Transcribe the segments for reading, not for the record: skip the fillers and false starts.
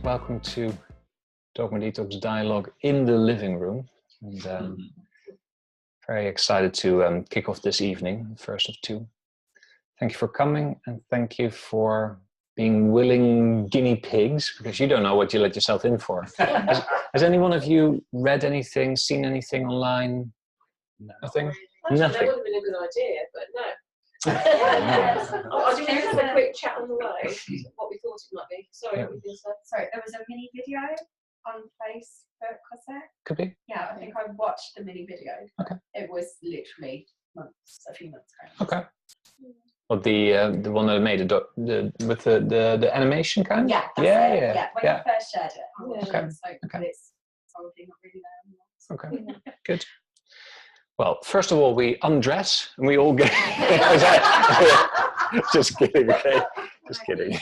welcome to Dogma Detox Dialogue in the living room. And very excited to kick off this evening, first of two. Thank you for coming, and thank you for being willing guinea pigs, because you don't know what you let yourself in for. Has any one of you read anything, seen anything online? No. Nothing? Actually, Nothing. that would have been a good idea, but no. I think we just had a quick chat on the way, what we thought it might be. Sorry, what were you going to say? Sorry, there was a mini video on Facebook, was there? Could be. Yeah, I think I watched the mini video. Okay. It was literally a few months ago. Okay. Well, the one that I made with the animation kind? Yeah, that's it. Yeah, when you first shared it. I watched it, so but it's probably not really there anymore. Okay, good. Well, first of all, we undress and we all get. Just kidding, okay? Just kidding.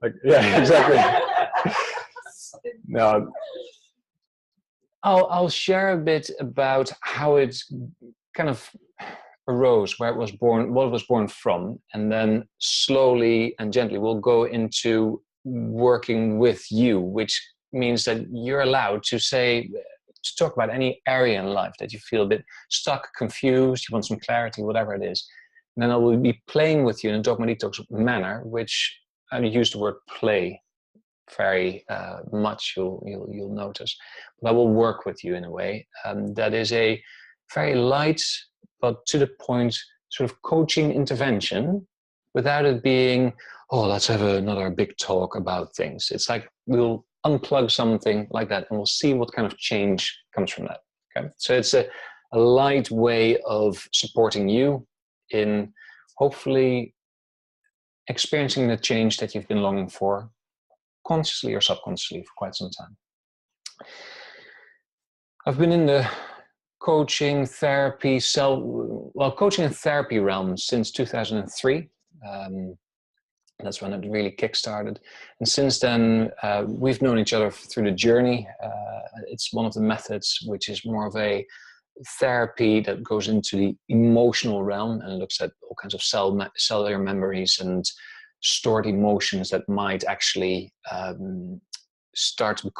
Like, yeah, exactly. No, I'll share a bit about how it kind of arose, where it was born, what it was born from, and then slowly and gently we'll go into working with you, which means that you're allowed to talk about any area in life that you feel a bit stuck, confused, you want some clarity, whatever it is. And then I will be playing with you in a Dogma Detox manner, which I use the word play very much, you'll notice. But I will work with you in a way that is a very light, but to the point sort of coaching intervention without it being, oh, let's have another big talk about things. It's like we'll unplug something like that and we'll see what kind of change comes from that. Okay, so it's a light way of supporting you in hopefully experiencing the change that you've been longing for, consciously or subconsciously, for quite some time. I've been in the coaching, therapy, coaching and therapy realm since 2003. That's when it really kick-started. And since then, we've known each other through the journey. It's one of the methods which is more of a therapy that goes into the emotional realm and looks at all kinds of cellular memories and stored emotions that might actually start to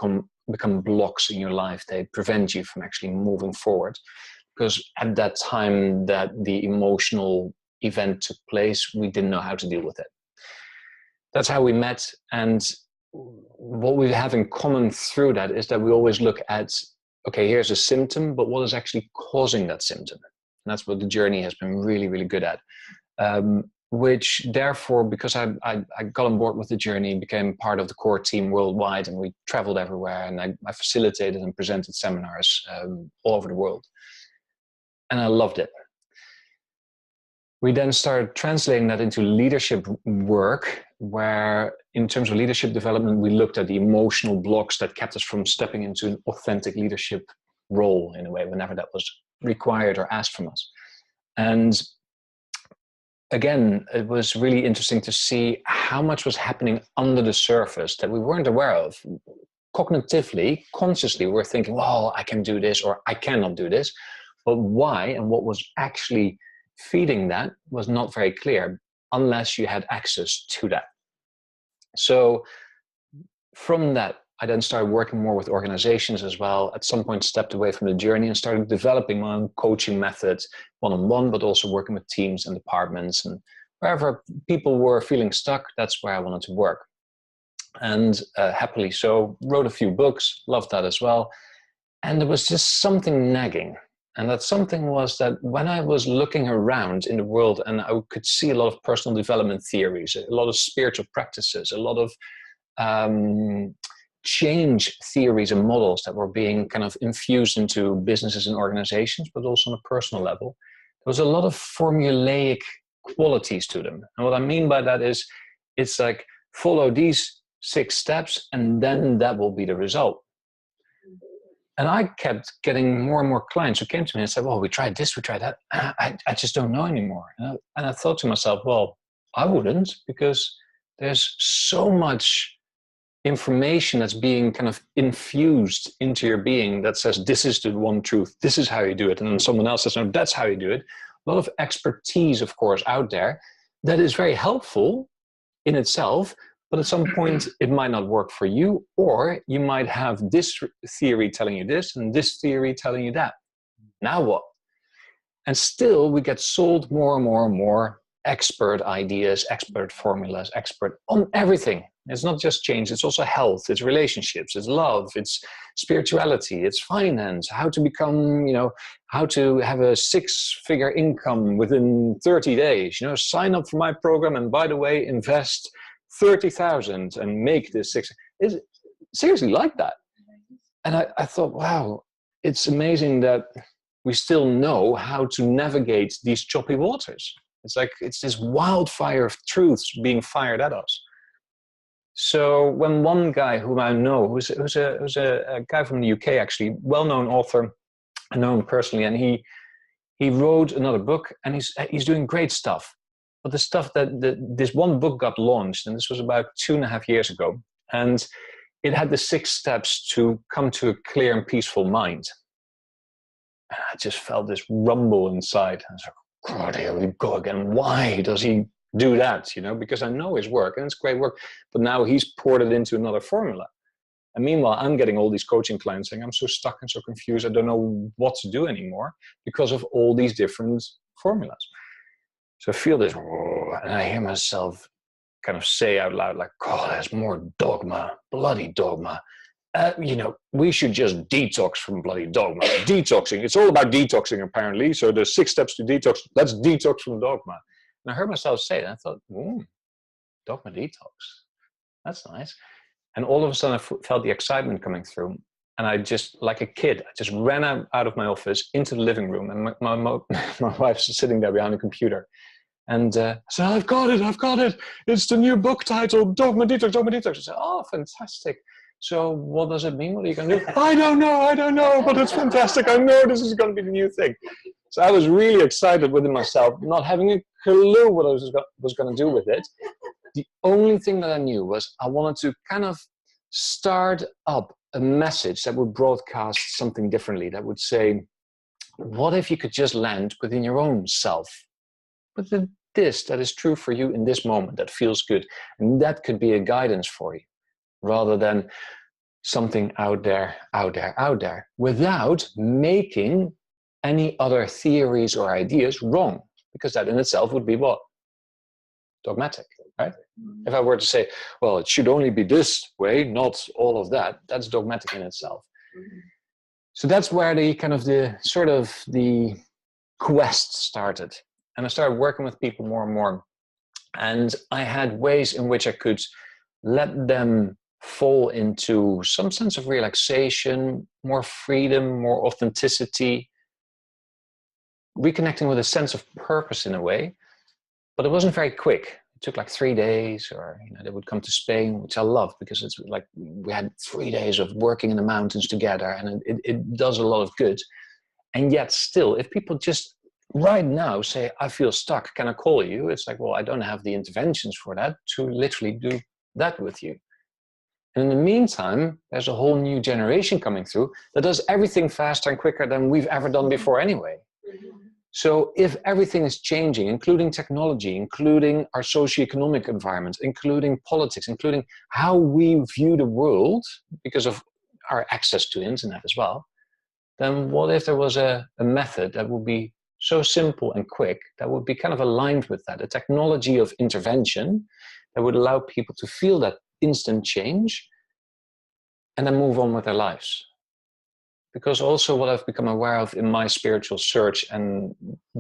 become blocks in your life. They prevent you from actually moving forward. Because at that time that the emotional event took place, we didn't know how to deal with it. That's how we met, and what we have in common through that is that we always look at, okay, here's a symptom, but what is actually causing that symptom? And that's what the journey has been really, really good at. Which therefore, because I got on board with the journey, became part of the core team worldwide, and we traveled everywhere, and I facilitated and presented seminars all over the world. And I loved it. We then started translating that into leadership work, where in terms of leadership development, we looked at the emotional blocks that kept us from stepping into an authentic leadership role in a way, whenever that was required or asked from us. And again, it was really interesting to see how much was happening under the surface that we weren't aware of. Cognitively, consciously, we're thinking, well, I can do this or I cannot do this. But why and what was actually feeding that was not very clear unless you had access to that. So from that, I then started working more with organizations as well. At some point, stepped away from the journey and started developing my own coaching methods, one-on-one, but also working with teams and departments. And wherever people were feeling stuck, that's where I wanted to work. And happily so, wrote a few books, loved that as well. And there was just something nagging. And that something was that when I was looking around in the world and I could see a lot of personal development theories, a lot of spiritual practices, a lot of change theories and models that were being kind of infused into businesses and organizations, but also on a personal level, there was a lot of formulaic qualities to them. And what I mean by that is, it's like, follow these 6 steps and then that will be the result. And I kept getting more and more clients who came to me and said, well, we tried this, we tried that. I just don't know anymore. And I thought to myself, well, I wouldn't, because there's so much information that's being kind of infused into your being that says, this is the one truth, this is how you do it. And then someone else says, no, that's how you do it. A lot of expertise, of course, out there that is very helpful in itself, But at some point, it might not work for you, or you might have this theory telling you this and this theory telling you that. Now what? And still, we get sold more and more and more expert ideas, expert formulas, expert on everything. It's not just change, it's also health, it's relationships, it's love, it's spirituality, it's finance, how to become, how to have a 6-figure income within 30 days. Sign up for my program, and by the way, invest 30,000 and make this 6. It's seriously like that. And I thought, wow, it's amazing that we still know how to navigate these choppy waters. It's like it's this wildfire of truths being fired at us. So when one guy whom I know, who's a guy from the UK actually, well-known author, I know him personally, and he wrote another book, and he's doing great stuff. But the stuff this one book got launched, and this was about 2.5 years ago, and it had the 6 steps to come to a clear and peaceful mind. And I just felt this rumble inside. I was like, God, here we go again. Why does he do that? Because I know his work, and it's great work, but now he's poured it into another formula. And meanwhile, I'm getting all these coaching clients saying, I'm so stuck and so confused, I don't know what to do anymore because of all these different formulas. So I feel this, and I hear myself kind of say out loud, like, God, there's more dogma, bloody dogma. We should just detox from bloody dogma. Detoxing, it's all about detoxing apparently. So there's 6 steps to detox. Let's detox from dogma. And I heard myself say it, and I thought, dogma detox. That's nice. And all of a sudden I felt the excitement coming through. And I just, like a kid, I just ran out of my office into the living room. And my wife's sitting there behind the computer. And I said, I've got it. It's the new book titled, Dogma Detox, Dogma Detox. I said, oh, fantastic. So what does it mean? What are you going to do? I don't know, but it's fantastic. I know this is going to be the new thing. So I was really excited within myself, not having a clue what I was going to do with it. The only thing that I knew was I wanted to kind of start up a message that would broadcast something differently, that would say, what if you could just land within your own self? Within this that is true for you in this moment, that feels good. And that could be a guidance for you, rather than something out there, without making any other theories or ideas wrong. Because that in itself would be what? Dogmatic, right? If I were to say, well, it should only be this way, not all of that, that's dogmatic in itself. So that's where the quest started. And I started working with people more and more. And I had ways in which I could let them fall into some sense of relaxation, more freedom, more authenticity, reconnecting with a sense of purpose in a way. But it wasn't very quick. It took like 3 days, or they would come to Spain, which I love, because it's like we had 3 days of working in the mountains together, and it does a lot of good. And yet still, if people just right now say, I feel stuck, can I call you? It's like, well, I don't have the interventions for that to literally do that with you. And in the meantime, there's a whole new generation coming through that does everything faster and quicker than we've ever done before anyway. So if everything is changing, including technology, including our socioeconomic environment, including politics, including how we view the world because of our access to internet as well, then what if there was a method that would be so simple and quick, that would be kind of aligned with that, a technology of intervention that would allow people to feel that instant change and then move on with their lives. Because also what I've become aware of in my spiritual search and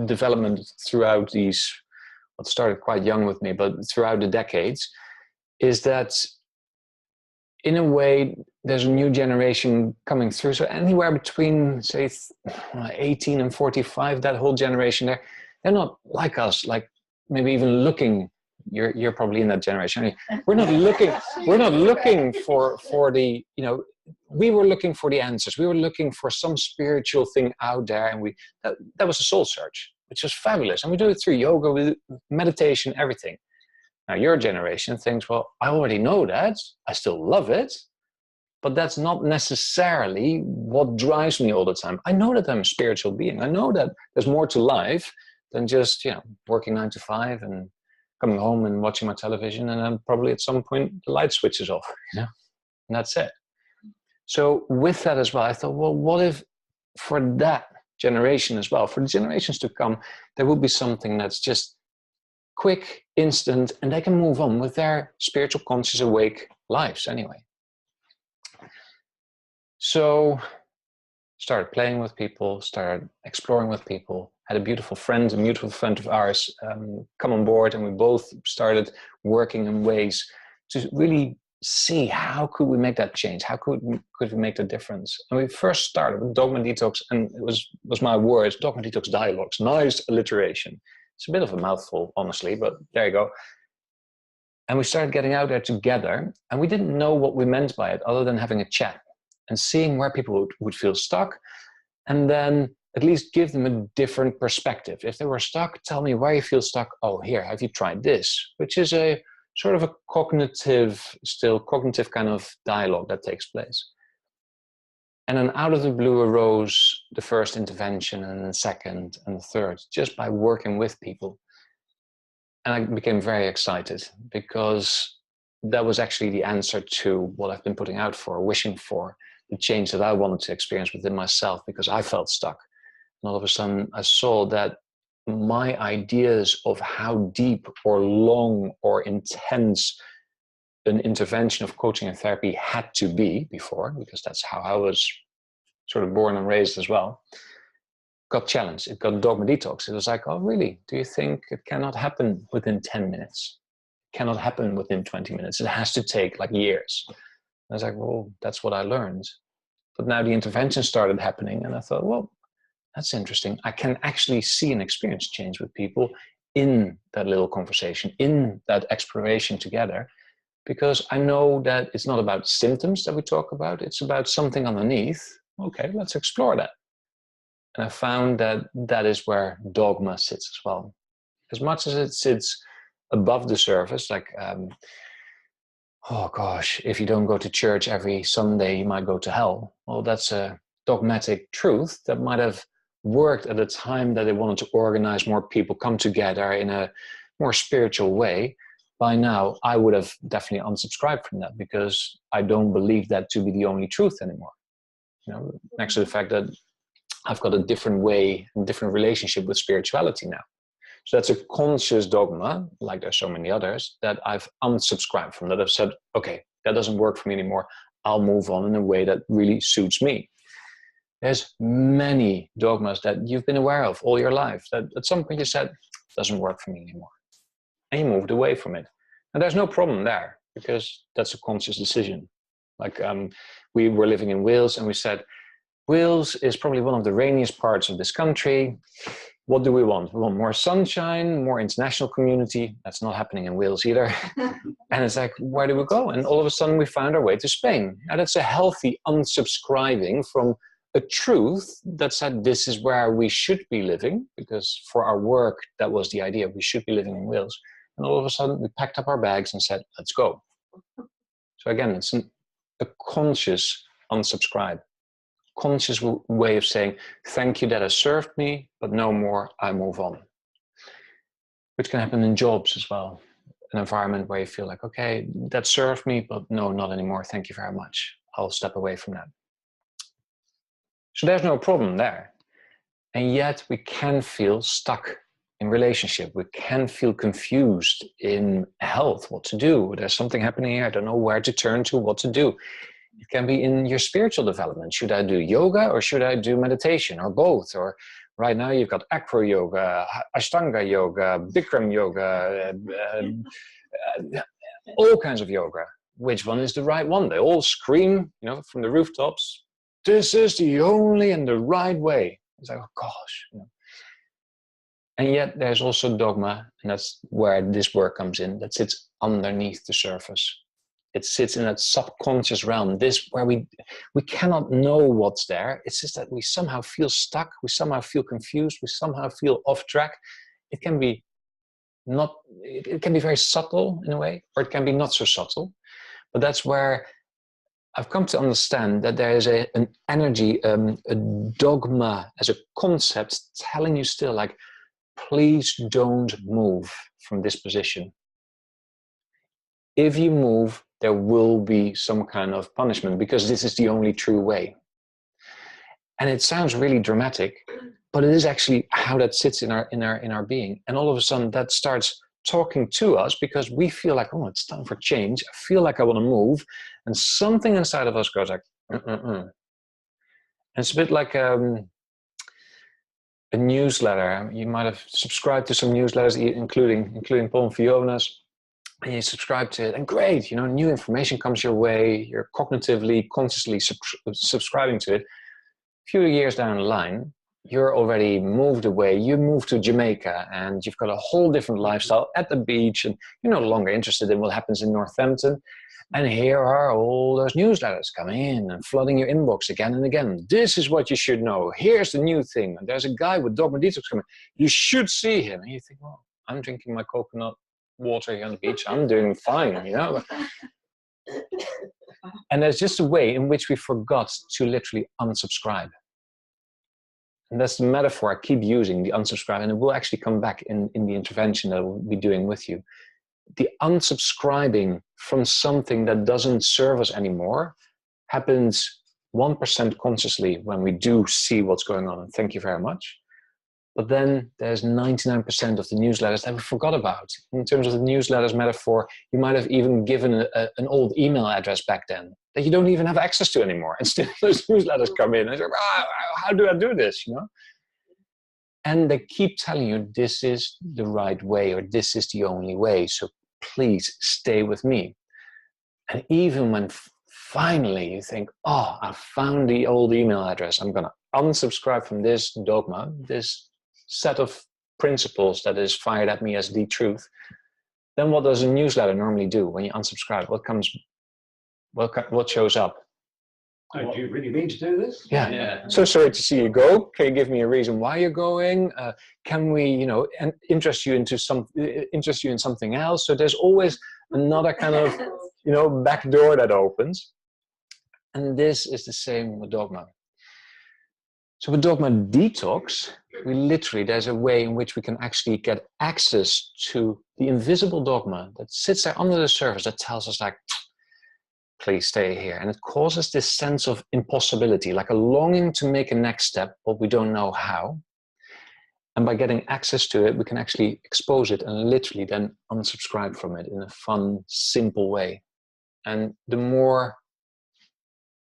development throughout these, what started quite young with me, but throughout the decades, is that in a way, there's a new generation coming through. So anywhere between, say, 18 and 45, that whole generation there, they're not like us, like maybe even looking. You're probably in that generation. We're not looking for the, we were looking for the answers. We were looking for some spiritual thing out there, and that was a soul search, which was fabulous. And we do it through yoga, with meditation, everything. Now your generation thinks, well, I already know that. I still love it, but that's not necessarily what drives me all the time. I know that I'm a spiritual being. I know that there's more to life than just, working 9 to 5 and coming home and watching my television, and then probably at some point the light switches off, and that's it. So with that as well, I thought, well, what if for that generation as well, for the generations to come, there will be something that's just quick, instant, and they can move on with their spiritual, conscious, awake lives anyway. So started playing with people, started exploring with people, had a mutual friend of ours come on board, and we both started working in ways to really see how could we make that change, how could we make the difference. And we first started with Dogma Detox, and it was my words, Dogma Detox Dialogues, nice alliteration. It's a bit of a mouthful, honestly, but there you go. And we started getting out there together, and we didn't know what we meant by it other than having a chat and seeing where people would feel stuck, and then at least give them a different perspective. If they were stuck, tell me why you feel stuck. Oh, here, have you tried this? Which is a sort of a cognitive kind of dialogue that takes place. And then out of the blue arose the first intervention, and the second and the third, just by working with people. And I became very excited, because that was actually the answer to what I've been putting out for, wishing for, the change that I wanted to experience within myself, because I felt stuck. And all of a sudden I saw that my ideas of how deep or long or intense an intervention of coaching and therapy had to be before, because that's how I was sort of born and raised as well, got challenged. It got Dogma Detox. It was like, oh, really? Do you think it cannot happen within 10 minutes? It cannot happen within 20 minutes. It has to take like years. I was like, well, that's what I learned. But now the intervention started happening, and I thought, well, that's interesting. I can actually see and experience change with people in that little conversation, in that exploration together, because I know that it's not about symptoms that we talk about. It's about something underneath. Okay, let's explore that. And I found that that is where Dogma sits as well. As much as it sits above the surface, like, oh gosh, if you don't go to church every Sunday, you might go to hell. Well, that's a dogmatic truth that might have worked at a time that they wanted to organize more people, come together in a more spiritual way. By now, I would have definitely unsubscribed from that, because I don't believe that to be the only truth anymore. You know, next to the fact that I've got a different way, a different relationship with spirituality now. So that's a conscious dogma, like there's so many others, that I've unsubscribed from, that I've said, okay, that doesn't work for me anymore. I'll move on in a way that really suits me. There's many dogmas that you've been aware of all your life that at some point you said, doesn't work for me anymore. And you moved away from it. And there's no problem there, because that's a conscious decision. Like we were living in Wales, and we said, Wales is probably one of the rainiest parts of this country. What do we want? We want more sunshine, more international community. That's not happening in Wales either. And it's like, where do we go? And all of a sudden we found our way to Spain. Now that's a healthy unsubscribing from a truth that said this is where we should be living, because for our work, that was the idea. We should be living in Wales. And all of a sudden we packed up our bags and said, let's go. So again, it's a conscious unsubscribe. Conscious way of saying, thank you that has served me, but no more, I move on. Which can happen in jobs as well. An environment where you feel like, okay, that served me, but no, not anymore. Thank you very much. I'll step away from that. So there's no problem there. And yet we can feel stuck in relationship. We can feel confused in health, what to do. There's something happening here. I don't know where to turn to, what to do. It can be in your spiritual development. Should I do yoga or should I do meditation or both? Or right now you've got acro yoga, ashtanga yoga, Bikram yoga, all kinds of yoga. Which one is the right one? They all scream, you know, from the rooftops, this is the only and the right way. It's like, oh gosh. You know. And yet there's also dogma, and that's where this work comes in, that sits underneath the surface. It sits in that subconscious realm, this where we cannot know what's there. It's just that we somehow feel stuck, we somehow feel confused, we somehow feel off track. It can be very subtle in a way, or it can be not so subtle. But that's where I've come to understand that there is an energy, a dogma as a concept telling you still like, please don't move from this position. If you move, there will be some kind of punishment because this is the only true way. And it sounds really dramatic, but it is actually how that sits in our being. And all of a sudden that starts talking to us because we feel like, oh, it's time for change. I feel like I want to move. And something inside of us goes like, And it's a bit like a newsletter. You might have subscribed to some newsletters, including Paul and Fiona's, and you subscribe to it, and great, new information comes your way. You're cognitively, consciously subscribing to it. A few years down the line, you're already moved away. You moved to Jamaica, and you've got a whole different lifestyle at the beach, and you're no longer interested in what happens in Northampton. And here are all those newsletters coming in and flooding your inbox again and again. This is what you should know. Here's the new thing. And there's a guy with Dogma Detox coming. You should see him. And you think, well, I'm drinking my coconut water here on the beach. I'm doing fine, And there's just a way in which we forgot to literally unsubscribe. And that's the metaphor I keep using, the unsubscribe. And it will actually come back in the intervention that we'll be doing with you. The unsubscribing from something that doesn't serve us anymore happens 1% consciously when we do see what's going on, and thank you very much. But then there's 99% of the newsletters that we forgot about. In terms of the newsletters metaphor, you might have even given an old email address back then that you don't even have access to anymore. And still those newsletters come in and you're like, how do I do this, And they keep telling you this is the right way or this is the only way. So please stay with me. And even when finally you think, oh, I found the old email address, I'm going to unsubscribe from this dogma, this set of principles that is fired at me as the truth, then what does a newsletter normally do when you unsubscribe? What shows up? Oh, do you really mean to do this? Yeah. So sorry to see you go. Can you give me a reason why you're going? Can we, interest you in something else? So there's always another kind of, back door that opens. And this is the same with Dogma. So with Dogma Detox, there's a way in which we can actually get access to the invisible dogma that sits there under the surface that tells us like, please stay here. And it causes this sense of impossibility, like a longing to make a next step, but we don't know how. And by getting access to it, we can actually expose it and literally then unsubscribe from it in a fun, simple way. And the more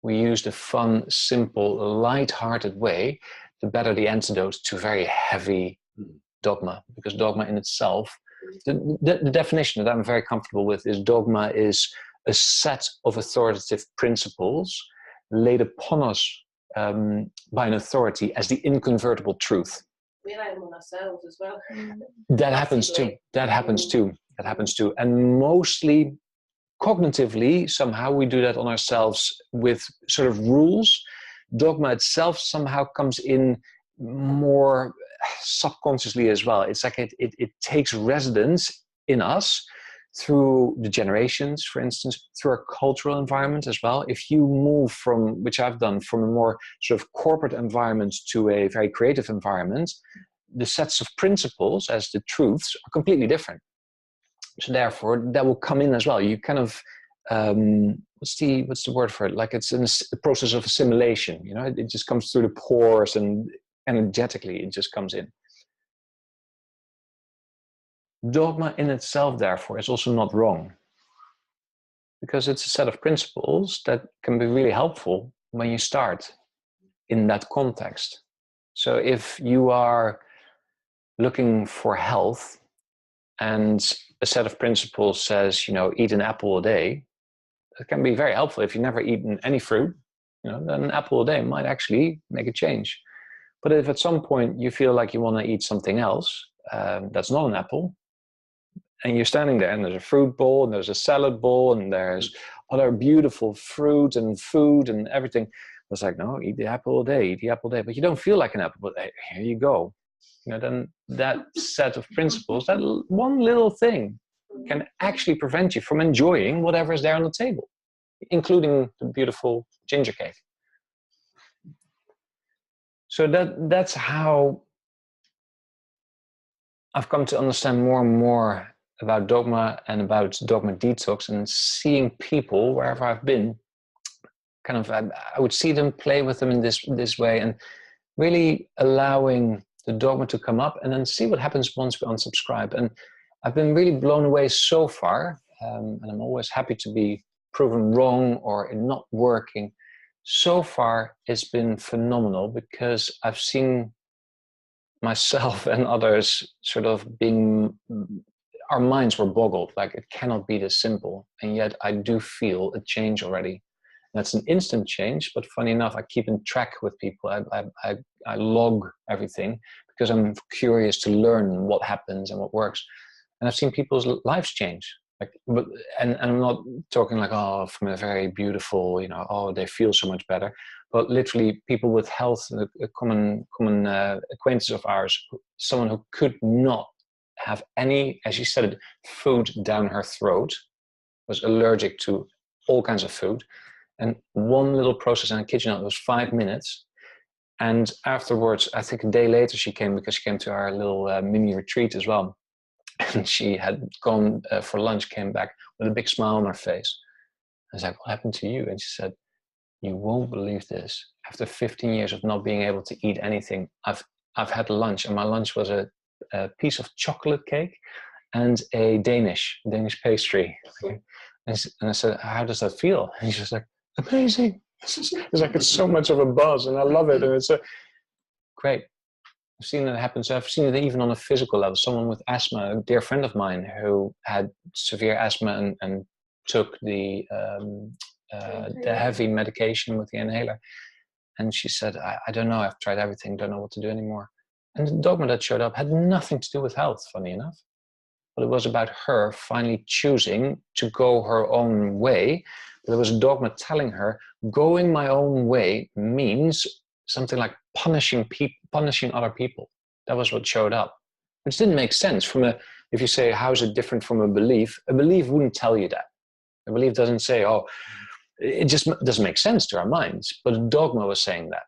we use the fun, simple, light-hearted way, the better the antidote to very heavy dogma. Because dogma in itself, the definition that I'm very comfortable with is dogma is a set of authoritative principles laid upon us by an authority as the inconvertible truth. We lay them on ourselves as well. That happens too. And mostly cognitively, somehow we do that on ourselves with sort of rules. Dogma itself somehow comes in more subconsciously as well. It's like it takes residence in us through the generations, for instance, through our cultural environment as well. If you move from, which I've done, from a more sort of corporate environment to a very creative environment, the sets of principles as the truths are completely different. So therefore, that will come in as well. You kind of, what's the word for it? Like it's a process of assimilation. It just comes through the pores and energetically it just comes in. Dogma in itself, therefore, is also not wrong, because it's a set of principles that can be really helpful when you start in that context. So if you are looking for health and a set of principles says, eat an apple a day, it can be very helpful. If you've never eaten any fruit, then an apple a day might actually make a change. But if at some point you feel like you want to eat something else that's not an apple, and you're standing there and there's a fruit bowl and there's a salad bowl and there's other beautiful fruit and food and everything, it's like, no, eat the apple a day, but you don't feel like an apple, but here you go. Then that set of principles, that one little thing can actually prevent you from enjoying whatever is there on the table, including the beautiful ginger cake. So that's how I've come to understand more and more about Dogma and about Dogma Detox, and seeing people wherever I've been, kind of, I would see them, play with them in this way, and really allowing the Dogma to come up and then see what happens once we unsubscribe. And I've been really blown away so far, and I'm always happy to be proven wrong or it not working. So far, it's been phenomenal, because I've seen myself and others sort of being, our minds were boggled, like it cannot be this simple. And yet I do feel a change already. That's an instant change, but funny enough, I keep in track with people. I log everything, because I'm curious to learn what happens and what works. And I've seen people's lives change. Like, and I'm not talking like, oh, from a very beautiful, you know, oh, they feel so much better. But literally, people with health, a common acquaintance of ours, someone who could not have any, as she said it, food down her throat, was allergic to all kinds of food. And one little process in the kitchen, it was 5 minutes. And afterwards, I think a day later she came, because she came to our little mini retreat as well. And she had gone for lunch, came back with a big smile on her face. I was like, what happened to you? And she said, you won't believe this. After 15 years of not being able to eat anything, I've had lunch, and my lunch was a piece of chocolate cake and a Danish pastry. And I said, how does that feel? And she's like, amazing. It's like, it's so much of a buzz, and I love it. And it's great. I've seen it happen. So I've seen it even on a physical level. Someone with asthma, a dear friend of mine who had severe asthma and took the heavy medication with the inhaler. And she said, I don't know, I've tried everything, don't know what to do anymore. And the Dogma that showed up had nothing to do with health, funny enough. But it was about her finally choosing to go her own way. But there was a Dogma telling her, going my own way means something like punishing other people. That was what showed up, which didn't make sense. If you say, how is it different from a belief wouldn't tell you that. A belief doesn't say, oh, it just doesn't make sense to our minds. But a Dogma was saying that.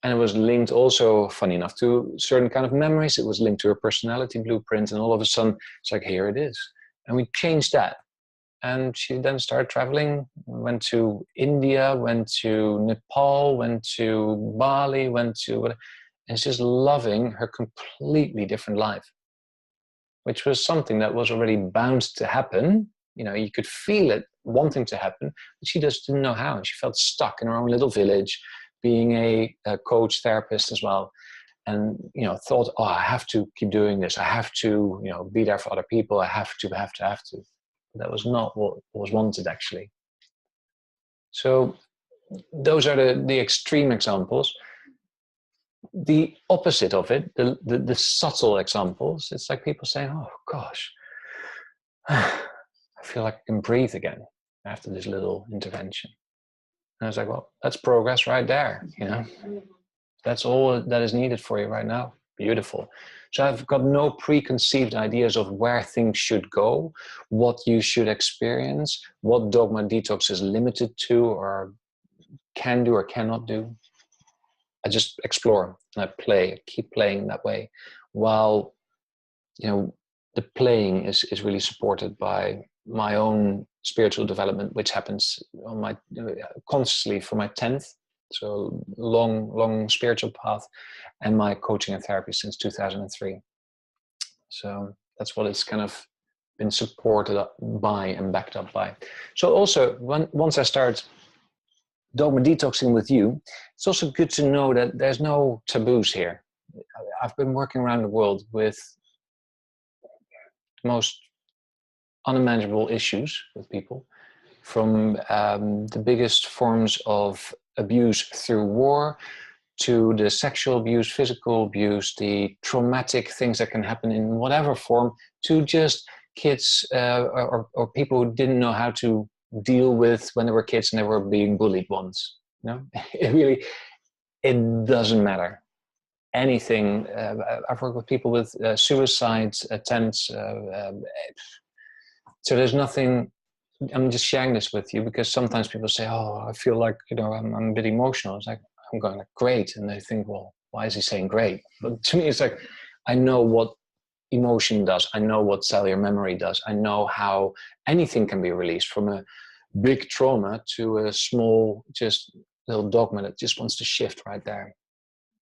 And it was linked also, funny enough, to certain kind of memories. It was linked to her personality blueprint. And all of a sudden, it's like, here it is. And we changed that. And she then started traveling, went to India, went to Nepal, went to Bali, and she's just loving her completely different life, which was something that was already bound to happen. You know, you could feel it wanting to happen, but she just didn't know how. And she felt stuck in her own little village, being a coach, therapist as well. And, you know, thought, oh, I have to keep doing this. I have to, you know, be there for other people. I have to. That was not what was wanted, actually. So those are the extreme examples. The opposite of it, the subtle examples, it's like people saying, oh, gosh, I feel like I can breathe again after this little intervention. And I was like, well, that's progress right there, you know. That's all that is needed for you right now. Beautiful. So I've got no preconceived ideas of where things should go, what you should experience, what Dogma Detox is limited to or can do or cannot do. I just explore and I play, I keep playing that way, while, you know, the playing is really supported by my own spiritual development, which happens on my consciously for my 10th. So long spiritual path, and my coaching and therapy since 2003. So that's what it's kind of been supported by and backed up by. So also, once I start Dogma Detoxing with you, it's also good to know that there's no taboos here. I've been working around the world with the most unimaginable issues with people, from the biggest forms of abuse through war, to the sexual abuse, physical abuse, the traumatic things that can happen in whatever form, to just kids or people who didn't know how to deal with when they were kids and they were being bullied once. You know, it doesn't matter. Anything. I've worked with people with suicide attempts. So there's nothing. I'm just sharing this with you because sometimes people say, "Oh, I feel like, you know, I'm a bit emotional." It's like, I'm going like, great, and they think, well, why is he saying great? But to me, it's like, I know what emotion does. I know what cellular memory does. I know how anything can be released, from a big trauma to a small, just little dogma that just wants to shift right there.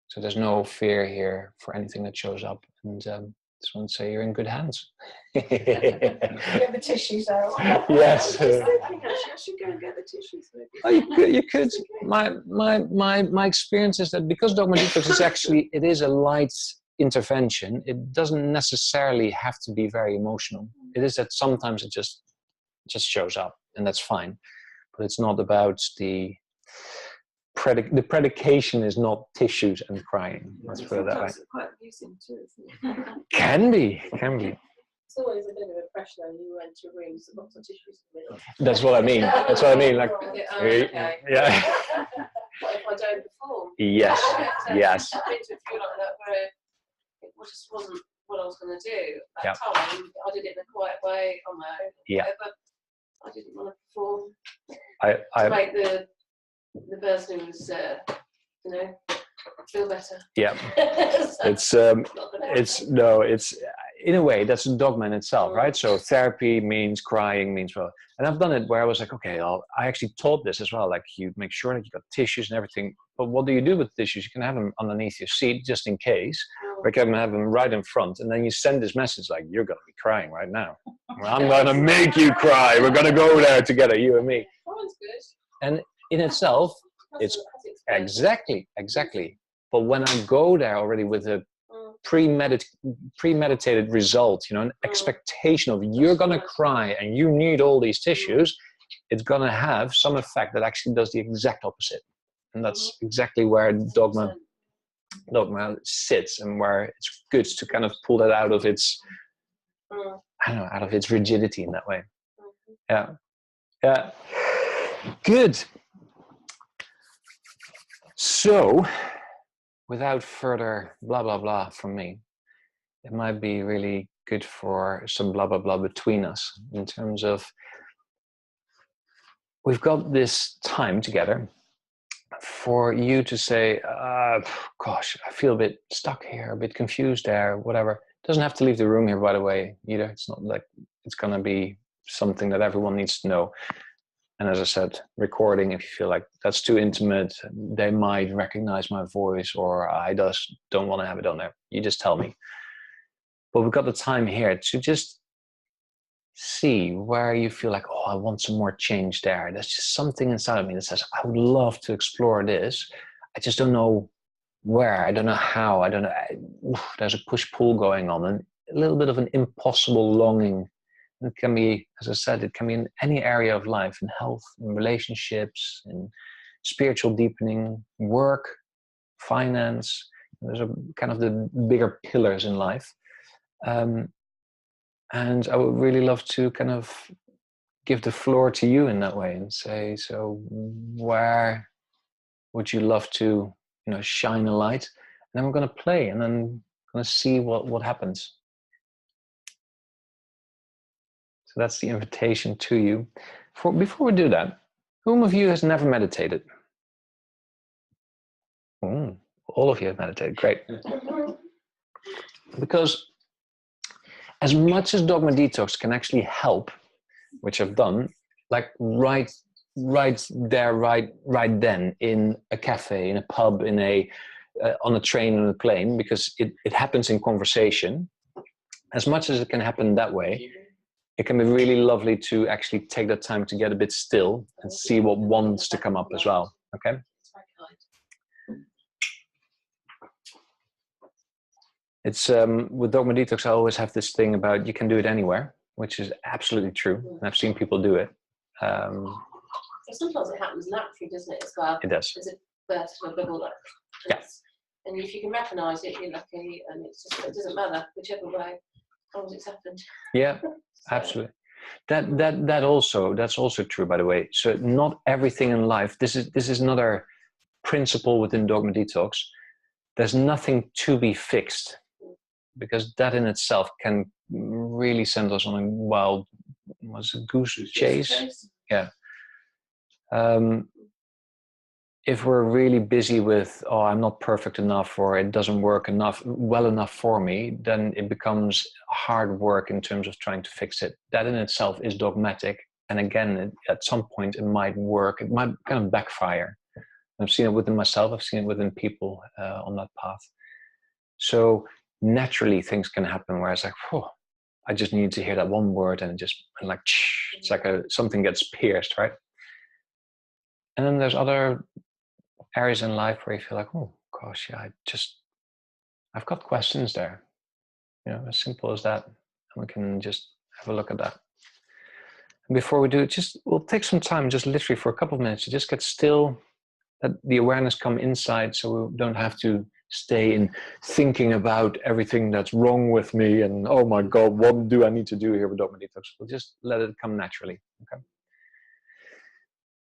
So there's no fear here for anything that shows up. And just want to say you're in good hands. Get the tissues out. Yes. I was just thinking, actually, I should go and get the tissues. Maybe. Oh, you could. My experience is that because Dogma Detox is actually, it is a light intervention, it doesn't necessarily have to be very emotional. It is that sometimes it just shows up, and that's fine. But it's not about the predication is not tissues and crying. Let's put it that way. Sometimes it's quite amusing too, isn't it? Can be. It's always a bit of a pressure when you enter rooms with lots of tissues in the middle. That's what I mean. That's what I mean. Like, Okay. yeah. What if I don't perform? Yes. Yes. I've been to a few like that where it just wasn't what I was going to do at Yep. that time. I did it in a quiet way on my own. Yeah. But I didn't want to perform I to make the person who was, feel better. yeah. So It's in a way that's a dogma in itself, right? So therapy means crying, means, well, and I've done it where I was like, okay, I actually taught this as well. Like, you make sure that you got tissues and everything, but what do you do with the tissues? You can have them underneath your seat just in case, or you can have them right in front, and then you send this message like, you're going to be crying right now. I'm going to make you cry. We're going to go there together, you and me. Crying's good. And in itself, it's exactly. But when I go there already with a premeditated result, an expectation of you're going to cry and you need all these tissues, it's going to have some effect that actually does the exact opposite. And that's exactly where dogma sits, and where it's good to kind of pull that out of its, out of its rigidity in that way. Yeah. Good. So, without further blah, blah, blah from me, it might be really good for some blah, blah, blah between us, in terms of, we've got this time together for you to say, gosh, I feel a bit stuck here, a bit confused there, whatever. Doesn't have to leave the room here, by the way, either. It's not like it's going to be something that everyone needs to know. And as I said, recording, if you feel like that's too intimate, they might recognize my voice, or I just don't want to have it on there. You just tell me. But we've got the time here to just see where you feel like, oh, I want some more change there. There's just something inside of me that says, I would love to explore this. I just don't know where. I don't know how. I don't know. There's a push-pull going on, and a little bit of an impossible longing. It can be, as I said, it can be in any area of life, in health, in relationships, in spiritual deepening, work, finance. There's a kind of the bigger pillars in life. And I would really love to kind of give the floor to you in that way and say, so where would you love to, shine a light? And then we're going to play, and then going to see what happens. So that's the invitation to you. Before we do that, whom of you has never meditated? All of you have meditated. Great. Because as much as Dogma Detox can actually help, which I've done, like right there, right then, in a cafe, in a pub, on a train, on a plane, because it happens in conversation. As much as it can happen that way, it can be really lovely to actually take that time to get a bit still and see what wants to come up as well. Okay? It's with Dogma Detox, I always have this thing about you can do it anywhere, which is absolutely true. And I've seen people do it. Sometimes it happens naturally, doesn't it, as well? It does. There's a burst of a bubble. And if you can recognise it, you're lucky, and it doesn't matter whichever way, as long as it's happened. Yeah, absolutely. That's also true, by the way. So not everything in life. This is another principle within Dogma Detox. There's nothing to be fixed, because that in itself can really send us on a wild, goose chase? Yeah. if we're really busy with, oh, I'm not perfect enough, or it doesn't work well enough for me, then it becomes hard work in terms of trying to fix it. That in itself is dogmatic. And again, at some point it might work. It might kind of backfire. I've seen it within myself. I've seen it within people on that path. So naturally things can happen where it's like, oh, I just need to hear that one word, and it's like something gets pierced, right? And then there's other areas in life where you feel like, oh gosh, yeah, I've got questions there. As simple as that. And we can just have a look at that. And before we do it, we'll take some time, just literally for a couple of minutes, to just get still, let the awareness come inside, so we don't have to stay in thinking about everything that's wrong with me and, oh my God, what do I need to do here with Dogma Detox? We'll just let it come naturally. Okay.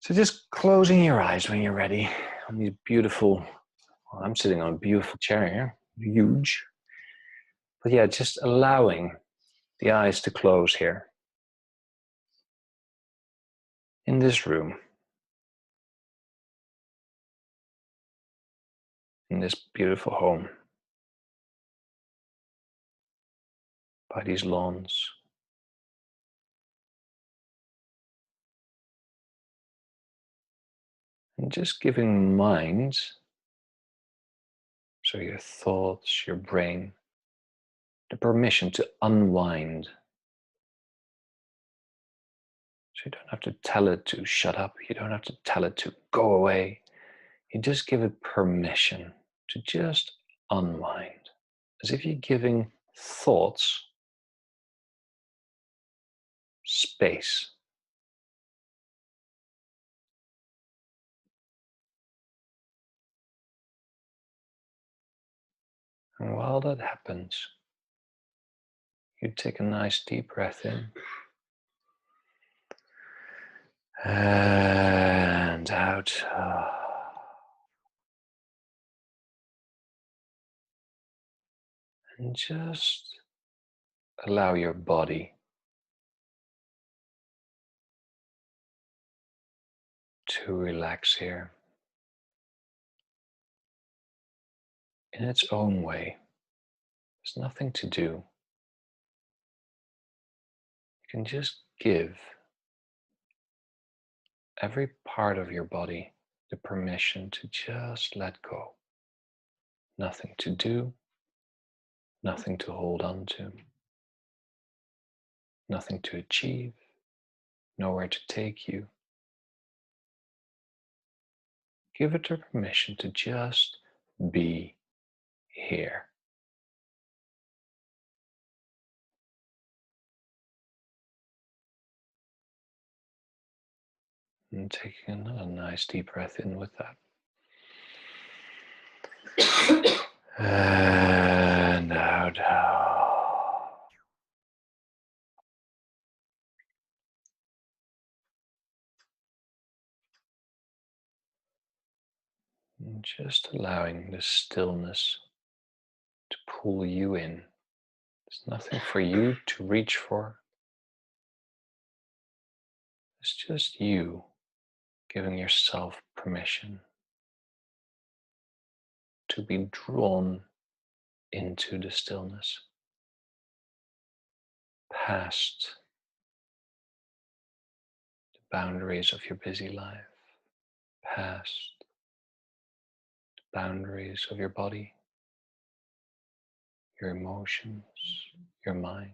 So just closing your eyes when you're ready on these beautiful, well, I'm sitting on a beautiful chair here, huge. But yeah, just allowing the eyes to close here. In this room. In this beautiful home. By these lawns. And just giving mind, so your thoughts, your brain, the permission to unwind. So you don't have to tell it to shut up. You don't have to tell it to go away. You just give it permission to just unwind. As if you're giving thoughts space. And while that happens, you take a nice deep breath in. And out. And just allow your body to relax here in its own way. There's nothing to do. You can just give every part of your body the permission to just let go. Nothing to do, nothing to hold on to, nothing to achieve, nowhere to take you. Give it the permission to just be here. And taking another nice deep breath in with that. And out. And just allowing the stillness to pull you in. There's nothing for you to reach for. It's just you giving yourself permission to be drawn into the stillness, past the boundaries of your busy life, past the boundaries of your body, your emotions, your mind.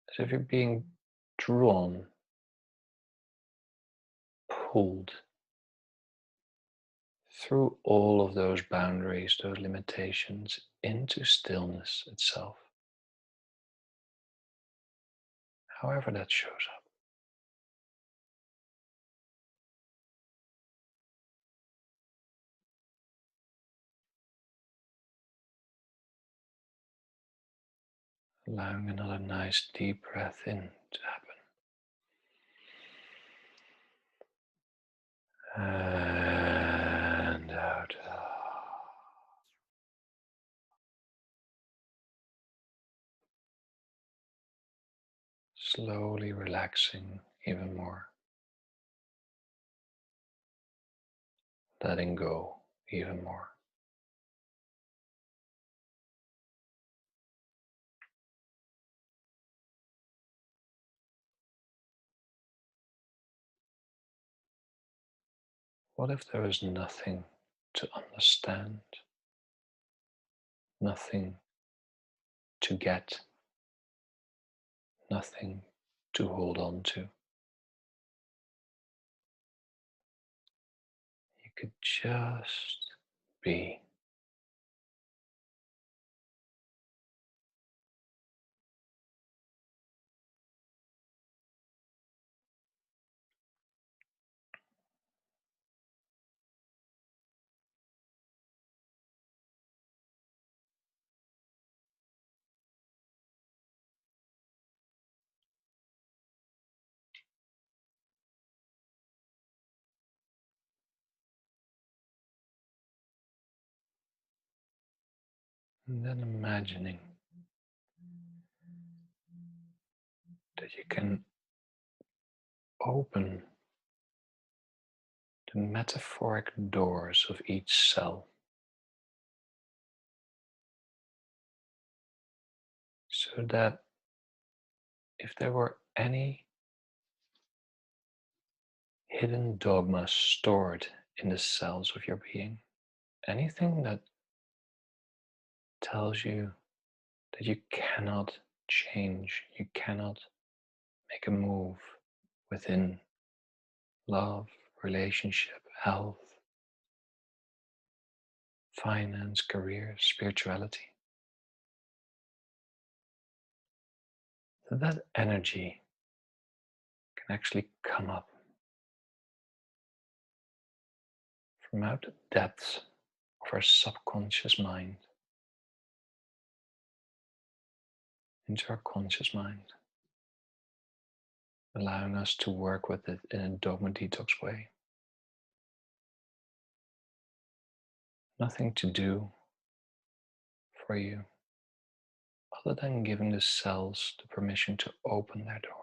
As if you're being drawn, pulled through all of those boundaries, those limitations, into stillness itself. However that shows up. Allowing another nice deep breath in to happen. And out. Slowly relaxing even more. letting go even more. What if there is nothing to understand, nothing to get, nothing to hold on to? You could just be. And then imagining that you can open the metaphoric doors of each cell, so that if there were any hidden dogma stored in the cells of your being, anything that tells you that you cannot change, you cannot make a move within love, relationship, health, finance, career, spirituality. So that energy can actually come up from out the depths of our subconscious mind into our conscious mind, allowing us to work with it in a Dogma Detox way. Nothing to do for you other than giving the cells the permission to open their doors.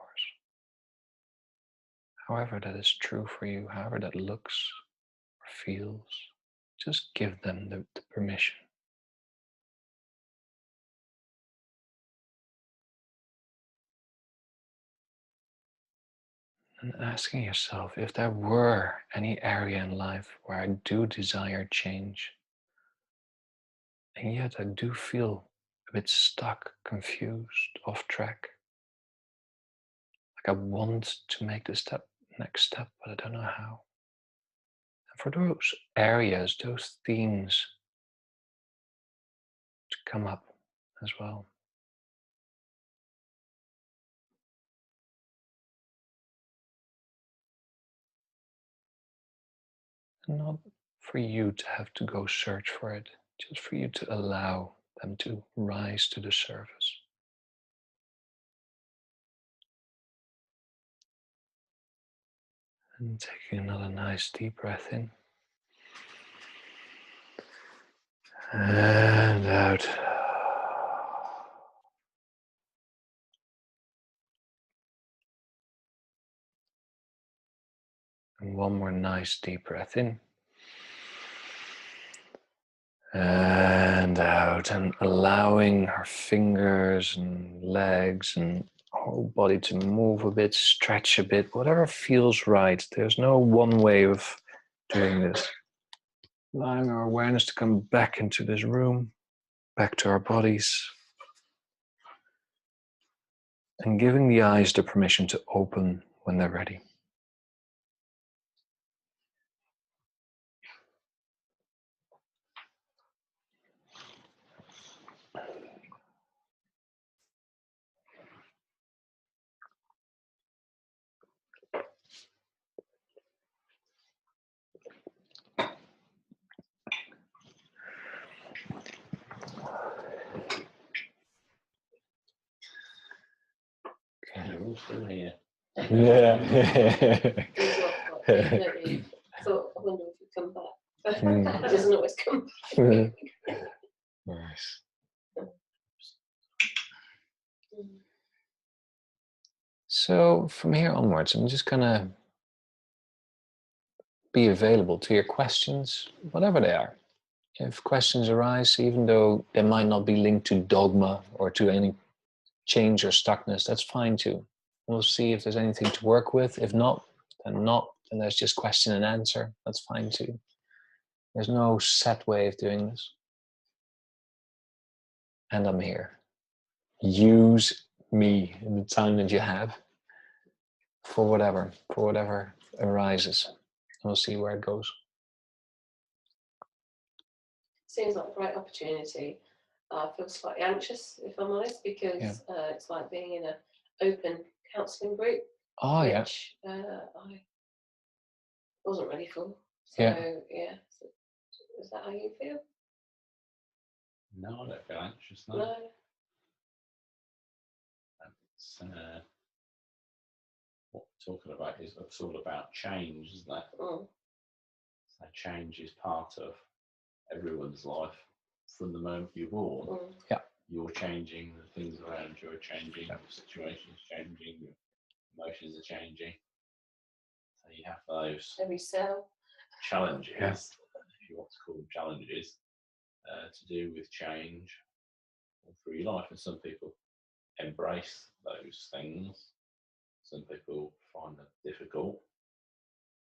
However that is true for you, however that looks or feels, just give them the permission. And asking yourself, if there were any area in life where I do desire change, and yet I do feel a bit stuck, confused, off track, like I want to make the next step, but I don't know how. And for those areas, those themes to come up as well. And not for you to have to go search for it, just for you to allow them to rise to the surface. And taking another nice deep breath in. And out. And one more nice deep breath in. And out, and allowing our fingers and legs and whole body to move a bit, stretch a bit, whatever feels right. There's no one way of doing this. Allowing our awareness to come back into this room, back to our bodies, and giving the eyes the permission to open when they're ready. Yeah. Yeah. Thought, I wonder if he'd come back. He doesn't always come back. Nice. So from here onwards, I'm just gonna be available to your questions, whatever they are. If questions arise, even though they might not be linked to dogma or to any change or stuckness, that's fine too. We'll see if there's anything to work with. If not, then not. And there's just question and answer. That's fine too. There's no set way of doing this. And I'm here. Use me in the time that you have for whatever arises. We'll see where it goes. Seems like a great opportunity. I feel slightly anxious, if I'm honest, because it's like being in an open counselling group, which I wasn't ready for. So, so, is that how you feel? No, I don't feel anxious. No. It's, what we're talking about is it's all about change, isn't it? Mm. So change is part of everyone's life from the moment you're born. Mm. Yeah. You're changing, the things around you are changing, your situation's changing, your emotions are changing. So you have those Every cell. challenges, if you want to call them challenges, to do with change all through your life. And some people embrace those things. Some people find them difficult.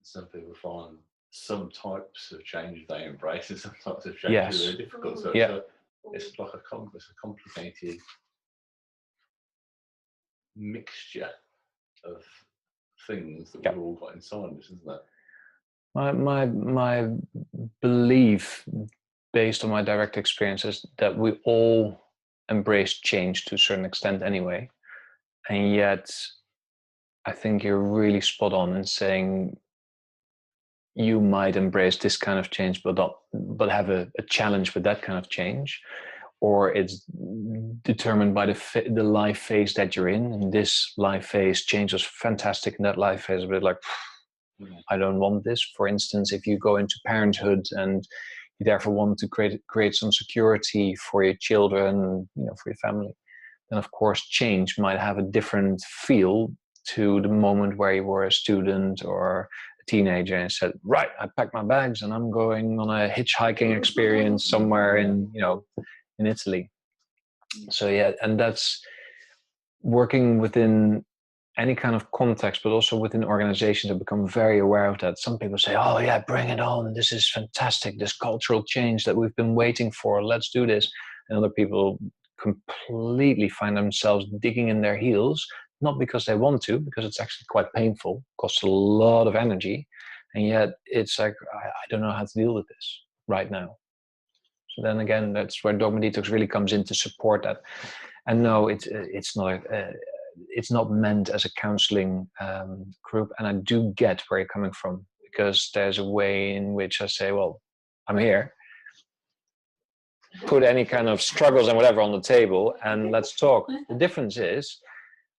Some people find some types of change they embrace and some types of change are really difficult. So it's like a complicated mixture of things that we've all got inside us, isn't it? My belief, based on my direct experiences, that we all embrace change to a certain extent anyway. And yet, I think you're really spot on in saying you might embrace this kind of change, but have a challenge with that kind of change, or it's determined by the life phase that you're in. And this life phase change was fantastic, and that life phase is a bit like, I don't want this. For instance, if you go into parenthood and you therefore want to create some security for your children, for your family, then of course change might have a different feel to the moment where you were a student or a teenager and said, right, I packed my bags and I'm going on a hitchhiking experience somewhere in Italy. So and that's working within any kind of context, but also within organizations have become very aware of that. Some people say, oh yeah, bring it on. This is fantastic. This cultural change that we've been waiting for. Let's do this. And other people completely find themselves digging in their heels, not because they want to, because it's actually quite painful, costs a lot of energy. And yet it's like, I don't know how to deal with this right now. So then again, that's where Dogma Detox really comes in to support that. And no, it's not meant as a counseling group. And I do get where you're coming from, because there's a way in which I say, well, I'm here. Put any kind of struggles and whatever on the table and let's talk. The difference is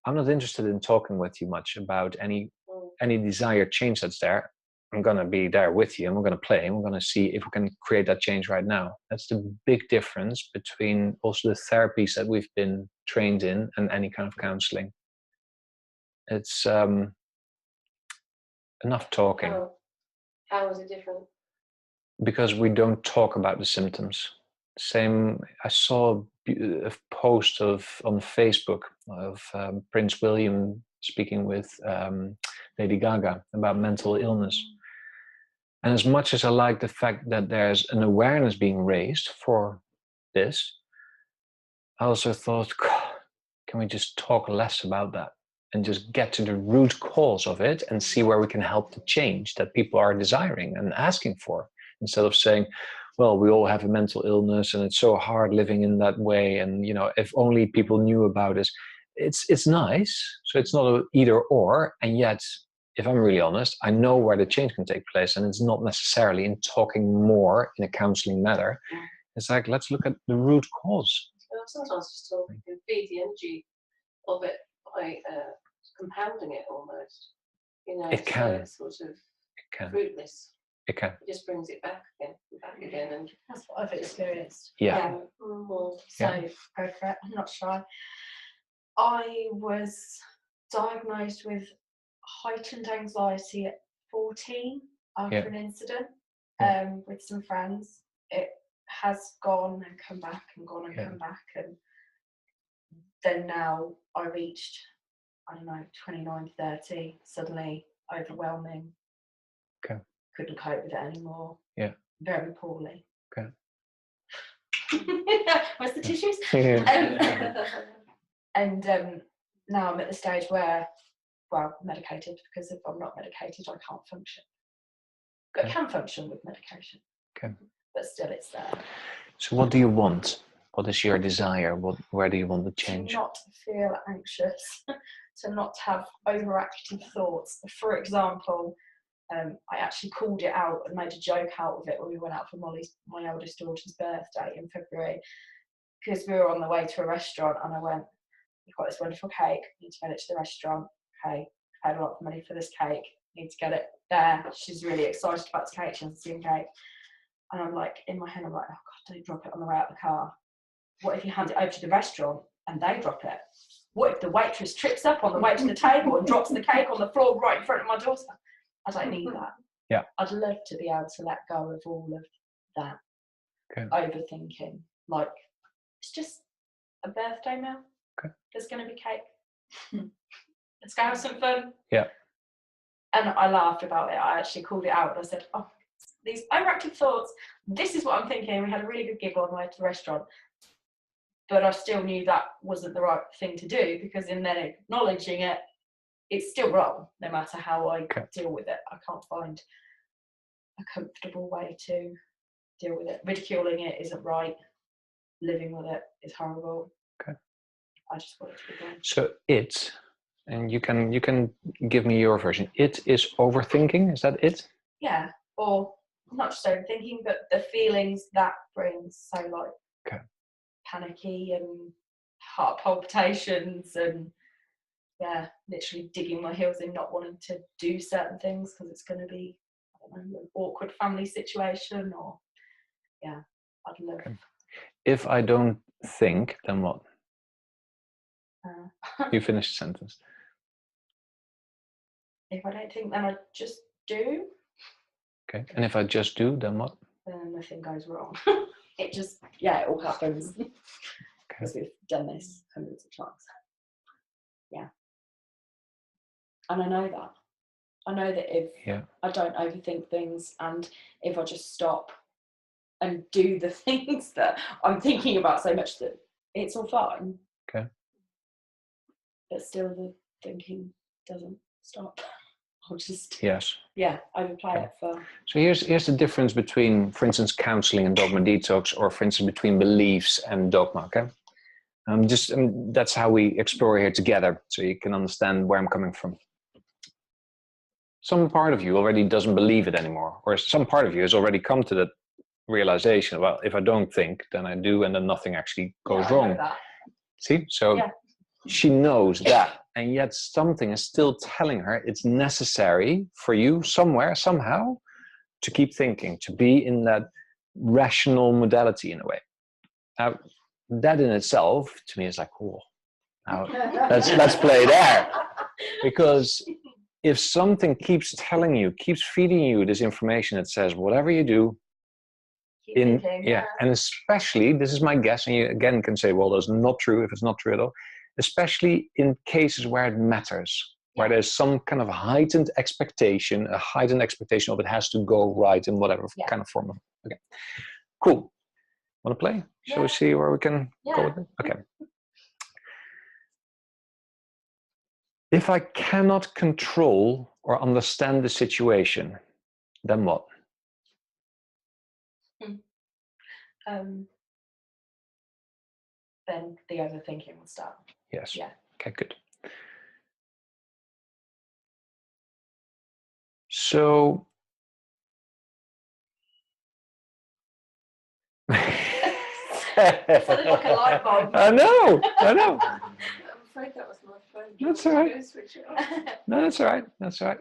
I'm not interested in talking with you much about any desired change that's there. I'm going to be there with you and we're going to play and we're going to see if we can create that change right now. That's the big difference between also the therapies that we've been trained in and any kind of counseling. It's enough talking. How is it different? Because we don't talk about the symptoms. Same, I saw a post on Facebook of Prince William speaking with Lady Gaga about mental illness. And as much as I like the fact that there's an awareness being raised for this, I also thought, can we just talk less about that and just get to the root cause of it and see where we can help the change that people are desiring and asking for, instead of saying, well, we all have a mental illness and it's so hard living in that way. And, if only people knew about this, it's nice. So it's not an either or. And yet, if I'm really honest, I know where the change can take place. And it's not necessarily in talking more in a counseling manner. It's like, let's look at the root cause. Sometimes just talking can feed the energy of it by compounding it almost. It can. So it's sort of fruitless. It can. It just brings it back again, and that's what I've experienced. Yeah. So go for it. I'm not shy. I was diagnosed with heightened anxiety at 14. after an incident with some friends. It has gone and come back and gone and come back, and then now I reached, I don't know, 29, 30, suddenly overwhelming. Okay. Couldn't cope with it anymore. Yeah. Very poorly. Okay. Where's the tissues? And now I'm at the stage where, well, medicated, because if I'm not medicated, I can't function. I can function with medication. Okay. But still, it's there. So what do you want? What is your desire? Where do you want the change? To not feel anxious, to not have overactive thoughts. For example, I actually called it out and made a joke out of it when we went out for my eldest daughter's birthday in February, because we were on the way to a restaurant and I went, we've got this wonderful cake, need to get it to the restaurant. Okay, paid a lot of money for this cake, need to get it there. She's really excited about the cake, she hasn't seen cake. And I'm like, in my head, I'm like, oh God, don't drop it on the way out of the car. What if you hand it over to the restaurant and they drop it? What if the waitress trips up on the way to the table and drops the cake on the floor right in front of my daughter? I don't need that. Yeah. I'd love to be able to let go of all of that. Okay. Overthinking. Like, it's just a birthday now. Okay. There's going to be cake. Let's go have some fun. Yeah. And I laughed about it. I actually called it out and I said, oh, these overactive thoughts, this is what I'm thinking. We had a really good giggle on the way to the restaurant. But I still knew that wasn't the right thing to do, because in then acknowledging it, it's still wrong, no matter how I deal with it. I can't find a comfortable way to deal with it. Ridiculing it isn't right. Living with it is horrible. Okay. I just want it to be gone. So it, and you can give me your version. It is overthinking. Is that it? Yeah. Or not just overthinking, but the feelings that brings. So like panicky and heart palpitations and literally digging my heels in, not wanting to do certain things because it's going to be, I don't know, an awkward family situation, or I'd love. Okay. If I don't think, then what? You finish the sentence. If I don't think, then I just do. Okay. And if I just do, then what? Then nothing goes wrong. It just, it all happens. Because we've done this hundreds of times. Yeah. And I know that. I know that if I don't overthink things, and if I just stop and do the things that I'm thinking about so much, that it's all fine. Okay. But still the thinking doesn't stop. I'll just overplay it for. So here's the difference between, for instance, counseling and Dogma Detox, or for instance between beliefs and Dogma. Okay. That's how we explore here together, so you can understand where I'm coming from. Some part of you already doesn't believe it anymore, or some part of you has already come to that realization. Well, if I don't think, then I do, and then nothing actually goes wrong. See, so she knows that, and yet something is still telling her it's necessary for you somewhere, somehow, to keep thinking, to be in that rational modality in a way. Now, that in itself, to me, is like, cool. Now, let's play there. Because if something keeps telling you, keeps feeding you this information that says, whatever you do, and especially, this is my guess, and you again can say, well, that's not true if it's not true at all, especially in cases where it matters, where there's some kind of heightened expectation, of it has to go right in whatever kind of form. Okay, cool. Want to play? Shall we see where we can go with it? Okay. If I cannot control or understand the situation, then what? Then the overthinking will start. Yes. Yeah. Okay, good. So It's like a light bulb. I know. I'm afraid that was my phone. That's all right. No, that's all right. That's all right.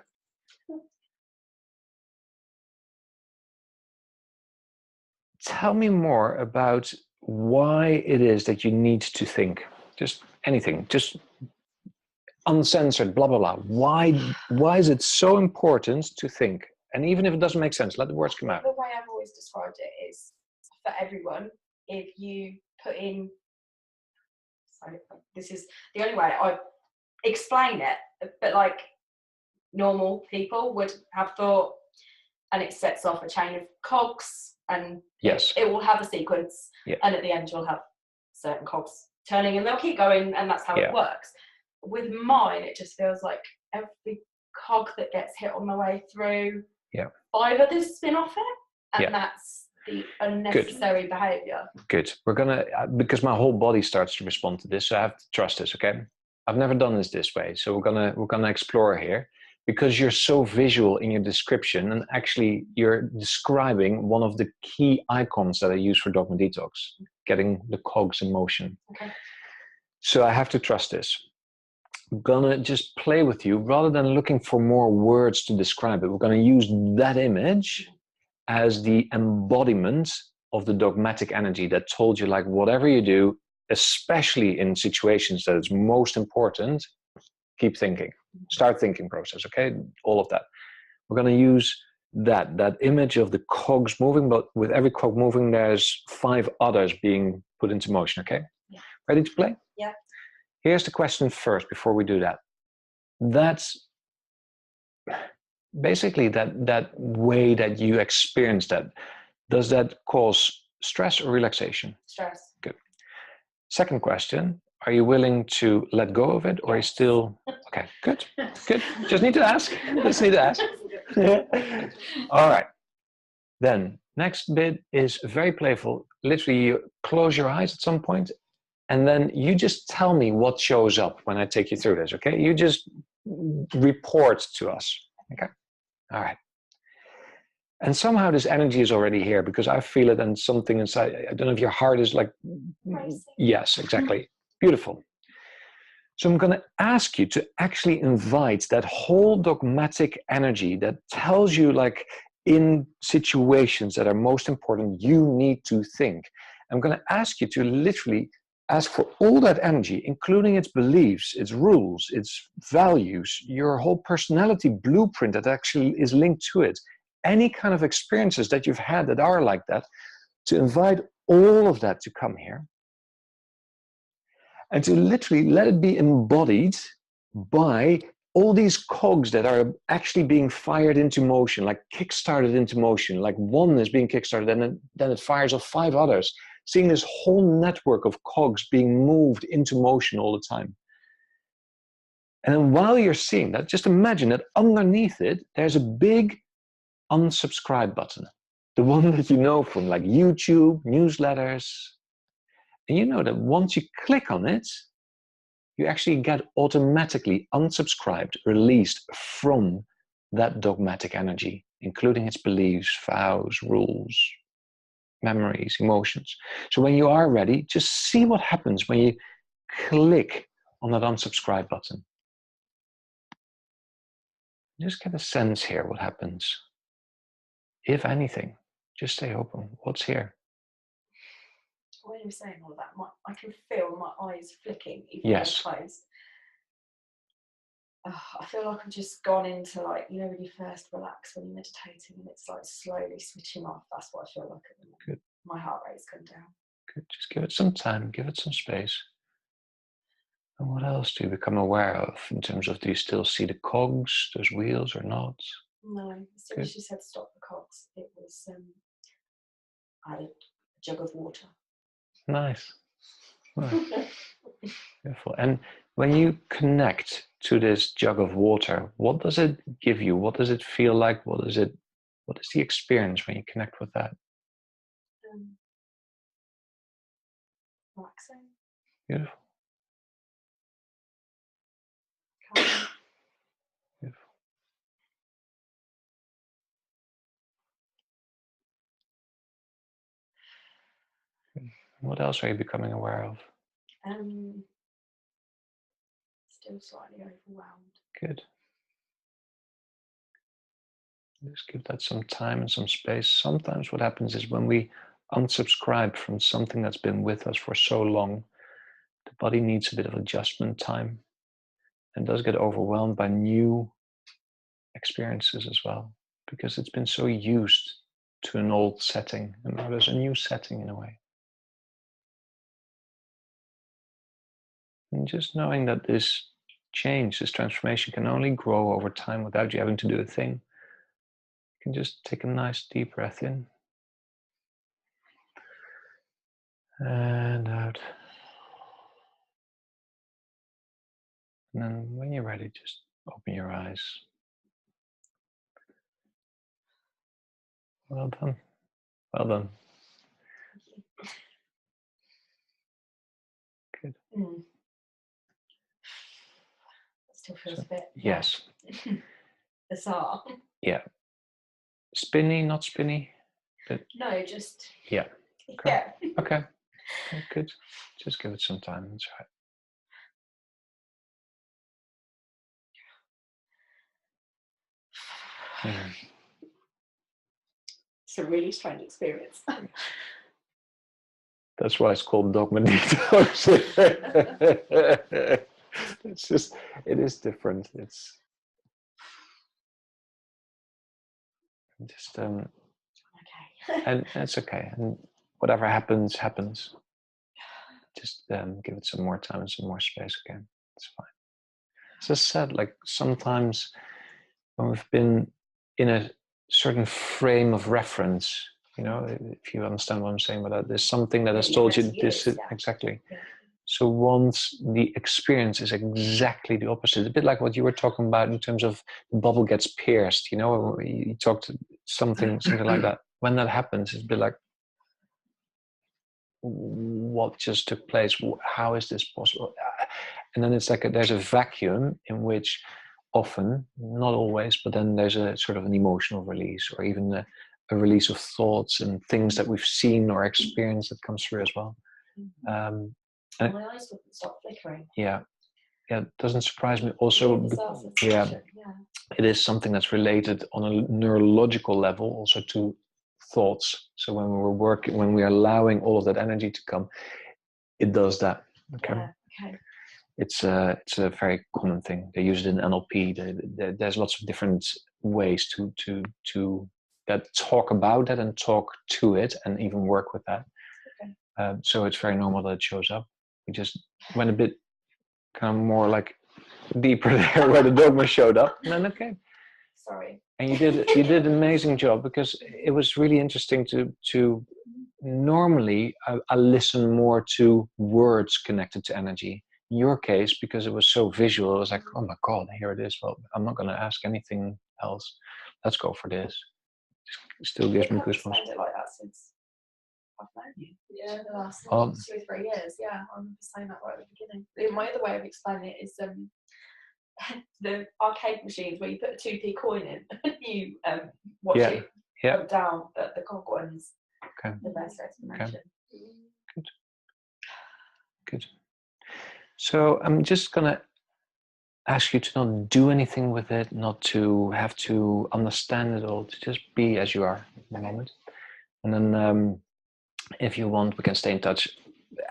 Tell me more about why it is that you need to think. Just anything. Just uncensored. Blah blah blah. Why is it so important to think? And even if it doesn't make sense, let the words come out. The way I've always described it is, for everyone, if you put in, so this is the only way I explain it, but like normal people would have thought, and it sets off a chain of cogs, and yes, it will have a sequence, yeah. and at the end you'll have certain cogs turning, and they'll keep going, and that's how it works. With mine, it just feels like every cog that gets hit on the way through, 5 others spin off it, and that's the unnecessary behaviour. Good. We're gonna, because my whole body starts to respond to this, so I have to trust this. Okay, I've never done this way, so we're gonna explore here, because you're so visual in your description, and actually you're describing one of the key icons that I use for Dogma Detox, getting the cogs in motion. Okay. So I have to trust this. I'm gonna just play with you rather than looking for more words to describe it. We're gonna use that image as the embodiment of the dogmatic energy that told you, like, whatever you do, especially in situations that it's most important, keep thinking. Start thinking process, okay? All of that. We're going to use that image of the cogs moving, but with every cog moving, there's 5 others being put into motion, okay? Yeah. Ready to play? Yeah. Here's the question first before we do that. That's basically that way that you experience that. Does that cause stress or relaxation? Stress. Good. Second question, are you willing to let go of it, or are you still... Okay, good. Just need to ask. All right. Then, next bit is very playful. Literally, you close your eyes at some point, and then you just tell me what shows up when I take you through this, okay? You just report to us, okay? All right. And somehow this energy is already here, because I feel it, and something inside, I don't know if your heart is like... Racing. Yes, exactly. Beautiful. So I'm going to ask you to actually invite that whole dogmatic energy that tells you, like, in situations that are most important, you need to think. I'm going to ask you to literally ask for all that energy, including its beliefs, its rules, its values, your whole personality blueprint that actually is linked to it. Any kind of experiences that you've had that are like that, to invite all of that to come here. And to literally let it be embodied by all these cogs that are actually being fired into motion, like kickstarted into motion, like one is being kickstarted, and then it fires off 5 others, seeing this whole network of cogs being moved into motion all the time. And then while you're seeing that, just imagine that underneath it, there's a big unsubscribe button. The one that you know from, like, YouTube, newsletters. And you know that once you click on it, you actually get automatically unsubscribed, released from that dogmatic energy, including its beliefs, vows, rules, memories, emotions. So when you are ready, just see what happens when you click on that unsubscribe button. Just get a sense here what happens. If anything, just stay open. What's here? When you're saying all of that, I can feel my eyes flicking, even Yes. though they're closed. I feel like I've just gone into, like, you know, when you first relax when you're meditating and it's like slowly switching off. That's what I feel like at the moment. Good. My heart rate's come down. Good. Just give it some time, give it some space. And what else do you become aware of in terms of, do you still see the cogs, those wheels, or not? No, as soon as she said stop the cogs, it was, I had a jug of water. Nice. Beautiful. And when you connect to this jug of water, what does it give you? What does it feel like? What is the experience when you connect with that? Relaxing. Beautiful. Beautiful. What else are you becoming aware of? Still slightly overwhelmed. Good. Just give that some time and some space. Sometimes what happens is when we unsubscribe from something that's been with us for so long, the body needs a bit of adjustment time and does get overwhelmed by new experiences as well. because it's been so used to an old setting, and now there's a new setting in a way. And just knowing that this change, this transformation can only grow over time without you having to do a thing. You can just take a nice deep breath in and out. And then when you're ready, just open your eyes. Well done. Well done. Good. It still feels a bit. Yes. Bizarre. Yeah. Spinny, not spinny? But no, just. Yeah. Okay. Yeah. Okay. Good. Just give it some time. That's right. It's a really strange experience. That's why it's called Dogma Detox. It's just, it is different. It's just, okay. And it's okay. And whatever happens, happens. Just give it some more time and some more space again. It's fine. As I said, like sometimes when we've been in a certain frame of reference, you know, if you understand what I'm saying about that, there's something that has told you this is exactly. Yeah. So once the experience is exactly the opposite, a bit like what you were talking about in terms of the bubble gets pierced, you know, you talked something like that. When that happens, it's a bit like, what just took place? How is this possible? And then it's like there's a vacuum in which often, not always, but then there's a sort of an emotional release, or even a release of thoughts and things that we've seen or experienced that comes through as well. And my eyes wouldn't stop flickering. Yeah, it doesn't surprise me. Also, yeah, it is something that's related on a neurological level also to thoughts. So when when we're allowing all of that energy to come, it does that. Okay. Yeah, okay. It's a very common thing. They use it in NLP. There's lots of different ways to that talk about that and talk to it and even work with that. Okay. So it's very normal that it shows up. We just went a bit kind of more like deeper there where the dogma showed up. And then okay. Sorry. And you did an amazing job, because it was really interesting to normally I listen more to words connected to energy. In your case, because it was so visual, it was like, oh my God, here it is. Well, I'm not going to ask anything else. Let's go for this. It still gives me goosebumps. It like that since I've known you. Yeah, the last 2 or 3 years. Yeah, I remember saying that right at the beginning. My other way of explaining it is the arcade machines where you put a 2p coin in and you watch it go down at the cog ones. Okay. The best explanation. Okay. Good. So I'm just gonna ask you to not do anything with it, not to have to understand it all, to just be as you are in the moment. And then if you want, we can stay in touch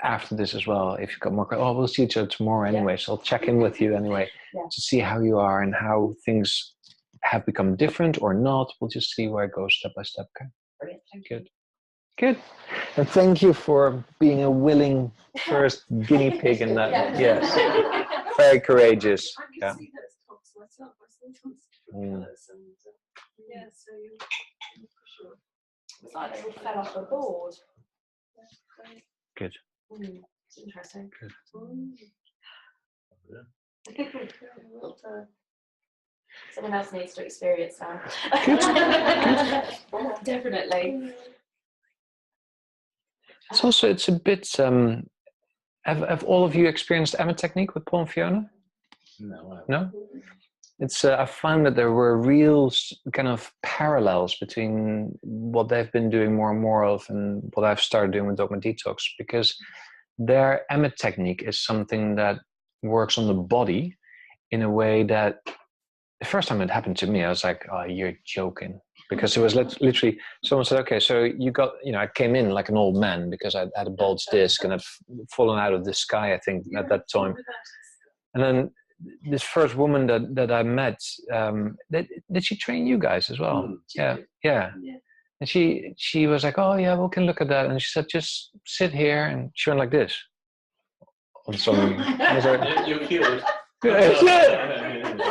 after this as well. If you've got more, we'll see each other tomorrow anyway, so I'll check in with you anyway to see how you are and how things have become different or not. We'll just see where it goes step by step. Okay. Brilliant. Thank you. Good. And thank you for being a willing first guinea pig in that. Yes. Very courageous. I can see those tops myself. I saw tons of different colours, and so for sure. It's like they all fell off the board. Good. It's interesting. Good. Well done. Someone else needs to experience that. Good. Definitely. It's a bit. Have all of you experienced Emma technique with Paul and Fiona? No. It's. I found that there were real kind of parallels between what they've been doing more and more of and what I've started doing with Dogma Detox, because their Emma technique is something that works on the body in a way that the first time it happened to me, I was like, "Oh, you're joking." Because it was literally, someone said, okay, so you got, I came in like an old man because I had a bulged disc and I'd fallen out of the sky, I think, at that time. And then this first woman that I met, did she train you guys as well? Yeah. And she was like, oh yeah, we can look at that. And she said, just sit here, and she went like this. On some, You're cured. I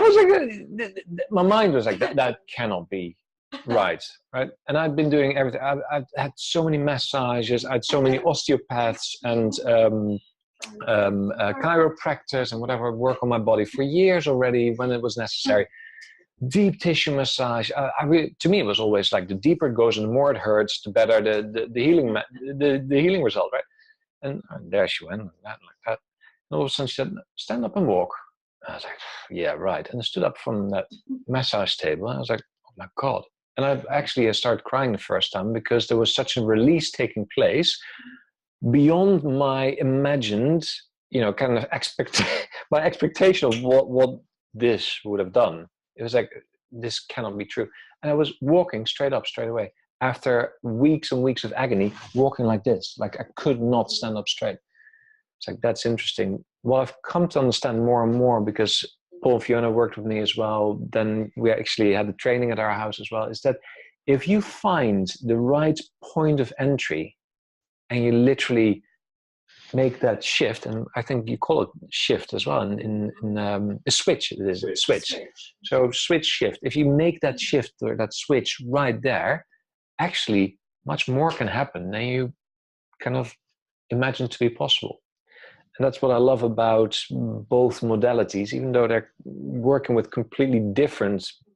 was like, my mind was like, that cannot be right. And I've been doing everything. I've had so many massages. I had so many osteopaths and chiropractors and whatever work on my body for years already when it was necessary. Deep tissue massage. To me, it was always like the deeper it goes and the more it hurts, the better the healing the healing result, right? And there she went, like that. And all of a sudden she said, stand up and walk. I was like, yeah, right. And I stood up from that massage table. And I was like, oh my God. And I started crying the first time because there was such a release taking place beyond my imagined, kind of my expectation of what this would have done. It was like, this cannot be true. And I was walking straight up, straight away. After weeks and weeks of agony, walking like this, like I could not stand up straight. It's like, that's interesting. Well, I've come to understand more and more because Paul and Fiona worked with me as well. Then we actually had the training at our house as well, is that if you find the right point of entry and you literally make that shift, and I think you call it shift as well, in a switch, it is a switch. So switch shift. If you make that shift or that switch right there, actually much more can happen than you kind of imagine to be possible. And that's what I love about both modalities, even though they're working with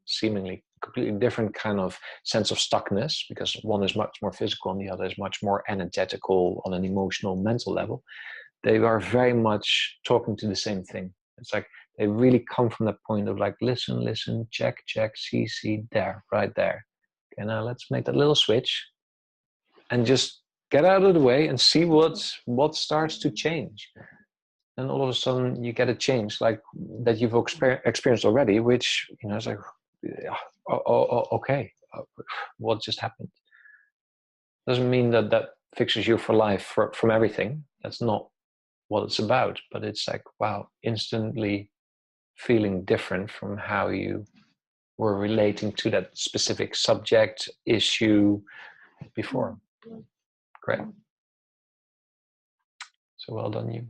seemingly completely different kind of sense of stuckness, because one is much more physical and the other is much more energetical on an emotional, mental level. They are very much talking to the same thing. It's like they really come from that point of like, listen, check, see, there, right there. Okay, now let's make that little switch and just get out of the way and see what starts to change. And all of a sudden you get a change like that you've experienced already, which, it's like, okay, what just happened? Doesn't mean that fixes you for life from everything. That's not what it's about. But it's like, wow, instantly feeling different from how you were relating to that specific subject, issue before. Great. So well done, you.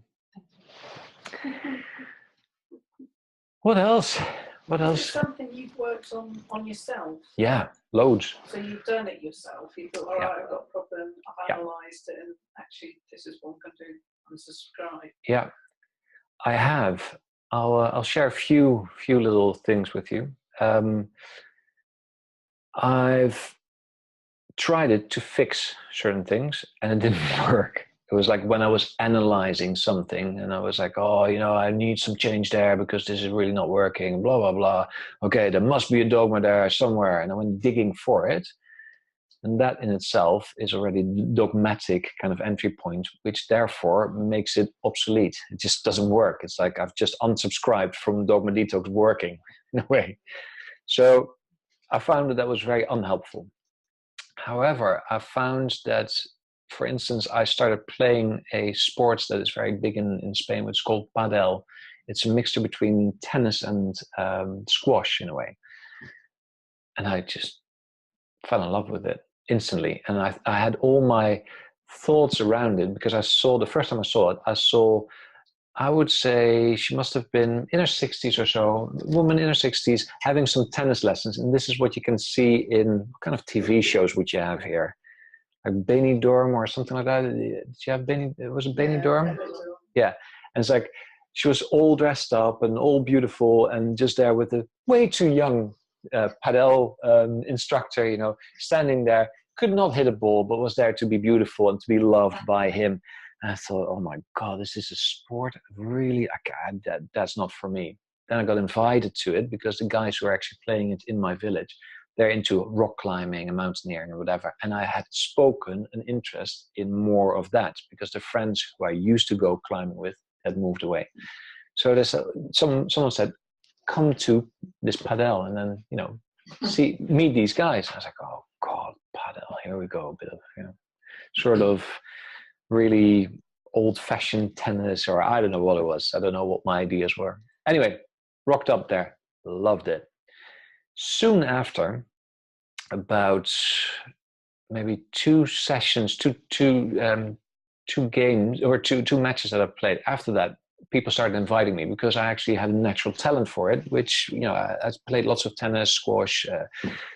What else? Is it something you've worked on yourself? Yeah, loads. So you've done it yourself. You thought, all right, I've got a problem. I've analysed it, and actually, this is what I'm going to do. Unsubscribe. Yeah, I have. I'll share a few little things with you. I've tried it to fix certain things, and it didn't work. It was like when I was analyzing something and I was like, oh, I need some change there because this is really not working, blah, blah, blah. Okay, there must be a dogma there somewhere. And I went digging for it. And that in itself is already dogmatic kind of entry point, which therefore makes it obsolete. It just doesn't work. It's like I've just unsubscribed from Dogma Detox working in a way. So I found that was very unhelpful. However, I found that, for instance, I started playing a sport that is very big in Spain, which is called padel. It's a mixture between tennis and squash in a way. And I just fell in love with it instantly. And I had all my thoughts around it because the first time I saw it, I would say she must have been in her 60s or so, a woman in her 60s having some tennis lessons. And this is what you can see in kind of TV shows which you have here. Like Benidorm or something like that. Did you have was it Benidorm? Yeah. And it's like she was all dressed up and all beautiful and just there with a way too young padel instructor, standing there, could not hit a ball, but was there to be beautiful and to be loved by him. And I thought, oh my God, this is a sport. Really, that's not for me. Then I got invited to it because the guys who are actually playing it in my village, they're into rock climbing and mountaineering and whatever. And I had spoken an interest in more of that because the friends who I used to go climbing with had moved away. So there's someone said, come to this padel and then, meet these guys. I was like, oh God, padel, here we go. A bit of, sort of really old-fashioned tennis, or I don't know what it was. I don't know what my ideas were. Anyway, rocked up there, loved it. Soon after, about maybe 2 sessions, two games or two matches that I played. After that, people started inviting me because I actually had a natural talent for it, which, you know, I played lots of tennis, squash,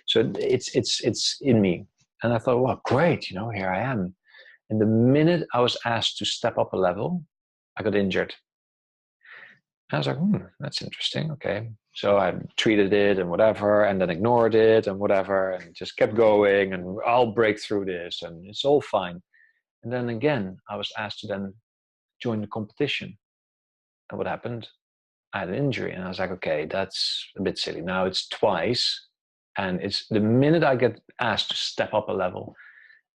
so it's in me. And I thought, well, great, you know, here I am. And the minute I was asked to step up a level, I got injured. I was like, that's interesting. Okay. So I treated it and whatever, and then ignored it and whatever, and just kept going, and I'll break through this and it's all fine. And then again, I was asked to then join the competition. And what happened? I had an injury, and I was like, okay, that's a bit silly. Now it's twice, and it's the minute I get asked to step up a level,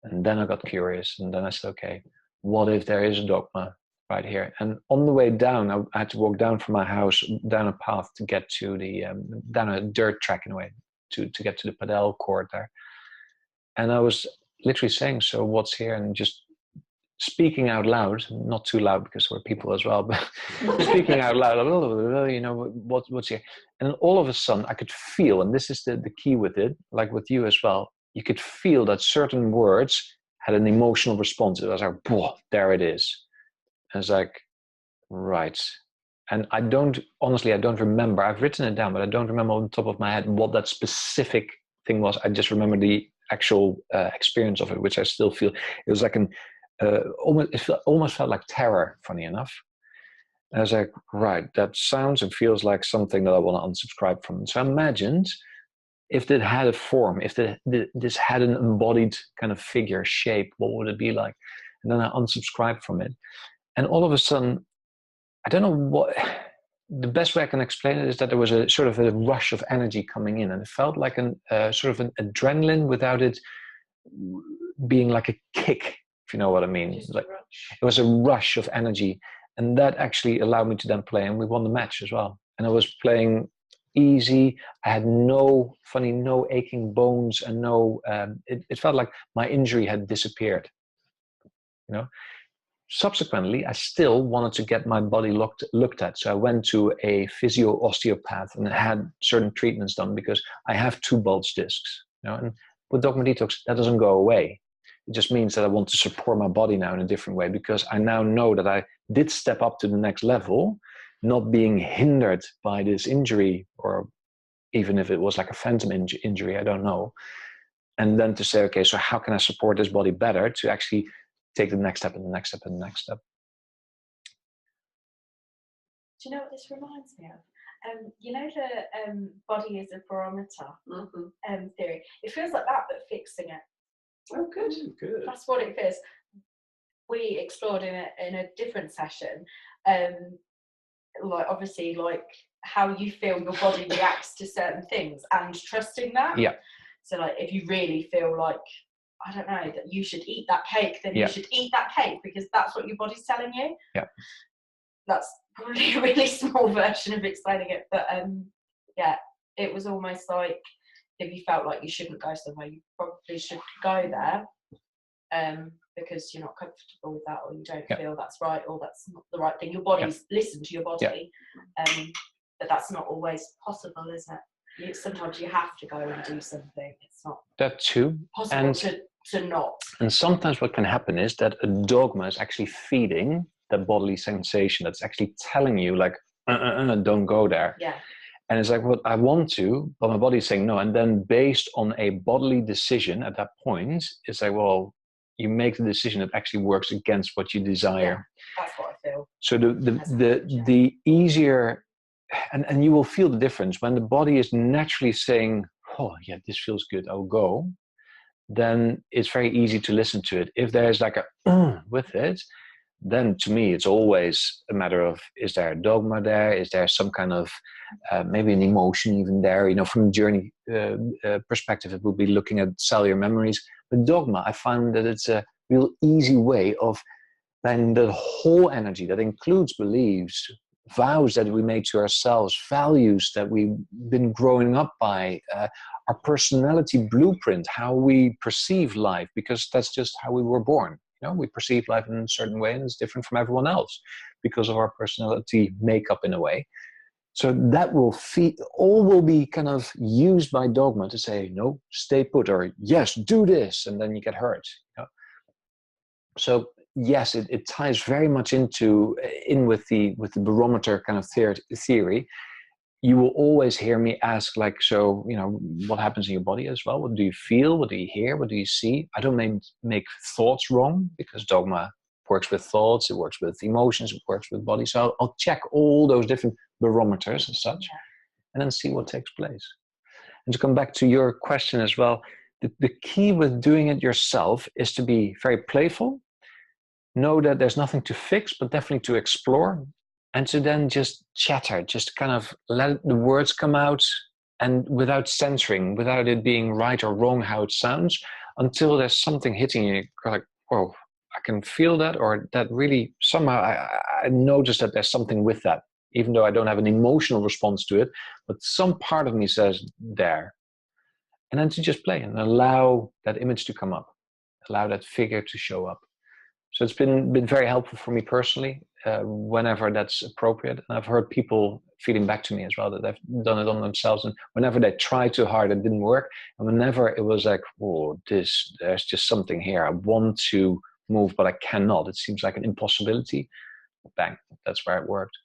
and then I got curious, and then I said, okay, what if there is a Dogma right here? And on the way down, I had to walk down from my house, down a path to get to the, down a dirt track in a way, to get to the padel court there. And I was literally saying, so what's here? And just speaking out loud, not too loud because there were people as well, but speaking out loud, you know, what's here? And all of a sudden I could feel, and this is the key with it, like with you as well, you could feel that certain words had an emotional response. It was like, whoa, there it is. And it's like, right. And I don't remember, I've written it down, but I don't remember on the top of my head what that specific thing was. I just remember the actual experience of it, which I still feel. It was like almost felt like terror, funny enough. And I was like, right, that sounds and feels like something that I want to unsubscribe from. So I imagined if it had a form, if this had an embodied kind of figure, shape, what would it be like? And then I unsubscribed from it. And all of a sudden, I don't know what, the best way I can explain it is that there was a sort of a rush of energy coming in, and it felt like sort of an adrenaline without it being like a kick, if you know what I mean. Like, it was a rush of energy, and that actually allowed me to then play, and we won the match as well. And I was playing easy. I had no aching bones, and it felt like my injury had disappeared, you know. Subsequently, I still wanted to get my body looked at. So I went to a physio osteopath and had certain treatments done because I have 2 bulge discs. You know, and with Dogma Detox, that doesn't go away. It just means that I want to support my body now in a different way, because I now know that I did step up to the next level, not being hindered by this injury, or even if it was like a phantom injury, I don't know. And then to say, okay, so how can I support this body better to actually take the next step and the next step and the next step? Do you know what this reminds me of? You know the body is a barometer theory. It feels like that, but fixing it. Oh, good. Good. That's what it feels. We explored in a different session, like obviously like how you feel your body reacts to certain things and trusting that. Yeah. So like if you really feel like, I don't know, that you should eat that cake, then you should eat that cake because that's what your body's telling you. Yeah. That's probably a really small version of explaining it, but yeah, it was almost like if you felt like you shouldn't go somewhere, you probably should go there, because you're not comfortable with that, or you don't feel that's right, or that's not the right thing. Your body's listen to your body, but that's not always possible, is it? Sometimes you have to go and do something. It's not that too possible to not. And sometimes what can happen is that a dogma is actually feeding that bodily sensation that's actually telling you like, don't go there. Yeah. And it's like, well, I want to, but my body's saying no. And then based on a bodily decision at that point, it's like, well, you make the decision that actually works against what you desire. Yeah, that's what I feel. So the easier, and you will feel the difference when the body is naturally saying, oh yeah, this feels good, I'll go. Then it's very easy to listen to it. If there's like a with it, then to me it's always a matter of, is there a dogma there? Is there some kind of maybe an emotion even there? You know, from a journey perspective, it would be looking at cellular memories. But dogma, I found that it's a real easy way of then the whole energy that includes beliefs, vows that we made to ourselves, values that we've been growing up by, our personality blueprint, how we perceive life, because that's just how we were born. You know, we perceive life in a certain way, and it's different from everyone else because of our personality makeup in a way. So that all will be kind of used by Dogma to say, no, stay put, or yes, do this, and then you get hurt. You know? So yes, it ties very much in with the barometer kind of theory. You will always hear me ask, like, so, you know, what happens in your body as well? What do you feel? What do you hear? What do you see? I don't make thoughts wrong, because Dogma works with thoughts, it works with emotions, it works with body. So I'll check all those different barometers and such, and then see what takes place. And to come back to your question as well, the key with doing it yourself is to be very playful, know that there's nothing to fix, but definitely to explore, and to then just chatter, just kind of let the words come out, and without censoring, without it being right or wrong how it sounds, until there's something hitting you, like, whoa, I can feel that, or that really somehow I notice that there's something with that, even though I don't have an emotional response to it, but some part of me says there. And then to just play and allow that image to come up, allow that figure to show up. So it's been very helpful for me personally, whenever that's appropriate. And I've heard people feeding back to me as well that they've done it on themselves, and whenever they tried too hard, it didn't work. And whenever it was like, oh, there's just something here, I want to move, but I cannot. It seems like an impossibility. Bang, that's where it worked.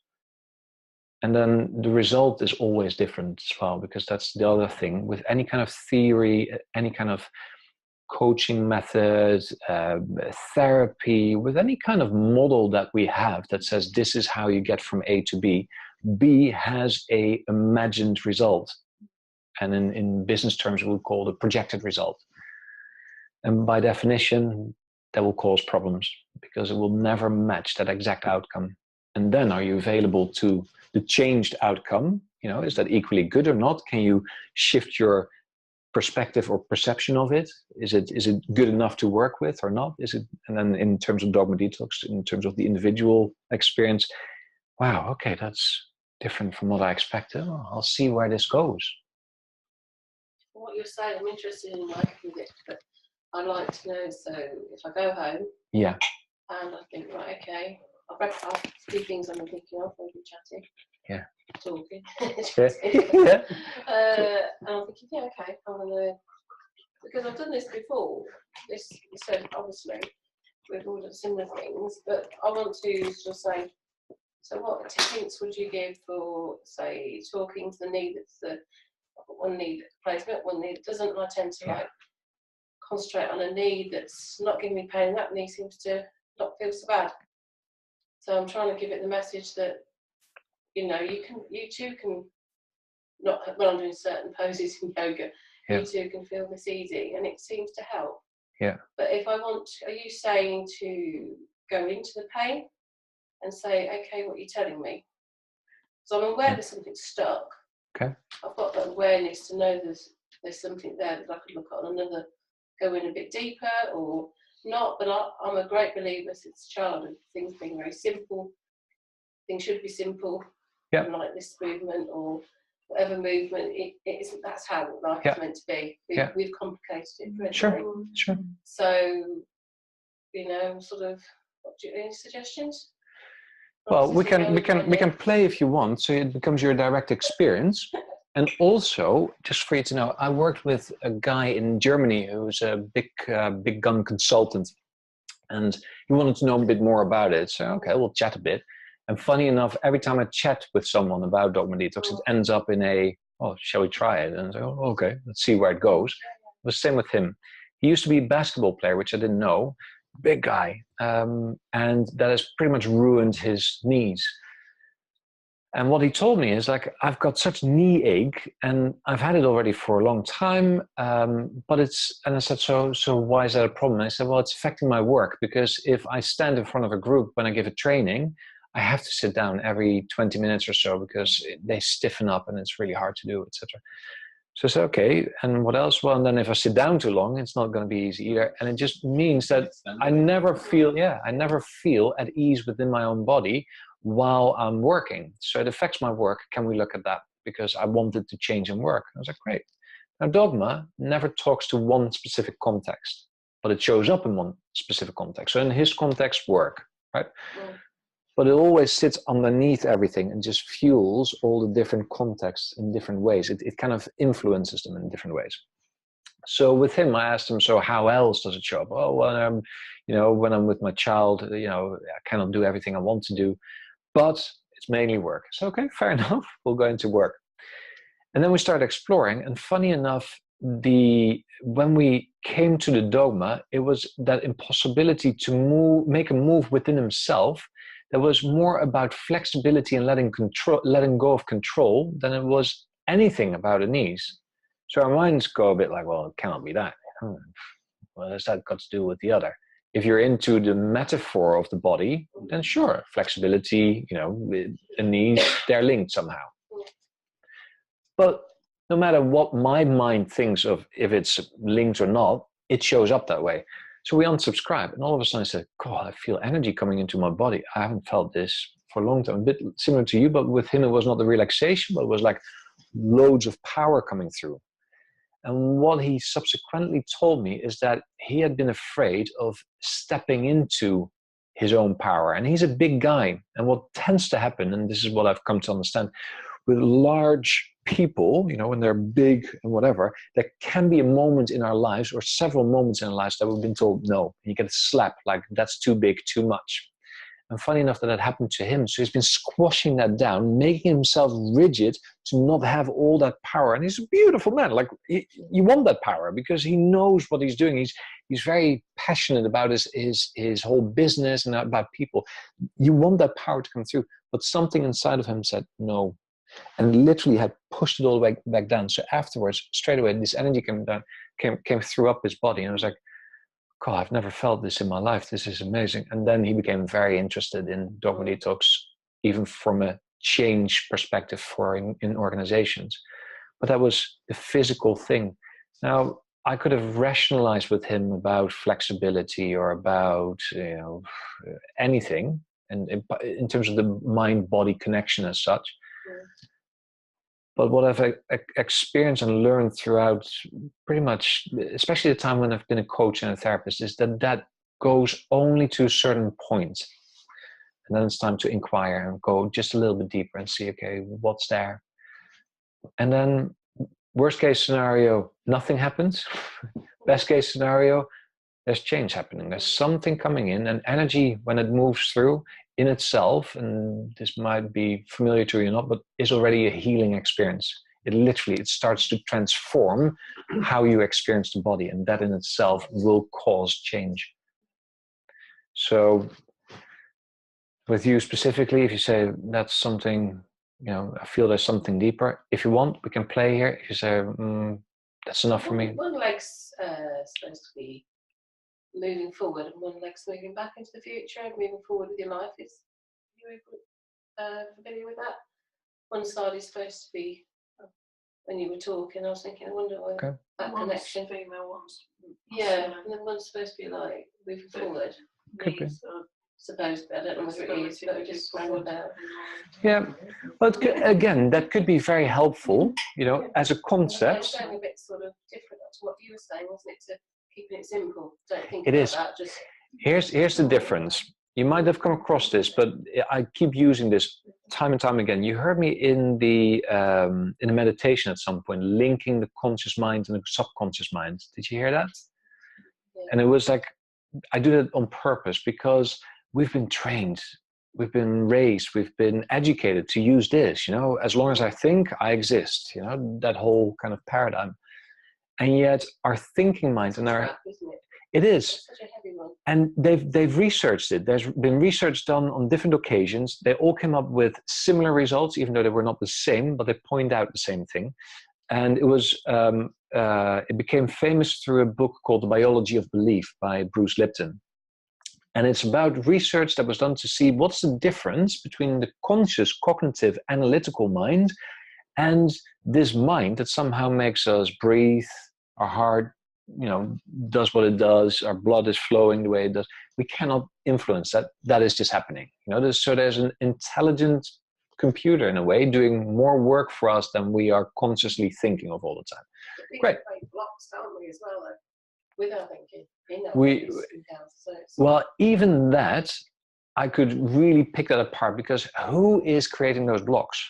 And then the result is always different as well, because that's the other thing. With any kind of theory, any kind of coaching methods, therapy, with any kind of model that we have that says this is how you get from A to B, B has a imagined result. And in business terms, we would call it a projected result. And by definition, that will cause problems, because it will never match that exact outcome. And then are you available to the changed outcome? You know, is that equally good or not? Can you shift your perspective or perception of it? Is it good enough to work with or not? Is it? And then in terms of Dogma Detox, in terms of the individual experience, wow, okay, that's different from what I expected. Oh, I'll see where this goes. What you're saying, I'm interested in working with it, but I'd like to know, so if I go home, yeah, and I think, right, okay, I've few things I'm thinking of, maybe chatting, yeah, talking, yeah. And I'm thinking, yeah, okay, I'm gonna, because I've done this before. This, so obviously we've all done similar things, but I want to sort of say, so what hints would you give for, say, talking to the knee that's one knee that plays me up, one knee that doesn't, and I tend to like concentrate on a knee that's not giving me pain, that knee seems to not feel so bad. So I'm trying to give it the message that, you know, you too can, not when I'm doing certain poses in yoga, you too can feel this easy, and it seems to help. Yeah. But if I want, are you saying to go into the pain and say, okay, what are you telling me? So I'm aware there's something stuck. Okay. I've got that awareness to know there's something there that I could look at on another, go in a bit deeper or not. But I'm a great believer since a child of things being very simple. Things should be simple. Yeah. Like this movement or whatever movement, it isn't. That's how life is meant to be. We've complicated it for everything. Sure. So, you know, sort of, any suggestions? Well, we can play if you want, so it becomes your direct experience. And also, just for you to know, I worked with a guy in Germany who's a big gun consultant, and he wanted to know a bit more about it. So, okay, we'll chat a bit. And funny enough, every time I chat with someone about Dogma Detox, it ends up in a, oh, shall we try it? And I say, oh, okay, let's see where it goes. It was the same with him. He used to be a basketball player, which I didn't know. Big guy, and that has pretty much ruined his knees. And what he told me is, like, I've got such knee ache, and I've had it already for a long time, but it's, and I said, so why is that a problem? And I said, well, it's affecting my work, because if I stand in front of a group when I give a training, I have to sit down every 20 minutes or so, because they stiffen up and it's really hard to do, etc. So I said, okay, and what else? Well, and then if I sit down too long, it's not going to be easy either. And it just means that I never feel at ease within my own body while I'm working. So it affects my work. Can we look at that? Because I wanted to change and work. I was like, great. Now, Dogma never talks to one specific context, but it shows up in one specific context. So in his context, work, right? but it always sits underneath everything and just fuels all the different contexts in different ways. It kind of influences them in different ways. So with him, I asked him, so how else does it show up? Oh, well, when I'm with my child, I cannot do everything I want to do, but it's mainly work. So, okay, fair enough. We'll go into work. And then we started exploring. And funny enough, when we came to the dogma, it was that impossibility to make a move within himself that was more about flexibility and letting go of control than it was anything about the knees. So our minds go a bit like, well, it cannot be that. Well, has that got to do with the other? If you're into the metaphor of the body, then sure, flexibility, the knees, they're linked somehow. But no matter what my mind thinks of if it's linked or not, it shows up that way. So we unsubscribe, and all of a sudden I said, God, I feel energy coming into my body. I haven't felt this for a long time. A bit similar to you, but with him it was not the relaxation, but it was like loads of power coming through. And what he subsequently told me is that he had been afraid of stepping into his own power. And he's a big guy. And what tends to happen, and this is what I've come to understand, with large people, when they're big and whatever, there can be a moment in our lives or several moments in our lives that we've been told no. You get a slap, like that's too big, too much. And funny enough that happened to him. So he's been squashing that down, making himself rigid to not have all that power. And he's a beautiful man. Like you want that power because he knows what he's doing. He's very passionate about his whole business and about people. You want that power to come through. But something inside of him said no. And literally had pushed it all the way back down. So afterwards, straight away, this energy came through up his body. And I was like, God, I've never felt this in my life. This is amazing. And then he became very interested in Dogma Detox, even from a change perspective in organizations. But that was the physical thing. Now, I could have rationalized with him about flexibility or about anything, and in terms of the mind-body connection as such. But what I've experienced and learned throughout pretty much, especially the time when I've been a coach and a therapist, is that goes only to a certain point. And then it's time to inquire and go just a little bit deeper and see, okay, what's there? And then worst case scenario, nothing happens. Best case scenario, there's change happening. There's something coming in, and energy, when it moves through in itself, and this might be familiar to you or not, but is already a healing experience. It starts to transform how you experience the body, and that in itself will cause change. So with you specifically, if you say that's something, I feel there's something deeper. If you want, we can play here. If you say, that's enough for me. One leg's supposed to be moving forward and one leg's moving back into the future and moving forward with your life. Is you familiar with that? One side is supposed to be, when you were talking, I was thinking, I wonder whether that connection. Female ones. Yeah, and then one's supposed to be like moving forward. Could be. Supposed to be. I don't know whether it is, but it just rang a bell. Yeah, but again, that could be very helpful, as a concept. It's going a bit sort of different to what you were saying, wasn't it? To keeping it simple. Don't think it about is. that. Just Here's the difference. You might have come across this, but I keep using this time and time again. You heard me in the meditation at some point, linking the conscious mind and the subconscious mind. Did you hear that? Yeah. And it was like, I do that on purpose because we've been trained, we've been raised, we've been educated to use this, as long as I think, I exist, that whole kind of paradigm. And yet our thinking minds and our, it is. Such a heavy one. And they've researched it. There's been research done on different occasions. They all came up with similar results, even though they were not the same, but they point out the same thing. And it was, it became famous through a book called The Biology of Belief by Bruce Lipton. And it's about research that was done to see what's the difference between the conscious, cognitive, analytical mind and this mind that somehow makes us breathe, our heart, does what it does, our blood is flowing the way it does. We cannot influence that. That is just happening. So there's an intelligent computer in a way doing more work for us than we are consciously thinking of all the time. Great. Blocks, don't we, as well, without thinking. Well, even that, I could really pick that apart, because who is creating those blocks?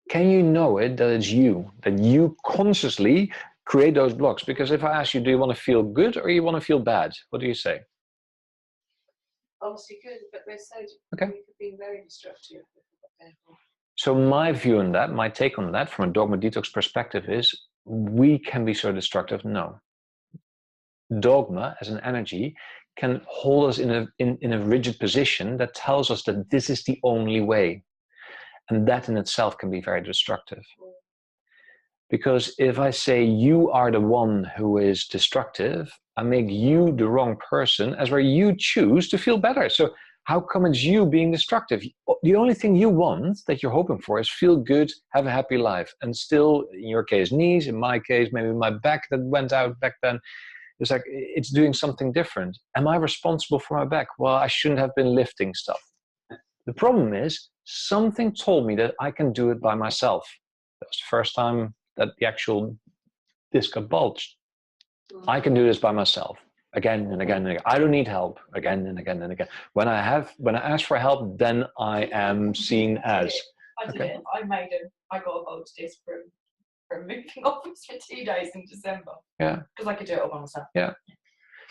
Can you know it, that it's you, that you consciously create those blocks? Because if I ask you, do you want to feel good or you want to feel bad? What do you say? Obviously good, but we're so Okay. we could be very destructive. So my view on that, my take on that from a Dogma Detox perspective is, we can be so destructive? No. Dogma as an energy can hold us in a rigid position that tells us that this is the only way. And that in itself can be very destructive. Because if I say you are the one who is destructive, I make you the wrong person, as where you choose to feel better. So how come it's you being destructive? The only thing you want, that you're hoping for, is feel good, have a happy life. And still, in your case, knees, in my case, maybe my back that went out back then. It's like, it's doing something different. Am I responsible for my back? Well, I shouldn't have been lifting stuff. The problem is, something told me that I can do it by myself. That was the first time that the actual disc got bulged. I can do this by myself, again and again and again. I don't need help, again and again and again. When I ask for help, then I am seen as. I did it. I got a bulge disc from moving office for 2 days in December. Yeah. Because I could do it all by myself. Yeah.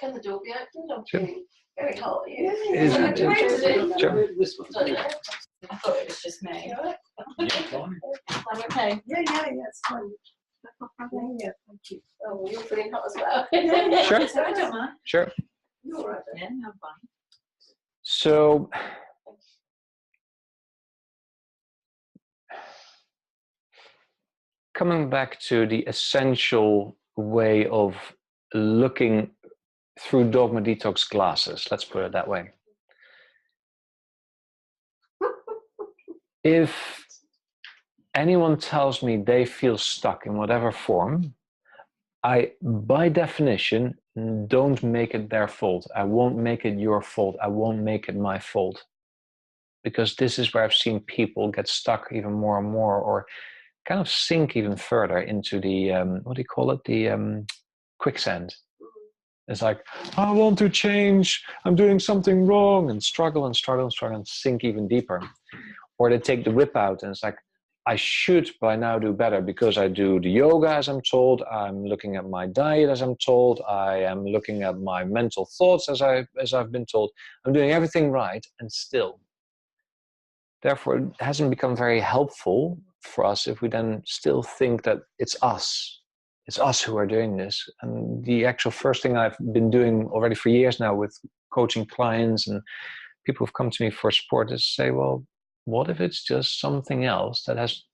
Can the door be opened? I'm Sure. feeling very hot. Yeah. Sure. This one. I thought it was just me. Yeah, fine. I'm okay. Yeah, it's fine. Yeah, thank you. Oh, well, you're feeling hot as well. Sure. So I don't mind. Sure. You're all right then. Yeah, I'm fine. So, coming back to the essential way of looking through Dogma Detox glasses, let's put it that way. If anyone tells me they feel stuck in whatever form, I, by definition, don't make it their fault. I won't make it your fault. I won't make it my fault. Because this is where I've seen people get stuck even more and more, or kind of sink even further into the, what do you call it? The quicksand. It's like, I want to change, I'm doing something wrong, and struggle and struggle and struggle and sink even deeper. Or they take the whip out and it's like, I should by now do better because I do the yoga as I'm told, I'm looking at my diet as I'm told, I am looking at my mental thoughts as I've been told, I'm doing everything right, and still. Therefore, it hasn't become very helpful for us if we then still think that it's us who are doing this. And the actual first thing I've been doing already for years now with coaching clients and people who've come to me for support is say, well, what if it's just something else that has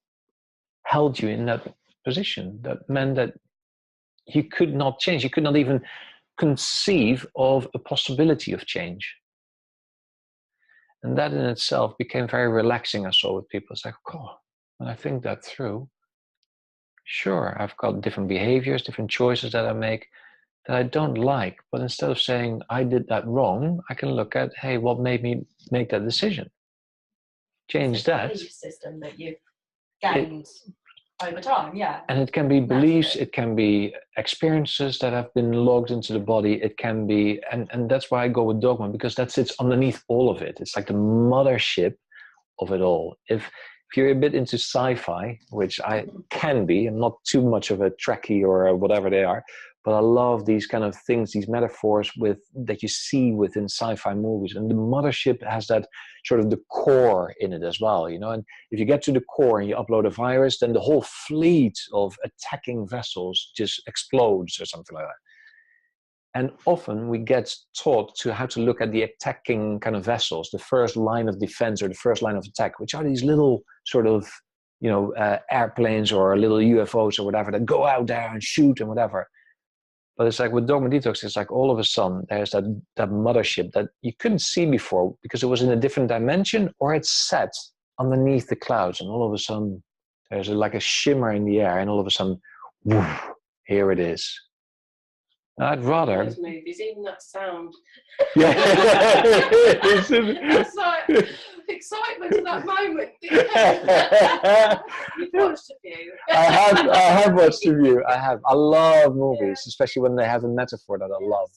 held you in that position, that meant that you could not change, you could not even conceive of a possibility of change. And that in itself became very relaxing, I saw with people. It's like, oh, when I think that through, sure, I've got different behaviors, different choices that I make that I don't like. But instead of saying, I did that wrong, I can look at, hey, what made me make that decision? Change that. Belief system that you've gained over time, yeah. And it can be beliefs, it can be experiences that have been logged into the body, it can be, and that's why I go with Dogma, because that sits underneath all of it. It's like the mothership of it all. If you're a bit into sci-fi, which I can be, I'm not too much of a Trekkie or whatever they are, but I love these kind of things, these metaphors that you see within sci-fi movies. And the mothership has that sort of the core in it as well, you know. And if you get to the core and you upload a virus, then the whole fleet of attacking vessels just explodes or something like that. And often we get taught to how to look at the attacking kind of vessels, the first line of defense or the first line of attack, which are these little sort of, you know, airplanes or little UFOs or whatever that go out there and shoot and whatever. But it's like with Dogma Detox, it's like all of a sudden there's that mothership that you couldn't see before because it was in a different dimension, or it's set underneath the clouds, and all of a sudden there's like a shimmer in the air, and all of a sudden, woof, here it is. I'd rather. Those movies, even that sound. Yeah. That's like excitement at that moment. You've watched a few. I have watched a few. I love movies, especially when they have a metaphor that I love.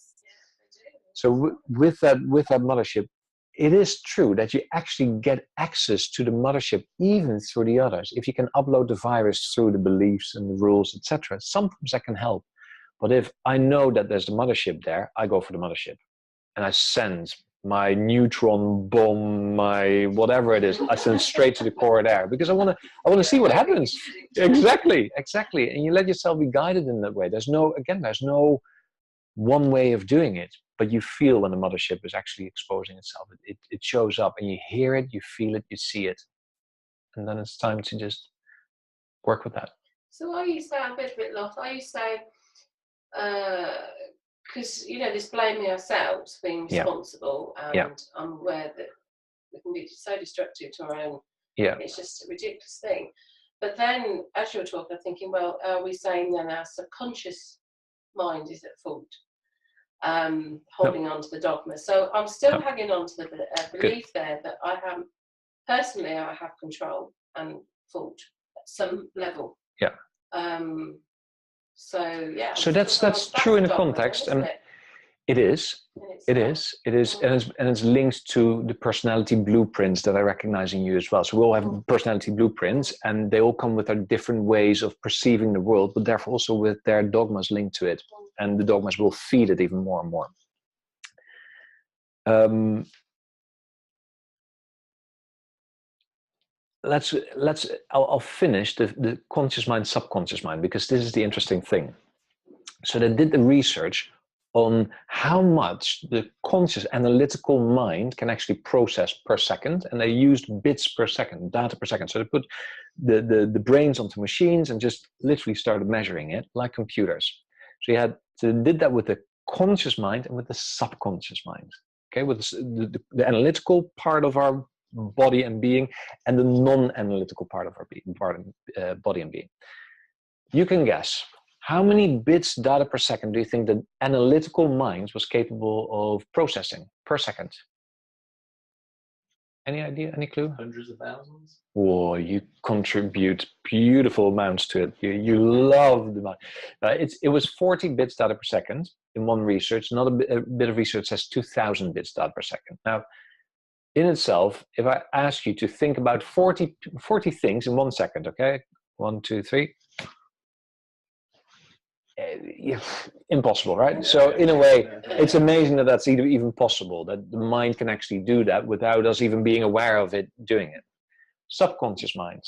So with that mothership, it is true that you actually get access to the mothership even through the others. If you can upload the virus through the beliefs and the rules, etc., sometimes that can help. But if I know that there's a mothership there, I go for the mothership. And I send my neutron bomb, my whatever it is, I send straight to the core there because I want to see what happens. Exactly. And you let yourself be guided in that way. There's no one way of doing it. But you feel when the mothership is actually exposing itself. It shows up and you hear it, you feel it, you see it. And then it's time to just work with that. So I used to say, I'm a bit lost. I used to say, because, this blaming ourselves, being responsible, and I'm aware that we can be so destructive to our own. Yeah. It's just a ridiculous thing. But then, as you're talking, I'm thinking, well, are we saying then our subconscious mind is at fault? Holding on to the dogma. So I'm still hanging on to the belief there that I have control and fault at some level. Yeah. So that's true in the context, and it is, and it's linked to the personality blueprints that I recognize in you as well. So we all have personality blueprints, and they all come with their different ways of perceiving the world, but therefore also with their dogmas linked to it, and the dogmas will feed it even more and more. I'll finish the conscious mind, subconscious mind, because this is the interesting thing. So they did the research on how much the conscious analytical mind can actually process per second, and they used bits per second, data per second. So they put the brains onto machines and just literally started measuring it like computers. So they did that with the conscious mind and with the subconscious mind. Okay, with the analytical part of our body and being, and the non-analytical part of our body and being. You can guess, how many bits data per second do you think the analytical mind was capable of processing per second? Any idea? Any clue? Hundreds of thousands. Whoa, you contribute beautiful amounts to it. You love the mind. It was 40 bits data per second in one research. Another bit of research says 2,000 bits data per second. Now, in itself, if I ask you to think about 40 things in 1 second, okay? 1, 2, 3. Impossible, right? So in a way, it's amazing that that's even possible, that the mind can actually do that without us even being aware of it doing it. Subconscious mind.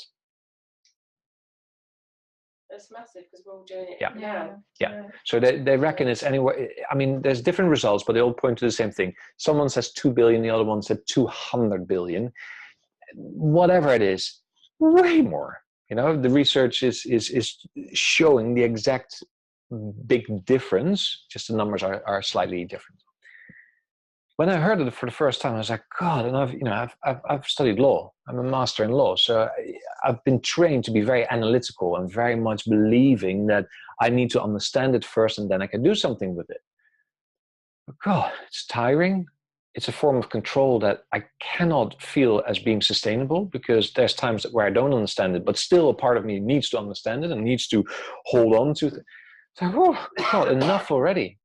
That's massive because we're all doing it now. Yeah. So they reckon it's anywhere. I mean, there's different results, but they all point to the same thing. Someone says 2 billion, the other one said 200 billion. Whatever it is, way more. The research is showing the exact big difference. Just the numbers are slightly different. When I heard it for the first time, I was like, God! And I've studied law. I'm a master in law, so I've been trained to be very analytical and very much believing that I need to understand it first, and then I can do something with it. But God, it's tiring. It's a form of control that I cannot feel as being sustainable, because there's times where I don't understand it, but still a part of me needs to understand it and needs to hold on to it. So, oh God, enough already.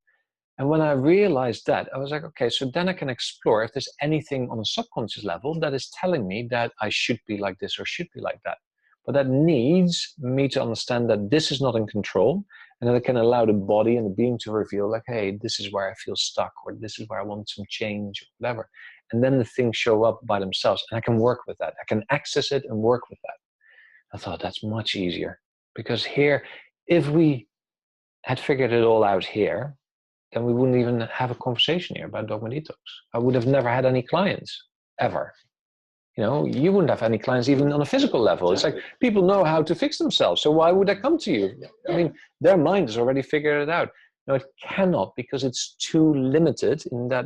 And when I realized that, I was like, okay, so then I can explore if there's anything on a subconscious level that is telling me that I should be like this or should be like that. But that needs me to understand that this is not in control, and that I can allow the body and the being to reveal, like, hey, this is where I feel stuck, or this is where I want some change, or whatever. And then the things show up by themselves, and I can work with that. I can access it and work with that. I thought that's much easier, because here, if we had figured it all out here, then we wouldn't even have a conversation here about Dogma Detox. I would have never had any clients, ever. You wouldn't have any clients even on a physical level. It's like, people know how to fix themselves, so why would they come to you? I mean, their mind has already figured it out. No, it cannot, because it's too limited in that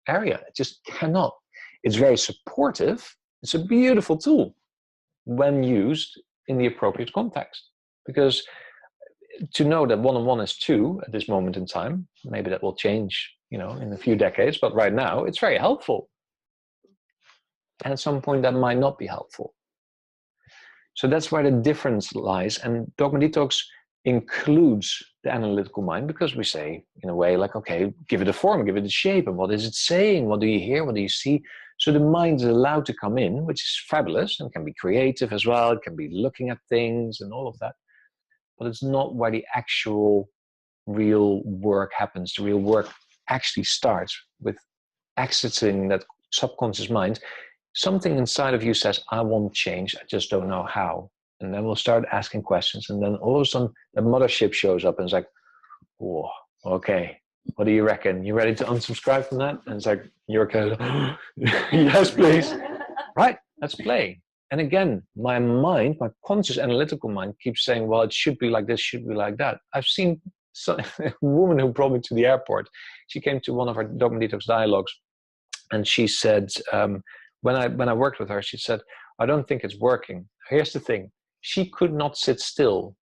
area. It just cannot. It's very supportive. It's a beautiful tool when used in the appropriate context. Because to know that 1 and 1 is 2 at this moment in time, maybe that will change, in a few decades, but right now it's very helpful. And at some point that might not be helpful. So that's where the difference lies. And Dogma Detox includes the analytical mind, because we say in a way like, okay, give it a form, give it a shape, and what is it saying? What do you hear? What do you see? So the mind is allowed to come in, which is fabulous, and can be creative as well. It can be looking at things and all of that, but it's not where the actual real work happens. The real work actually starts with exiting that subconscious mind. Something inside of you says, I want change, I just don't know how. And then we'll start asking questions, and then all of a sudden the mothership shows up and it's like, whoa, okay, what do you reckon? You ready to unsubscribe from that? And it's like, you're kind of, yes, please. Right, let's play. And again, my mind, my conscious analytical mind keeps saying, well, it should be like this, should be like that. I've seen a woman who brought me to the airport. She came to one of our Dogma Detox dialogues, and she said, when I worked with her, she said, I don't think it's working. Here's the thing. She could not sit still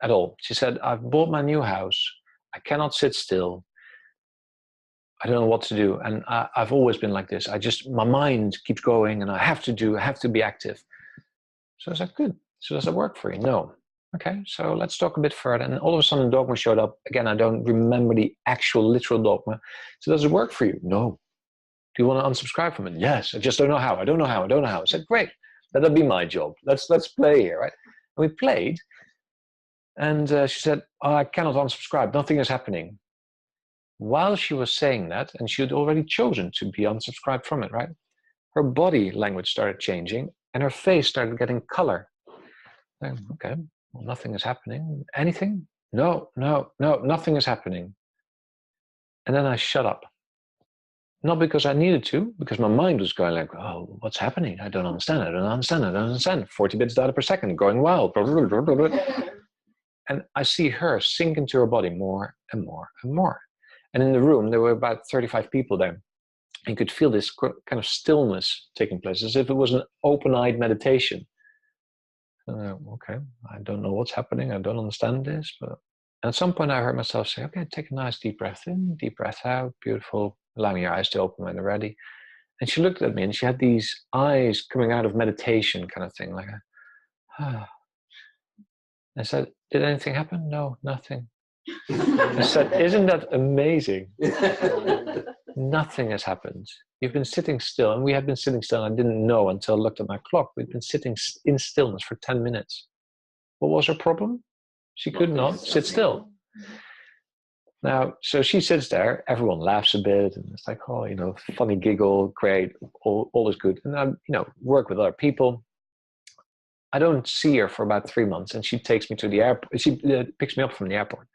at all. She said, I've bought my new house. I cannot sit still. I don't know what to do. And I've always been like this. My mind keeps going, and I have to be active. So I said, good. So does that work for you? No. Okay, so let's talk a bit further. And all of a sudden Dogma showed up. Again, I don't remember the actual literal Dogma. So does it work for you? No. Do you want to unsubscribe from it? Yes. I just don't know how. I don't know how. I said, great. That'll be my job. Let's play here, right? And we played. And she said, oh, I cannot unsubscribe. Nothing is happening. While she was saying that, and she had already chosen to be unsubscribed from it, right? Her body language started changing, and her face started getting color. Okay, well, nothing is happening. Anything? No, nothing is happening. And then I shut up. Not because I needed to, because my mind was going like, oh, what's happening? I don't understand. 40 bits data per second, going wild. And I see her sink into her body more and more and more. And in the room, there were about 35 people there. You could feel this kind of stillness taking place, as if it was an open-eyed meditation. Okay, I don't know what's happening. I don't understand this. But at some point, I heard myself say, okay, take a nice deep breath in, deep breath out. Beautiful. Allowing your eyes to open when they're ready. And she looked at me, and she had these eyes coming out of meditation kind of thing. Like, I said, did anything happen? No, nothing. I said, isn't that amazing? Nothing has happened. You've been sitting still, and we had been sitting still. And I didn't know until I looked at my clock. We'd been sitting in stillness for 10 minutes. What was her problem? She could not sit still. Now, so she sits there, everyone laughs a bit, and it's like, oh, funny giggle, great, all is good. And I, work with other people. I don't see her for about 3 months, and she takes me to the airport. She picks me up from the airport.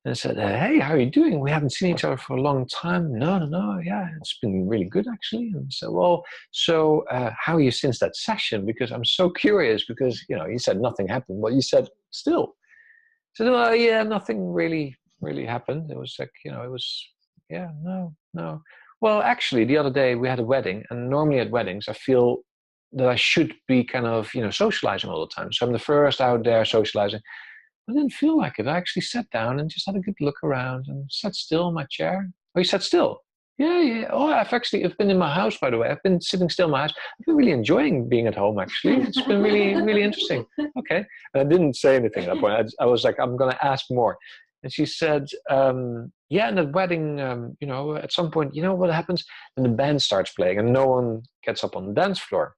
And I said, hey, how are you doing? We haven't seen each other for a long time. No, yeah, it's been really good, actually. And so, well, so how are you since that session? Because I'm so curious, because, you said nothing happened. Well, you said still. So, well, yeah, nothing really happened. It was like, no. Well, actually, the other day we had a wedding, and normally at weddings, I feel that I should be kind of, socializing all the time. So I'm the first out there socializing. I didn't feel like it. I actually sat down and just had a good look around and sat still in my chair. Oh, you sat still? Yeah. Oh, I've been in my house, by the way. I've been sitting still in my house. I've been really enjoying being at home, actually. It's been really, really interesting. Okay. And I didn't say anything at that point. I was like, I'm going to ask more. And she said, yeah, in the wedding, at some point, what happens? And the band starts playing and no one gets up on the dance floor.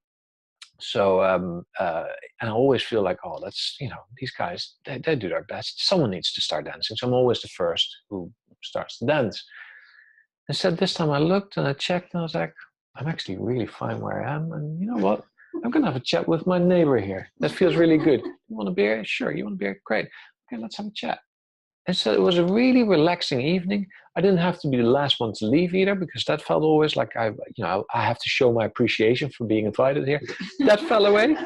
So, and I always feel like, oh, that's, these guys, they do their best. Someone needs to start dancing. So I'm always the first who starts to dance. I said, this time I looked and I checked and I was like, I'm actually really fine where I am. And you know what? I'm going to have a chat with my neighbor here. That feels really good. You want a beer? Sure. You want a beer? Great. Okay, let's have a chat. And so it was a really relaxing evening. I didn't have to be the last one to leave either, because that felt always like I have to show my appreciation for being invited here. That fell away.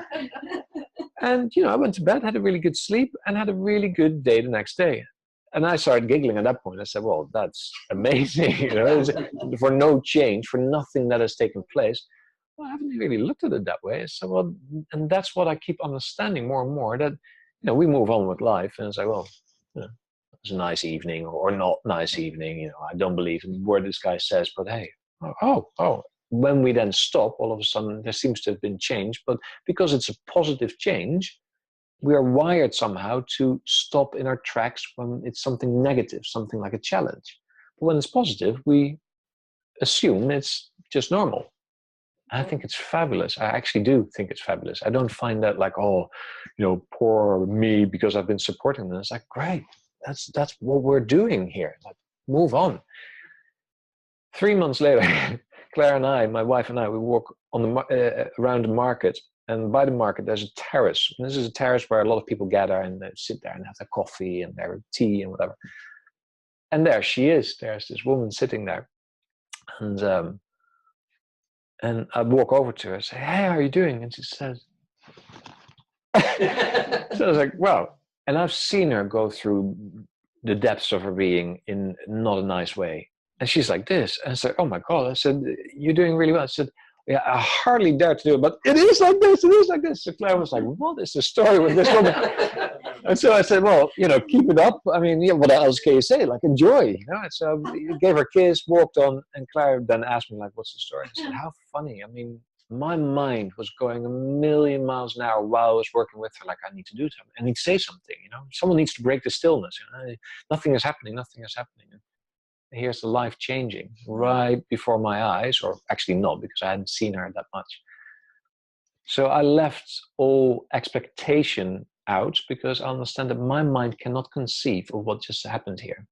And, I went to bed, had a really good sleep, and had a really good day the next day. And I started giggling at that point. I said, well, that's amazing. For no change, for nothing that has taken place. Well, I haven't really looked at it that way. So, well, and that's what I keep understanding more and more, that, we move on with life. And it's like, well, it was a nice evening or not nice evening. I don't believe in what this guy says, but hey, when we then stop, all of a sudden there seems to have been change. But because it's a positive change, we are wired somehow to stop in our tracks when it's something negative, something like a challenge. But when it's positive, we assume it's just normal. I think it's fabulous. I actually do think it's fabulous. I don't find that like, oh, poor me because I've been supporting them. It's like, great, that's what we're doing here. Like, move on. 3 months later, Claire and I, my wife and I, we walk on the around the market, and by the market there's a terrace. And this is a terrace where a lot of people gather and they sit there and have their coffee and their tea and whatever. And there she is. There's this woman sitting there, and I walk over to her and say, "Hey, how are you doing?" And she says, so I was like, wow. And I've seen her go through the depths of her being in not a nice way. And she's like this. And I said, oh my God. I said, you're doing really well. I said, yeah, I hardly dare to do it, but it is like this, it is like this. So Claire was like, what is the story with this woman? And so I said, well, keep it up. I mean, what else can you say? Like, enjoy. So I gave her a kiss, walked on, and Claire then asked me, like, what's the story? I said, how funny. I mean, my mind was going a million miles an hour while I was working with her. Like, I need to do something. I need to say something, Someone needs to break the stillness. Nothing is happening, nothing is happening. And here's the life changing right before my eyes, or actually not, because I hadn't seen her that much. So I left all expectation out because I understand that my mind cannot conceive of what just happened here.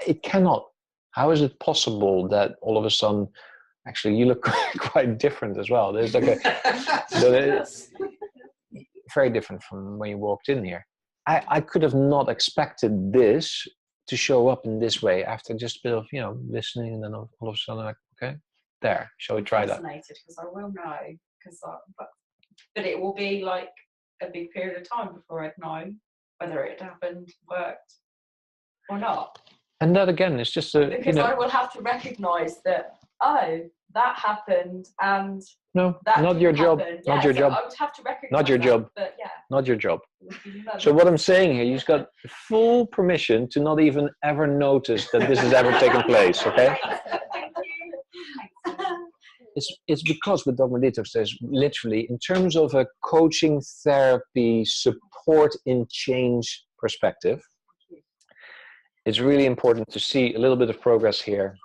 It cannot. How is it possible that all of a sudden, actually, you look quite different as well. There's like very different from when you walked in here. I could have not expected this to show up in this way after just a bit of, listening, and then all of a sudden, like, okay, there, shall we try that? I'm fascinated because I will know, but it will be like a big period of time before I'd know whether it happened, worked, or not. And that again is just because I will have to recognise that, oh, that happened, and no, that not your job. happen. Not your job. I would have to recognise not your that, job. but yeah. Not your job. So what I'm saying here, you've got full permission to not even ever notice that this has ever taken place. Okay. Thank you. It's because with Dogma Detox, there's literally, in terms of a coaching, therapy, support in change perspective, it's really important to see a little bit of progress here.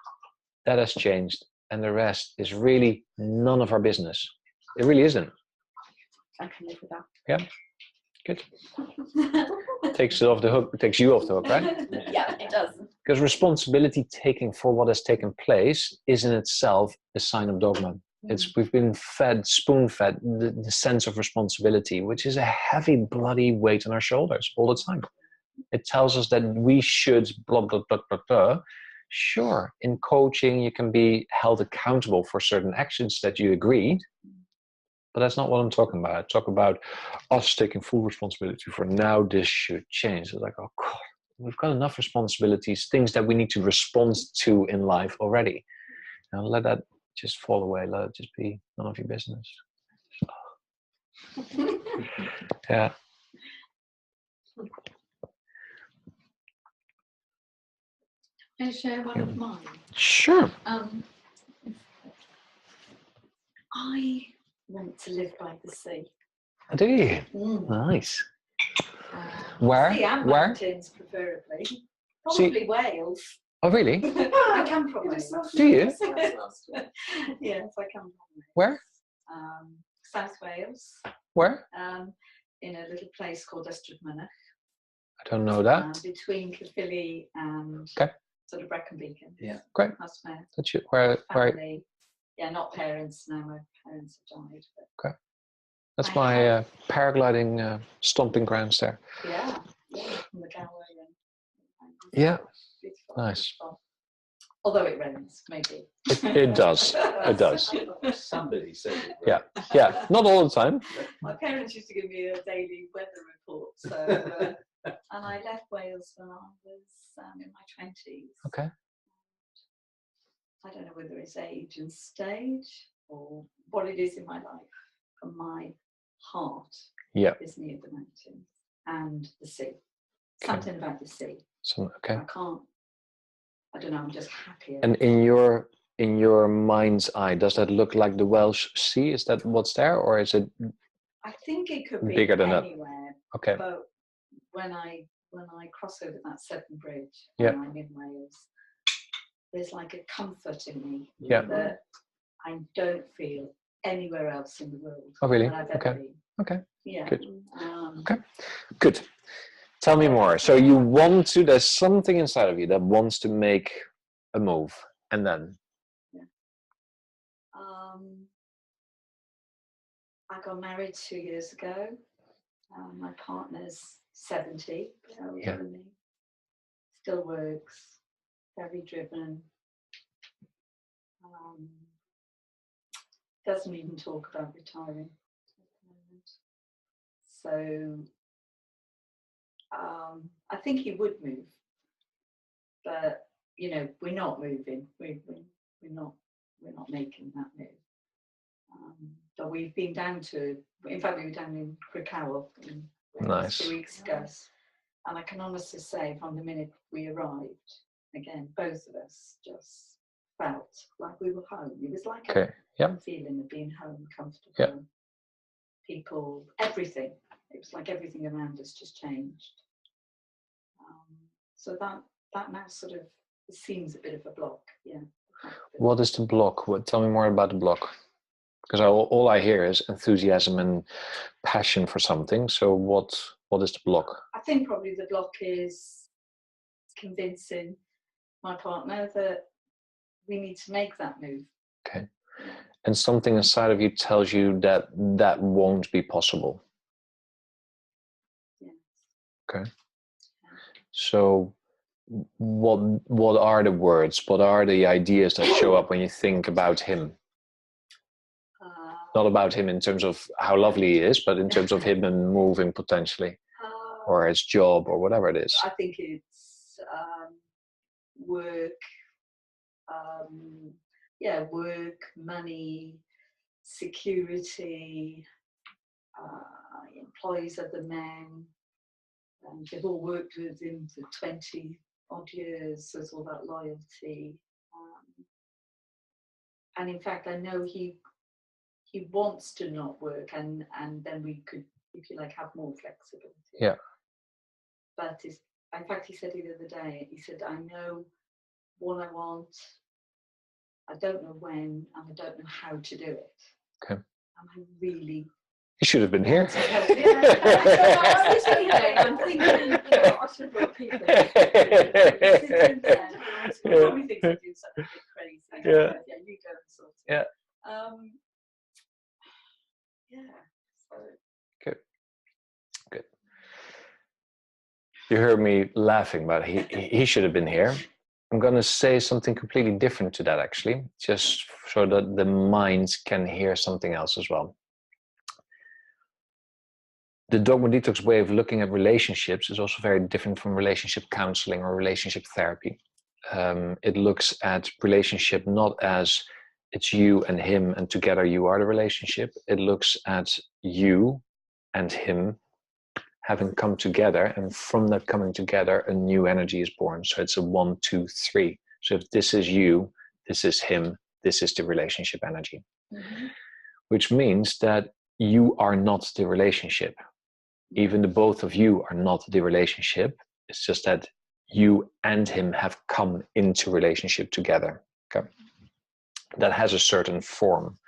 That has changed, and the rest is really none of our business. It really isn't. I can live with that. Yeah, good. Takes you off the hook, right? Yeah, it does. Because responsibility taking for what has taken place is in itself a sign of dogma. We've been spoon-fed the sense of responsibility, which is a heavy, bloody weight on our shoulders all the time. It tells us that we should blah, blah, blah, blah, blah. Sure, in coaching, you can be held accountable for certain actions that you agreed, but that's not what I'm talking about. I talk about us taking full responsibility for now this should change. It's like, oh God, we've got enough responsibilities, things that we need to respond to in life already. Now let that just fall away. Let it just be none of your business. Yeah. Can I share one of mine? Sure. I want to live by the sea. Do you? Nice. Where? Sea and Where? mountains, preferably. Probably Wales. Oh, really? I come from Wales. Do you? Yes, I come from Wales. Where? South Wales. Where? In a little place called Ystrad. I don't know that. Between Caerphilly and sort of Brecon Beacon. Yeah. Great. That's where. That's where? Family. Yeah, not parents. No, my parents have died. But okay. That's my paragliding stomping grounds there. Yeah. From the gallery. Yeah. Beautiful. Nice. Although it rains, maybe. It does. It does. Somebody said it. Right? Yeah. Not all the time. My parents used to give me a daily weather report. So, and I left Wales when I was in my 20s. Okay. I don't know whether it's age and stage or what it is in my life. But my heart is near the mountains and the sea. Something about the sea. Okay. I don't know, I'm just happier. And in your mind's eye, does that look like the Welsh Sea? Is that what's there, or is it? I think it could be bigger than anywhere. that. Okay. But when I cross over that Severn Bridge Yeah. and I'm in Wales, there's like a comfort in me Yeah. that I don't feel anywhere else in the world. Oh, really? That I've ever been. Okay. Yeah. Good. Okay. Good. Tell me more. So you want to, there's something inside of you that wants to make a move, and then? Yeah. I got married 2 years ago. My partner's 70, older than me. Still works, very driven. Doesn't even talk about retiring at the moment. So I think he would move, but you know, we're not moving. We're not making that move. But we've been down to, in fact, we were down in Krakow Nice. 2 weeks ago, and I can honestly say, from the minute we arrived, again, both of us just felt like we were home. It was like a feeling of being home, comfortable. People, everything. It was like everything around us just changed. So that now sort of seems a bit of a block. Yeah. What is the block? Tell me more about the block. Because all I hear is enthusiasm and passion for something. So what is the block? I think probably the block is convincing my partner that we need to make that move. Okay. And something inside of you tells you that that won't be possible. Yes. Okay. So what are the words? What are the ideas that show up when you think about him? Not about him in terms of how lovely he is, but in terms of him and moving potentially, or his job, or whatever it is. I think it's work, work, money, security, employees of the men. They've all worked with him for 20 odd years, so there's all that loyalty. And in fact, I know he wants to not work, and then we could, if you like, have more flexibility. Yeah. But in fact, he said the other day, he said, I know what I want, I don't know when, and I don't know how to do it. Okay. And I really... He should have been here. I'm thinking, I should have brought people in. Sitting there, he probably thinks I do something a bit crazy. Yeah. Yeah, you go and sort it. Yeah. So. Good. You heard me laughing, but he should have been here. I'm going to say something completely different to that, actually, just so that the mind can hear something else as well. The Dogma Detox way of looking at relationships is also very different from relationship counseling or relationship therapy. It looks at relationship not as it's you and him and together you are the relationship. It looks at you and him having come together, and from that coming together, a new energy is born. So it's a 1, 2, 3. So if this is you, this is him, this is the relationship energy. Mm-hmm. Which means that you are not the relationship. Even the both of you are not the relationship. It's just that you and him have come into relationship together. Okay? That has a certain form.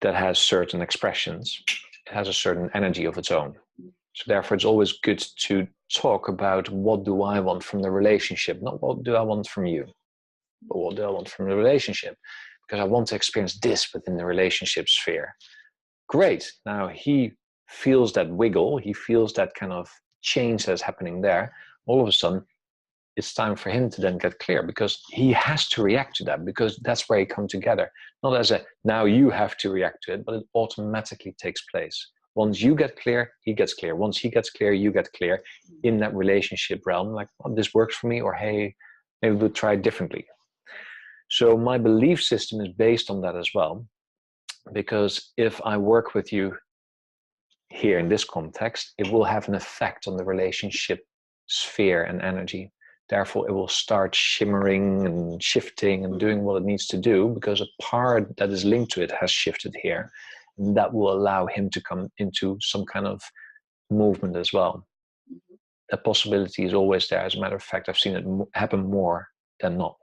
That has certain expressions. It has a certain energy of its own. So therefore, it's always good to talk about what do I want from the relationship, not what do I want from you, but what do I want from the relationship? Because I want to experience this within the relationship sphere. Great. Now he feels that wiggle. He feels that kind of change that's happening there. All of a sudden, it's time for him to then get clear, because he has to react to that, because that's where he come together. Not as a, now you have to react to it, but it automatically takes place. Once you get clear, he gets clear. Once he gets clear, you get clear in that relationship realm. Like, oh, this works for me, or hey, maybe we'll try it differently. So my belief system is based on that as well. Because if I work with you here in this context, it will have an effect on the relationship sphere and energy. Therefore, it will start shimmering and shifting and doing what it needs to do, because a part that is linked to it has shifted here. that will allow him to come into some kind of movement as well. That possibility is always there. As a matter of fact, I've seen it happen more than not.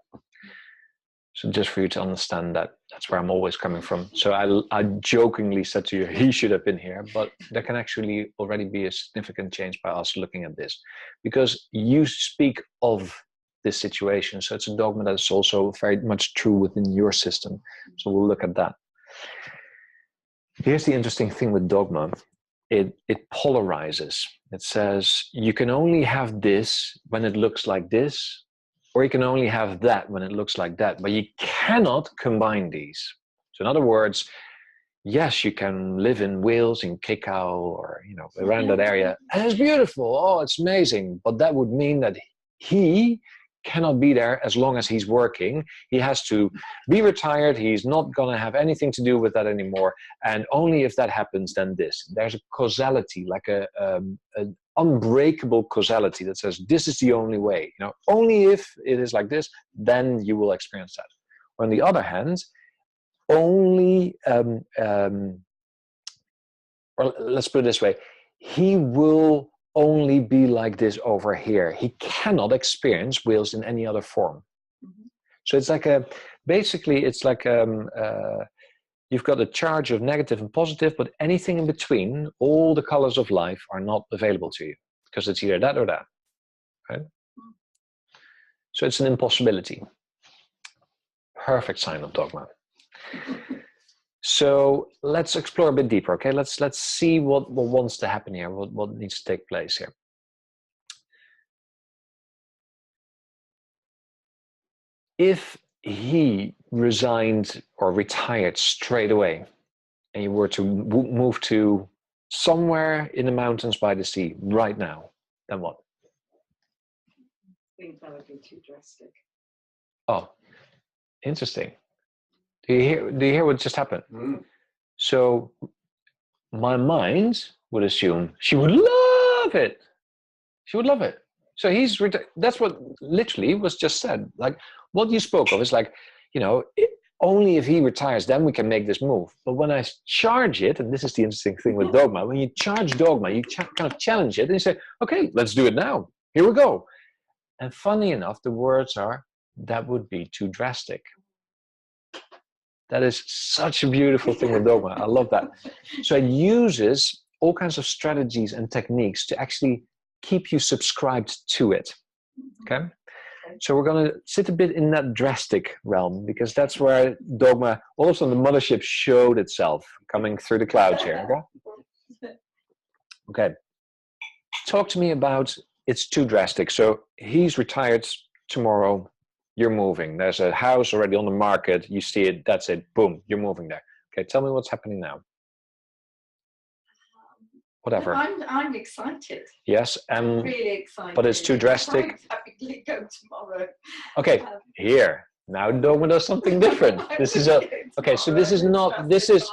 So just for you to understand that, that's where I'm always coming from. So I jokingly said to you, he should have been here, but there can actually already be a significant change by us looking at this, because you speak of this situation. So it's a dogma that's also very much true within your system. So we'll look at that. Here's the interesting thing with dogma. It polarizes. It says you can only have this when it looks like this, or you can only have that when it looks like that, but you cannot combine these. So in other words, yes, you can live in Wales, in Kikau, or around that area, and it's beautiful. Oh, it's amazing. But that would mean that he cannot be there as long as he's working. He has to be retired. He's not going to have anything to do with that anymore. And only if that happens, then this. There's a causality, like an unbreakable causality that says this is the only way. Only if it is like this, then you will experience that. On the other hand, only, or let's put it this way, he will only be like this over here. He cannot experience Wales in any other form. Mm-hmm. So it's like basically it's like you've got a charge of negative and positive, but anything in between, all the colors of life are not available to you because it's either that or that, right? So it's an impossibility. Perfect sign of dogma. So let's explore a bit deeper, okay? Let's see what wants to happen here, what needs to take place here. If he resigned or retired straight away, and you were to move to somewhere in the mountains by the sea right now, then what? I think that would be too drastic. Oh, interesting. Do you hear what just happened? Mm. So my mind would assume she would love it. She would love it. So that's what literally was just said. Like what you spoke of is like, only if he retires, then we can make this move. But when I charge it, and this is the interesting thing with dogma, when you charge dogma, you kind of challenge it and you say, okay, let's do it now. Here we go. And funny enough, the words are, that would be too drastic. That is such a beautiful thing with dogma. I love that. So it uses all kinds of strategies and techniques to actually keep you subscribed to it. Okay? So we're going to sit a bit in that drastic realm because that's where dogma, also the mothership, showed itself coming through the clouds here. Okay? Okay. Talk to me about it's too drastic. So he's retired tomorrow. You're moving. There's a house already on the market. You see it. That's it. Boom. You're moving there. Okay. Tell me what's happening now. Whatever. I'm excited. Yes. I'm really excited. But it's too drastic. I'm go tomorrow. Okay. Here. Now dogma does something different. This is okay. So this is not. This is.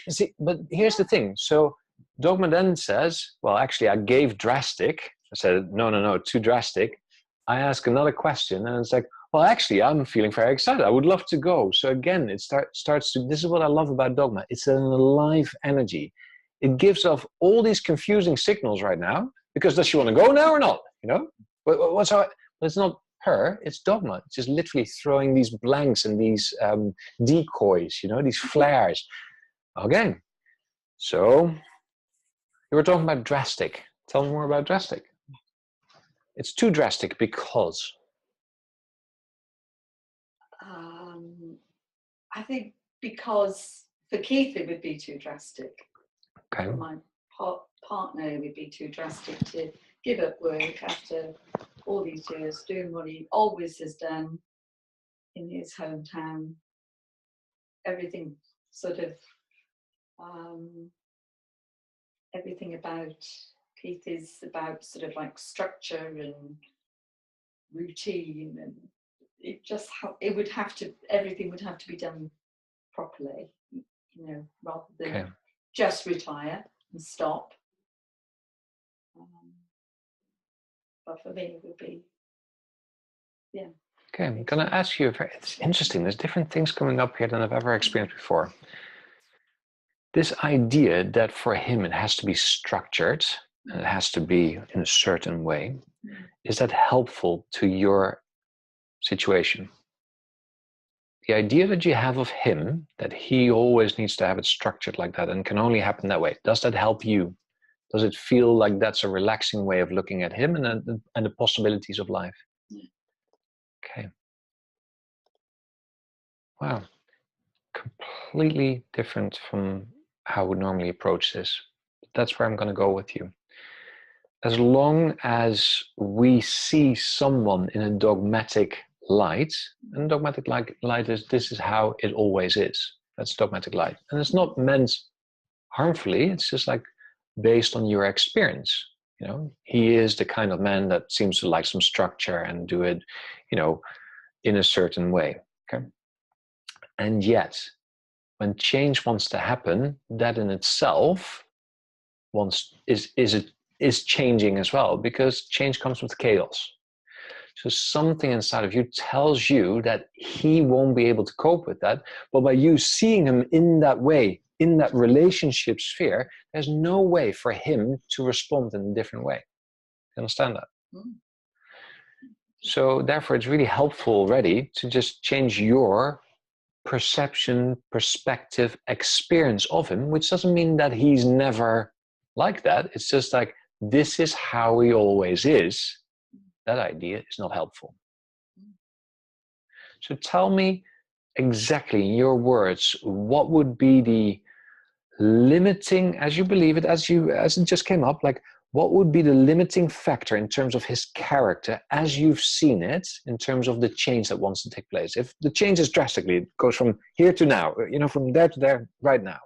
See, but here's the thing. So dogma then says, well, actually, I gave drastic. I said, no, too drastic. I ask another question and it's like, well, actually, I'm feeling very excited. I would love to go. So again, it starts to, this is what I love about dogma. It's an alive energy. It gives off all these confusing signals right now because does she want to go now or not? What's how? Well, it's not her, it's dogma. It's just literally throwing these blanks and these decoys, these flares. Okay. So you were talking about drastic. Tell me more about drastic. It's too drastic because? I think because for Keith it would be too drastic. Okay. For my partner it would be too drastic to give up work after all these years doing what he always has done in his hometown. Everything sort of, everything about Keith is about sort of like structure and routine, and everything would have to be done properly, rather than just retire and stop. But for me, it would be, yeah. Okay, I'm going to ask you, it's interesting, there's different things coming up here than I've ever experienced before. this idea that for him it has to be structured and it has to be in a certain way, is that helpful to your situation? The idea that you have of him, that he always needs to have it structured like that and can only happen that way, does that help you? Does it feel like that's a relaxing way of looking at him and the possibilities of life? Okay. Wow. Completely different from how I would normally approach this. That's where I'm going to go with you. As long as we see someone in a dogmatic light, and dogmatic light is, this is how it always is. That's dogmatic light. And it's not meant harmfully, it's just like based on your experience. You know, he is the kind of man that seems to like some structure and do it, you know, in a certain way. Okay. And yet, when change wants to happen, that in itself is changing as well, because change comes with chaos. So something inside of you tells you that he won't be able to cope with that. But by you seeing him in that way, in that relationship sphere, there's no way for him to respond in a different way. You understand that? So therefore, it's really helpful already to just change your perception, perspective, experience of him, which doesn't mean that he's never like that. It's just like, this is how he always is. That idea is not helpful. So tell me exactly in your words, what would be the limiting, as you believe it, as it just came up, like what would be the limiting factor in terms of his character as you've seen it, in terms of the change that wants to take place? If the change is drastically, it goes from here to now, you know, from there to there right now.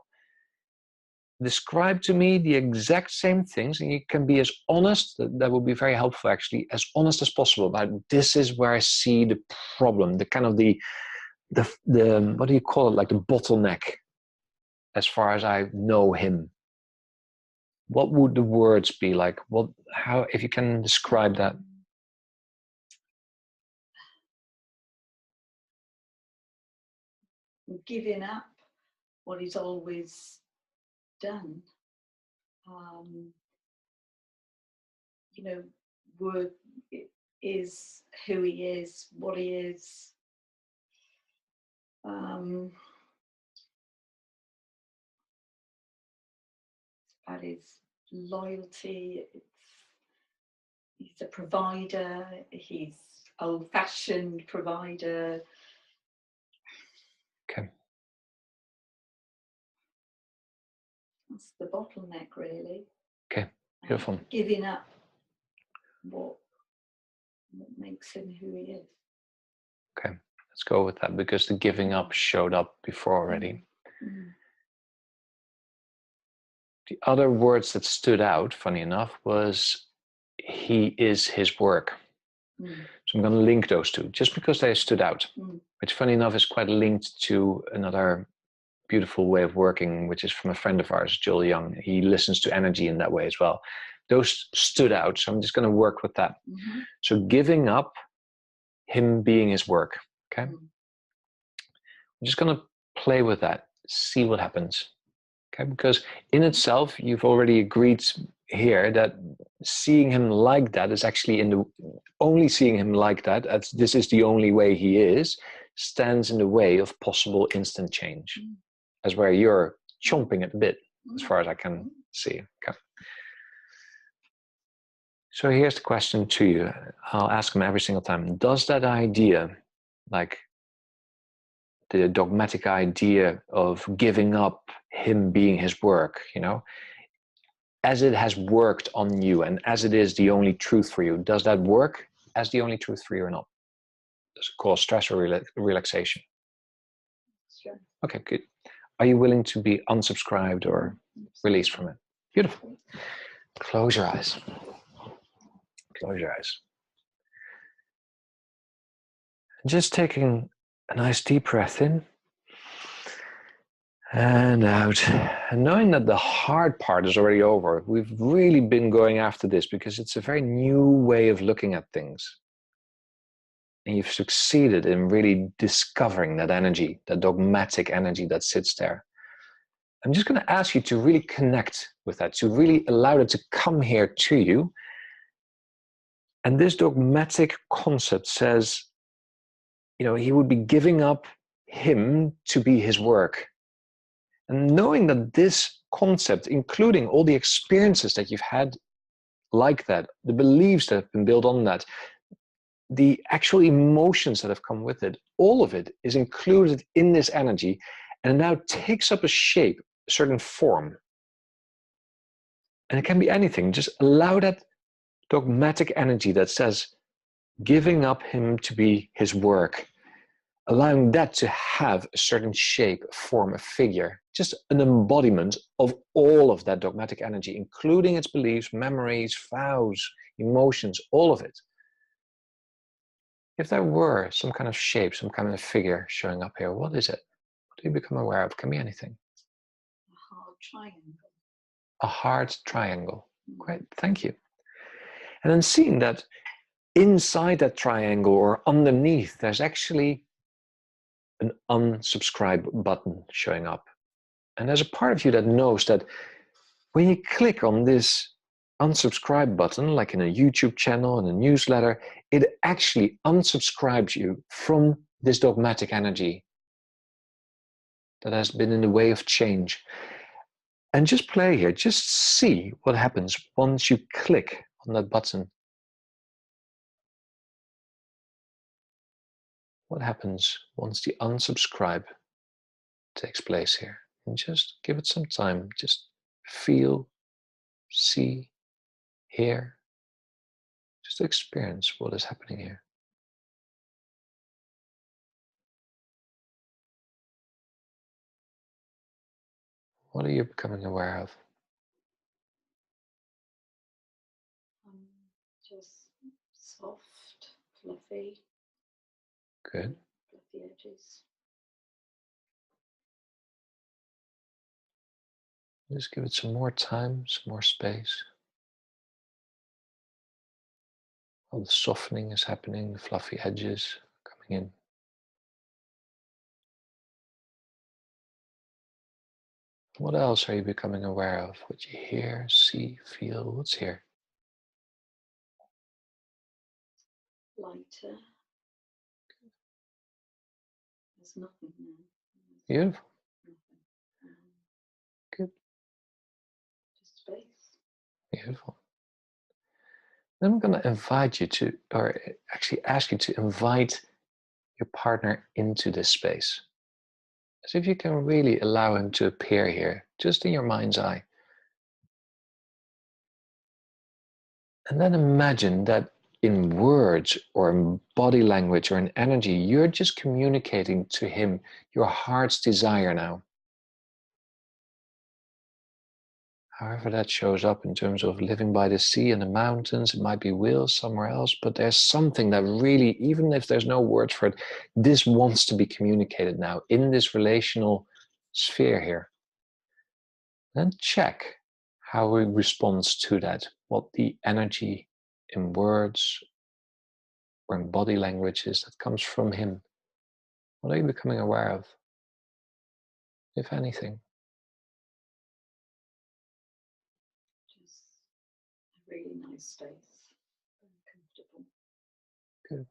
Describe to me the exact same things, and you can be as honest, that will be very helpful actually, as honest as possible about, this is where I see the problem, the kind of the what do you call it, like the bottleneck as far as I know him. What would the words be like? How, if you can describe that? Giving up what he's always done. You know, word is who he is, what he is. About his loyalty. He's a provider. He's old-fashioned provider. Okay. That's the bottleneck, really. Okay, beautiful. Giving up what makes him who he is. Okay, let's go with that, because the giving up showed up before already. The other words that stood out, funny enough, was he is his work. So I'm going to link those two, just because they stood out, which funny enough is quite linked to another beautiful way of working, which is from a friend of ours, Joel Young. He listens to energy in that way as well. Those stood out, so I'm just going to work with that. So giving up, him being his work. Okay. I'm just going to play with that, see what happens. Okay, because in itself, you've already agreed here that seeing him like that is actually only seeing him like that, as this is the only way he is, stands in the way of possible instant change. As where you're chomping at the bit, as far as I can see. Okay. So here's the question to you. I'll ask him every single time. Does that idea, like the dogmatic idea of giving up him being his work, you know, as it has worked on you and as it is the only truth for you, does that work as the only truth for you or not? Does it cause stress or relaxation? Sure. Okay, good. Are you willing to be unsubscribed or released from it? Beautiful. Close your eyes. Close your eyes. Just taking a nice deep breath in and out. And knowing that the hard part is already over. We've really been going after this because it's a very new way of looking at things. And you've succeeded in really discovering that energy, that dogmatic energy that sits there. I'm just going to ask you to really connect with that, to really allow it to come here to you. And this dogmatic concept says, you know, he would be giving up him to be his work. And knowing that this concept, including all the experiences that you've had like that, the beliefs that have been built on that, the actual emotions that have come with it, all of it is included in this energy, and it now takes up a shape, a certain form. And it can be anything. Just allow that dogmatic energy that says, giving up him to be his work, allowing that to have a certain shape, a form, a figure, just an embodiment of all of that dogmatic energy, including its beliefs, memories, vows, emotions, all of it. If there were some kind of shape, some kind of figure showing up here, what is it? What do you become aware of? It can be anything. A hard triangle. A hard triangle. Great, thank you. And then seeing that inside that triangle or underneath, there's actually an unsubscribe button showing up. And there's a part of you that knows that when you click on this unsubscribe button, like in a YouTube channel and a newsletter, it actually unsubscribes you from this dogmatic energy that has been in the way of change. And just play here, just see what happens once you click on that button. What happens once the unsubscribe takes place here? And just give it some time, just feel, see, hear, just experience what is happening here. What are you becoming aware of? Just soft, fluffy. Good. Fluffy edges. Just give it some more time, some more space. All the softening is happening, the fluffy edges coming in. What else are you becoming aware of? What you hear, see, feel, what's here? Lighter. There's nothing there. Beautiful. Nothing. Good. Just space. Beautiful. Then I'm going to invite you to, or actually ask you to invite your partner into this space. As if you can really allow him to appear here, just in your mind's eye. And then imagine that in words or in body language or in energy, you're just communicating to him your heart's desire now. However that shows up in terms of living by the sea and the mountains, it might be Wales somewhere else, but there's something that really, even if there's no words for it, this wants to be communicated now in this relational sphere here. Then check how he responds to that, what the energy in words or in body language is that comes from him. What are you becoming aware of, if anything? Just a really nice space. Very comfortable. Good.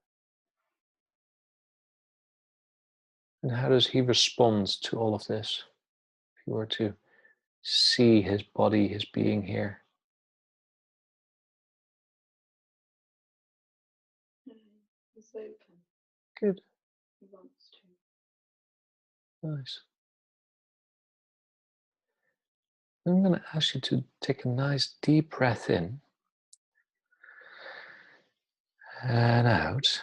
And how does he respond to all of this? If you were to see his body, his being here. He's open. Good. He wants to. Nice. I'm going to ask you to take a nice deep breath in and out,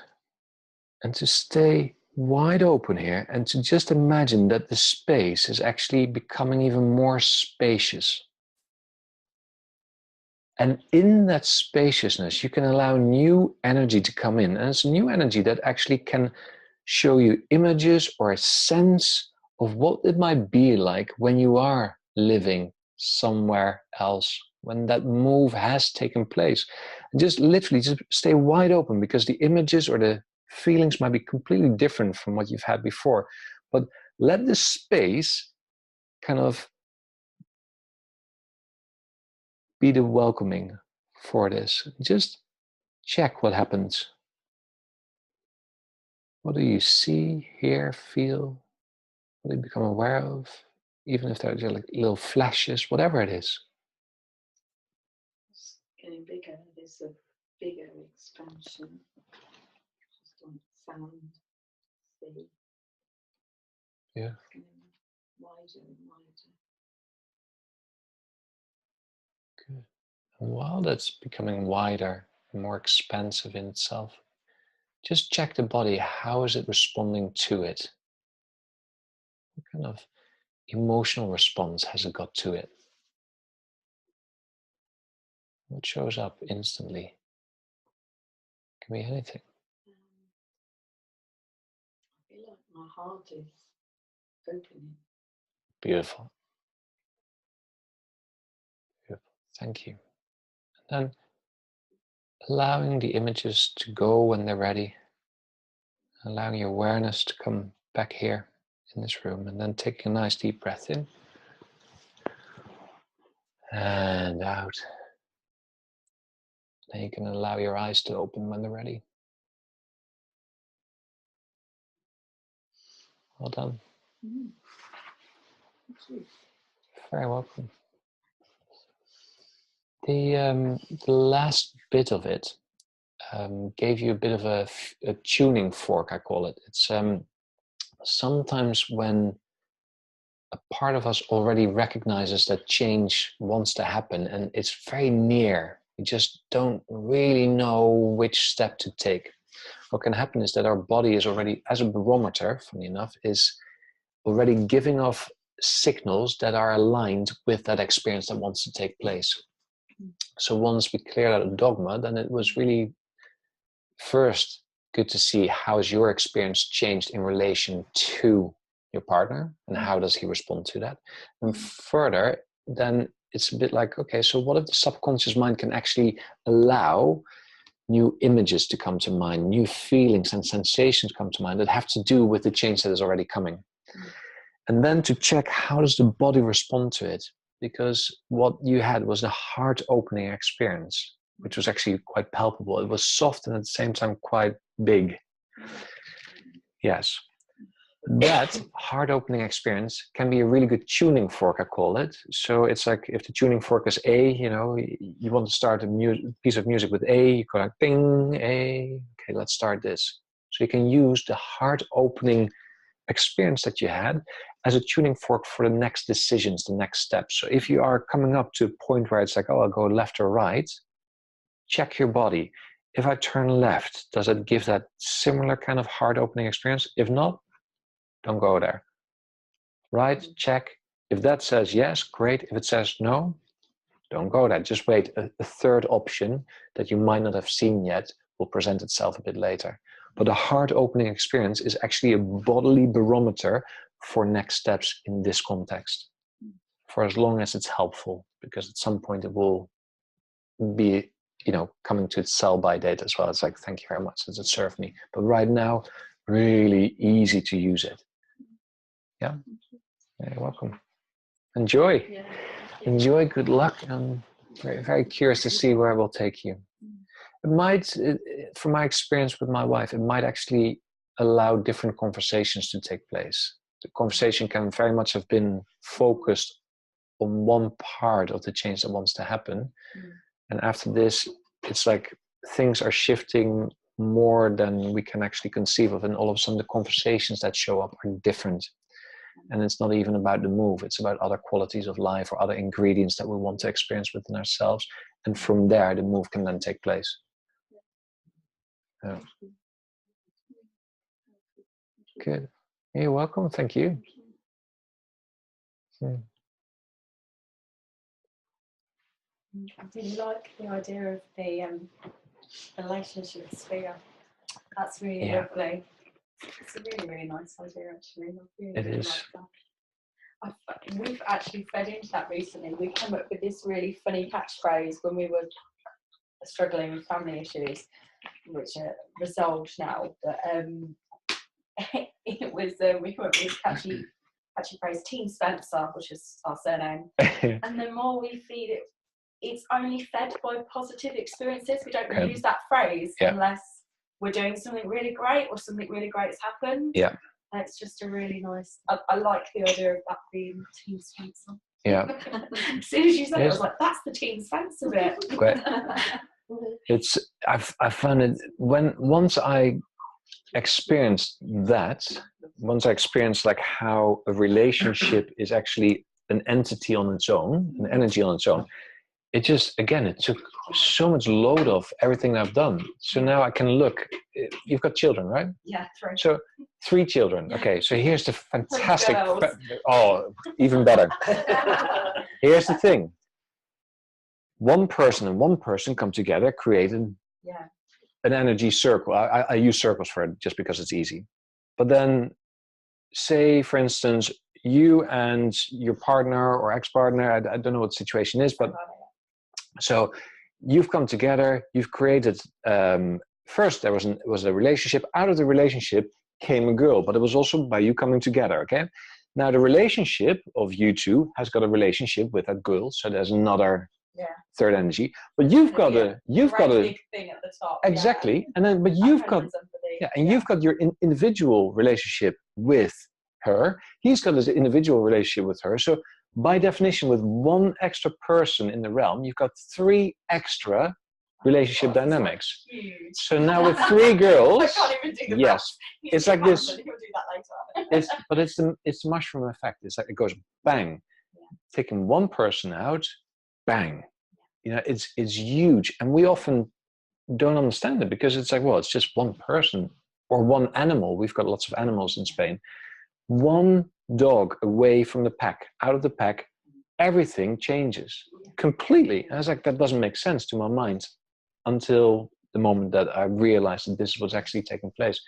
and to stay wide open here, and to just imagine that the space is actually becoming even more spacious. And in that spaciousness, you can allow new energy to come in. And it's new energy that actually can show you images or a sense of what it might be like when you are living somewhere else, when that move has taken place. And just literally just stay wide open, because the images or the feelings might be completely different from what you've had before. But let the space kind of be the welcoming for this. Just check what happens. What do you see, hear, feel? What do you become aware of? Even if they're just like little flashes, whatever it is. It's getting bigger. There's a bigger expansion. Just on sound, see. Yeah. It's getting wider and wider. Good. And while that's becoming wider and more expansive in itself, just check the body. How is it responding to it? What kind of emotional response has it got to it? What shows up instantly? Can be anything. I feel like my heart is opening. Beautiful. Beautiful. Thank you. And then allowing the images to go when they're ready. Allowing your awareness to come back here in this room, and then taking a nice deep breath in and out. Then you can allow your eyes to open when they're ready. Well done. Thank you. Very welcome. The last bit of it gave you a bit of a tuning fork, I call it. It's sometimes when a part of us already recognizes that change wants to happen and it's very near. We just don't really know which step to take. What can happen is that our body is already, as a barometer, funny enough, is already giving off signals that are aligned with that experience that wants to take place. So once we cleared out a dogma, then it was really first good to see how has your experience changed in relation to your partner and how does he respond to that. And further, then it's a bit like, okay, so what if the subconscious mind can actually allow new images to come to mind, new feelings and sensations come to mind that have to do with the change that is already coming. And then to check how does the body respond to it, because what you had was a heart opening experience, which was actually quite palpable. It was soft and at the same time quite big. Yes. That heart opening experience can be a really good tuning fork, I call it. So it's like if the tuning fork is A, you know, you want to start a piece of music with A, you go like ding, A, okay, let's start this. So you can use the heart opening experience that you had as a tuning fork for the next decisions, the next steps. So if you are coming up to a point where it's like, oh, I'll go left or right, check your body. If I turn left, does it give that similar kind of heart opening experience? If not, don't go there. Right? Check. If that says yes, great. If it says no, don't go there. Just wait. A third option that you might not have seen yet will present itself a bit later. But a heart-opening experience is actually a bodily barometer for next steps in this context, for as long as it's helpful, because at some point it will be, you know, coming to its sell-by date as well. It's like, thank you very much, does it serve me? But right now, really easy to use it. Yeah, you're welcome. Enjoy. Yeah. Enjoy. Good luck. I'm very, very curious to see where it will take you. It might, from my experience with my wife, it might actually allow different conversations to take place. The conversation can very much have been focused on one part of the change that wants to happen. And after this, it's like things are shifting more than we can actually conceive of. And all of a sudden, the conversations that show up are different. And it's not even about the move. It's about other qualities of life or other ingredients that we want to experience within ourselves. And from there, the move can then take place. Yeah. Good. You're welcome. Thank you. I really like the idea of the relationship sphere. That's really lovely. It's a really, really nice idea, actually. I really is. like that. We've actually fed into that recently. We came up with this really funny catchphrase when we were struggling with family issues, which are resolved now. But it was we came up with this catchy phrase, Team Spencer, which is our surname. And the more we feed it it's only fed by positive experiences. We don't use that phrase unless we're doing something really great or something really great's happened. Yeah. And it's just a really nice, I like the idea of that being Team Spencer. Yeah. As soon as you said it, I was like, that's the Team Spencer bit. Great. I found it once I experienced that, once I experienced like how a relationship is actually an entity on its own, an energy on its own, it just, again, it took so much load off everything I've done. So now I can look, you've got children, right? Yeah, 3. So 3 children. Okay, so here's the fantastic, even better. Here's the thing. One person and one person come together, created an energy circle. I use circles for it just because it's easy. But then say, for instance, you and your partner or ex-partner, I don't know what the situation is, but so you've come together, you've created, first there was a relationship. Out of the relationship came a girl, but it was also by you coming together, okay? Now the relationship of you two has got a relationship with a girl, so there's another third energy. But you've got a big thing at the top. Exactly, and then but you've got you've got your individual relationship with her. He's got his individual relationship with her. So by definition, with one extra person in the realm, you've got 3 extra relationship dynamics. Huge. So now with 3 girls, I can't even do the yes, it's like this. He'll do that later. But it's the mushroom effect. It's like it goes bang, taking one person out, bang. You know, it's huge, and we often don't understand it because it's like, well, it's just one person or one animal. We've got lots of animals in Spain. One dog away from the pack, out of the pack, everything changes completely. And I was like, that doesn't make sense to my mind until the moment that I realized that this was actually taking place.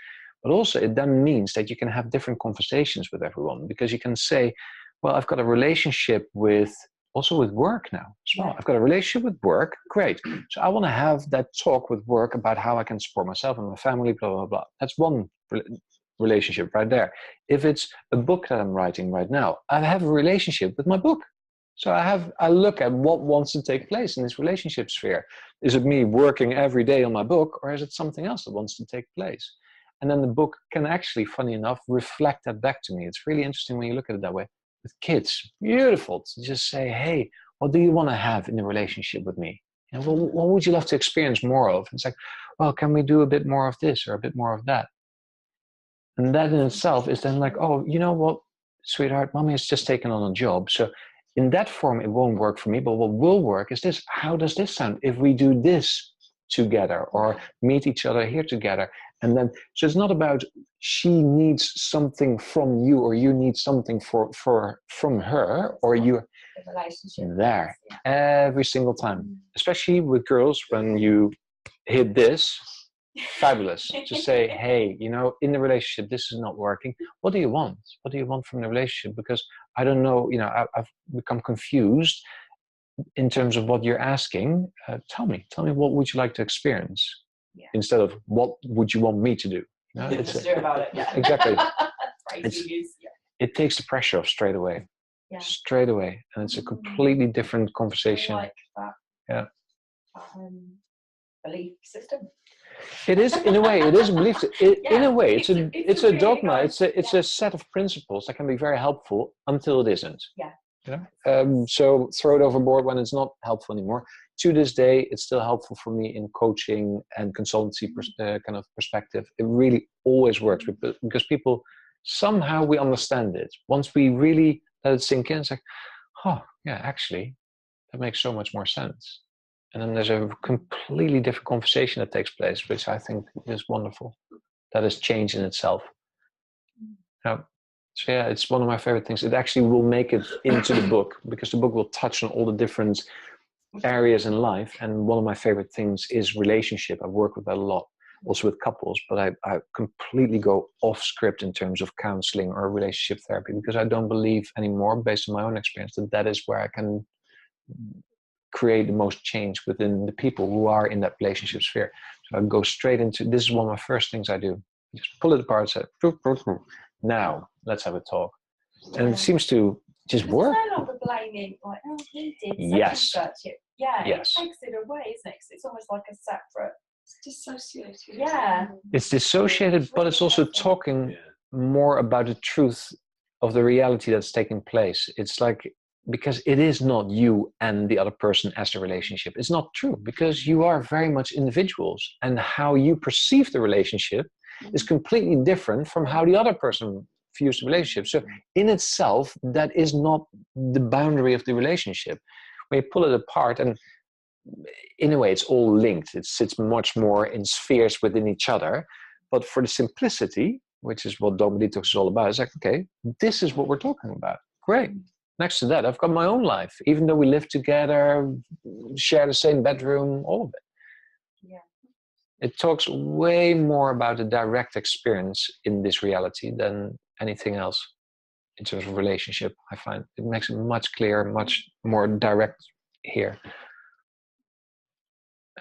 But also it then means that you can have different conversations with everyone, because you can say, well, I've got a relationship with work now as well. I've got a relationship with work. Great. So I want to have that talk with work about how I can support myself and my family, blah, blah, blah. That's one relationship right there. If it's a book that I'm writing right now, I have a relationship with my book. So I look at what wants to take place in this relationship sphere. Is it me working every day on my book, or is it something else that wants to take place? And then the book can actually, funny enough, reflect that back to me. It's really interesting when you look at it that way. With kids, beautiful to just say, hey, what do you want to have in the relationship with me? And what would you love to experience more of? It's like, well, can we do a bit more of this or a bit more of that? And that in itself is then like, oh, you know what, sweetheart, mommy has just taken on a job. So in that form, it won't work for me. But what will work is this. How does this sound if we do this together or meet each other here together? And then, so it's not about she needs something from you or you need something from her, or you there every single time, especially with girls. When you hit this, fabulous. Just say, hey, you know, in the relationship, this is not working. What do you want? What do you want from the relationship? Because I don't know, you know, I've become confused in terms of what you're asking. Tell me what would you like to experience? Instead of what would you want me to do? You know, it's about it. Yeah. Exactly. It takes the pressure off straight away. Yeah. Straight away, and it's a completely different conversation. I like that. Belief system. It is, in a way, it is a belief. In a way, it's a dogma. It's a set of principles that can be very helpful until it isn't. Yeah. You know? So throw it overboard when it's not helpful anymore. To this day, it's still helpful for me in coaching and consultancy kind of perspective. It really always works because people, somehow we understand it. Once we really let it sink in, it's like, oh, yeah, actually, that makes so much more sense. And then there's a completely different conversation that takes place, which I think is wonderful. That is change in itself. Now, so yeah, it's one of my favorite things. It actually will make it into the book, because the book will touch on all the different areas in life. And one of my favorite things is relationship. I work with that a lot, also with couples, but I completely go off script in terms of counseling or relationship therapy, because I don't believe anymore, based on my own experience, that is where I can create the most change within the people who are in that relationship sphere. So I go straight into, this is one of my first things I do. Just pull it apart, say, now let's have a talk. And it seems to just work. There's no longer blaming, like, oh, he did yes. such. Yeah, Yes. it takes it away, isn't it? 'Cause it's almost like a separate. It's dissociated. Yeah. It's dissociated, but it's also talking more about the truth of the reality that's taking place. It's like, because it is not you and the other person as the relationship. It's not true, because you are very much individuals, and how you perceive the relationship is completely different from how the other person views the relationship. So in itself, that is not the boundary of the relationship. When you pull it apart, and in a way it's all linked, it sits much more in spheres within each other. But for the simplicity, which is what Dogma Detox is all about, it's like, okay, this is what we're talking about. Great. Next to that, I've got my own life, even though we live together, share the same bedroom, all of it. Yeah. It talks way more about the direct experience in this reality than anything else in terms of relationship. I find it makes it much clearer, much more direct here.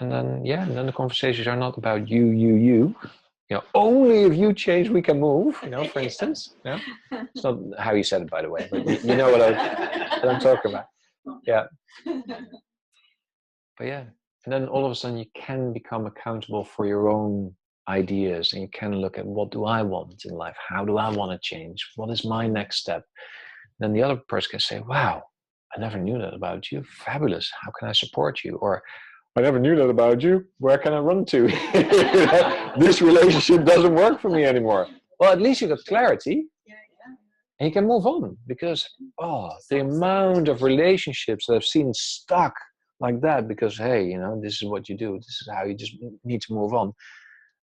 And then, and then the conversations are not about you. You know, only if you change, we can move, you know, for instance. Yeah. It's not how you said it, by the way, but you know what I'm talking about. Yeah. But yeah. And then all of a sudden you can become accountable for your own ideas, and you can look at, what do I want in life? How do I want to change? What is my next step? Then the other person can say, wow, I never knew that about you. Fabulous. How can I support you? Or, I never knew that about you. Where can I run to? This relationship doesn't work for me anymore. Well, at least you got clarity. And you can move on, because, the amount of relationships that I've seen stuck like that because, hey, you know, this is what you do. This is how you just need to move on.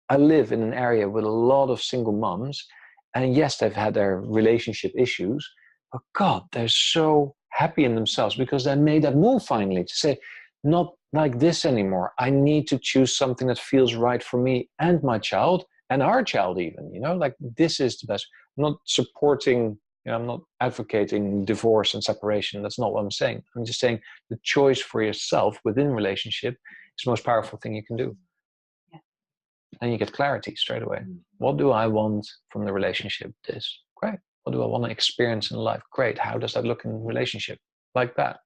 I live in an area with a lot of single moms, and yes, they've had their relationship issues, but God, they're so happy in themselves because they made that move finally to say, not like this anymore. I need to choose something that feels right for me and my child and our child even, you know, like this is the best. I'm not supporting, you know, I'm not advocating divorce and separation. That's not what I'm saying. I'm just saying the choice for yourself within relationship is the most powerful thing you can do. Yeah. And you get clarity straight away. What do I want from the relationship? This, great. What do I want to experience in life? Great. How does that look in relationship? Like that.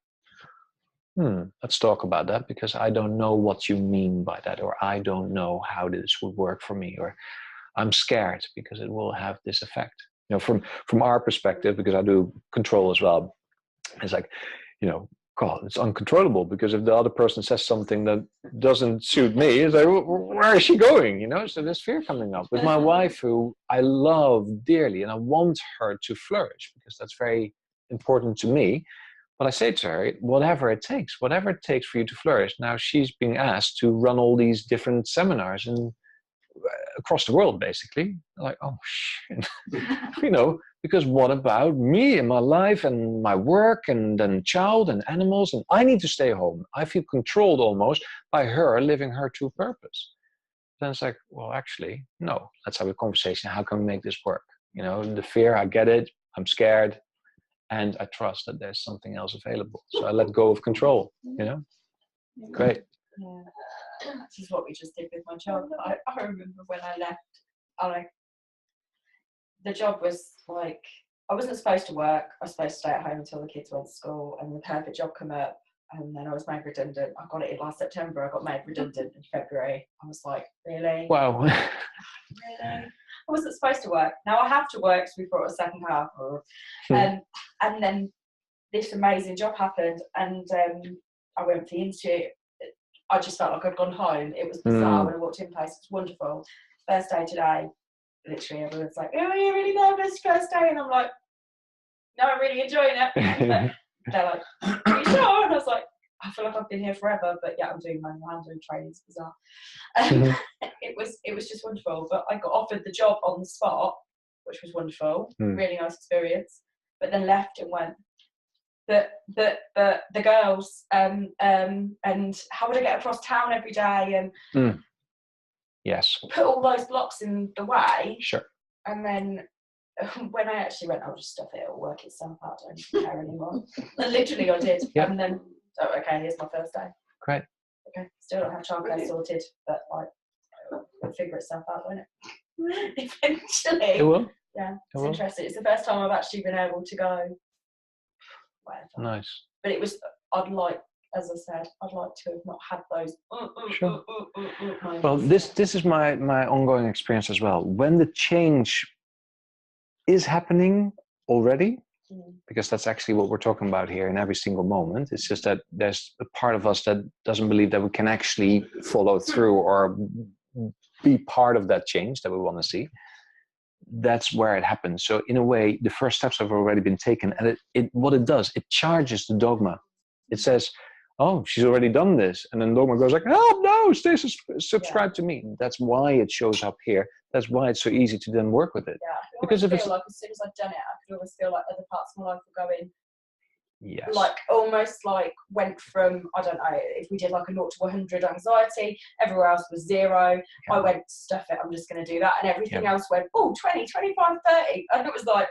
Let's talk about that, because I don't know what you mean by that, or I don't know how this would work for me, or I'm scared because it will have this effect. You know, from our perspective, because I do control as well, it's like, you know, God, it's uncontrollable, because if the other person says something that doesn't suit me, it's like, where is she going? You know, so there's fear coming up. With my wife, who I love dearly, and I want her to flourish, because that's very important to me. But I say to her, whatever it takes for you to flourish. Now she's being asked to run all these different seminars and across the world, basically. Like, oh shit, you know, because what about me and my life and my work and then child and animals, and I need to stay home. I feel controlled almost by her living her true purpose. Then it's like, well, actually, no. Let's have a conversation. How can we make this work? You know, the fear, I get it. I'm scared. And I trust that there's something else available. So I let go of control, you know? Great. Yeah. This is what we just did with my job. I remember when I left, the job was like, I wasn't supposed to work. I was supposed to stay at home until the kids went to school, and the perfect job came up, and then I was made redundant. I got it in last September. I got made redundant in February. I was like, really? Wow. Really? I wasn't supposed to work. Now I have to work, so we brought a second half. And then this amazing job happened, and I went for the interview. I just felt like I'd gone home. It was bizarre when I walked in place. It was wonderful. First day today, literally everyone's like, oh, are you really nervous first day? And I'm like, no, I'm really enjoying it. They're like, are you sure? And I was like, I feel like I've been here forever, but yeah, I'm doing manual handling training. It's bizarre. It was just wonderful. But I got offered the job on the spot, which was wonderful. Really nice experience. But then left and went, but the girls and how would I get across town every day, and yes, put all those blocks in the way. Sure. And then when I actually went, I'll just stuff it, it'll work itself out, I don't care anymore. And literally I did. Yep. And then, okay, here's my first day. Great. Okay, still don't have childcare sorted, but like, it'll figure itself out, won't it? Eventually. It will. Yeah, it's interesting. It's the first time I've actually been able to go, whatever. Nice. But it was, I'd like as I said, I'd like to have not had those. Sure. Well, this is my ongoing experience as well. When the change is happening already, because that's actually what we're talking about here in every single moment. It's just that there's a part of us that doesn't believe that we can actually follow through or be part of that change that we want to see. That's where it happens. So in a way, the first steps have already been taken, and what it does, it charges the dogma. It says, oh, she's already done this. And then dogma goes like, oh no, stay subscribe to me. That's why it shows up here. That's why it's so easy to then work with it. Yeah, because if it's like as soon as I've done it, I could always feel like other parts of my life were going. Yes. Like almost like went from, I don't know, if we did like a 0 to 100 anxiety, everywhere else was 0. Yeah. I went, stuff it, I'm just going to do that. And everything else went, oh, 20, 25, 30. And it was like,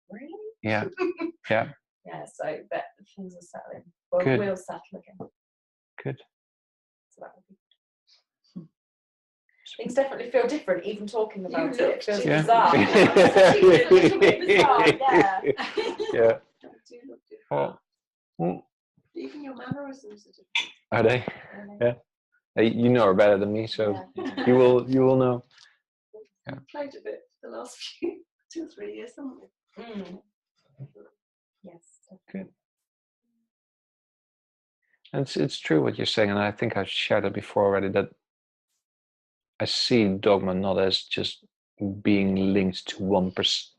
really? Yeah. Yeah. Yeah, so but things are settling. Well, Good. We'll settle again. Good. So that would be good. Things definitely feel different, even talking about it. It feels bizarre. Yeah. Yeah. Oh. Even your mannerisms are different. Are they? Yeah. You know her better than me, so you will know. Yeah. We've played a bit the last 2 or 3 years, haven't we? Mm. Yes. Good. And it's true what you're saying, and I think I've shared it before already, that I see dogma not as just being linked to one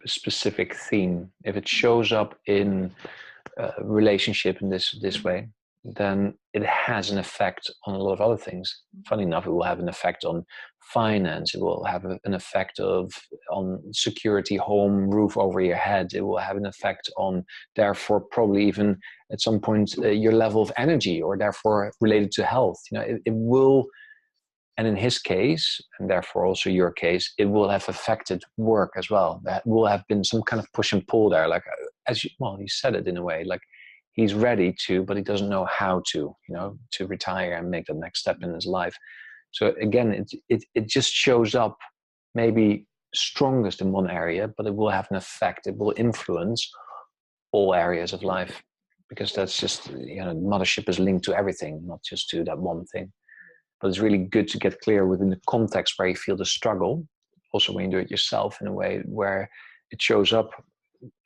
specific theme. If it shows up in a relationship in this way, then it has an effect on a lot of other things. Funny enough, it will have an effect on finance. It will have an effect on security, home, roof over your head. It will have an effect on, therefore, probably even at some point, your level of energy, or therefore related to health. You know, it will. And in his case, and therefore also your case, it will have affected work as well. That will have been some kind of push and pull there. Like, you said it in a way, like he's ready to, but he doesn't know how to, to retire and make the next step in his life. So again, it just shows up maybe strongest in one area, but it will have an effect. It will influence all areas of life, because that's just, mothership is linked to everything, not just to that one thing. But it's really good to get clear within the context where you feel the struggle. Also, when you do it yourself in a way where it shows up,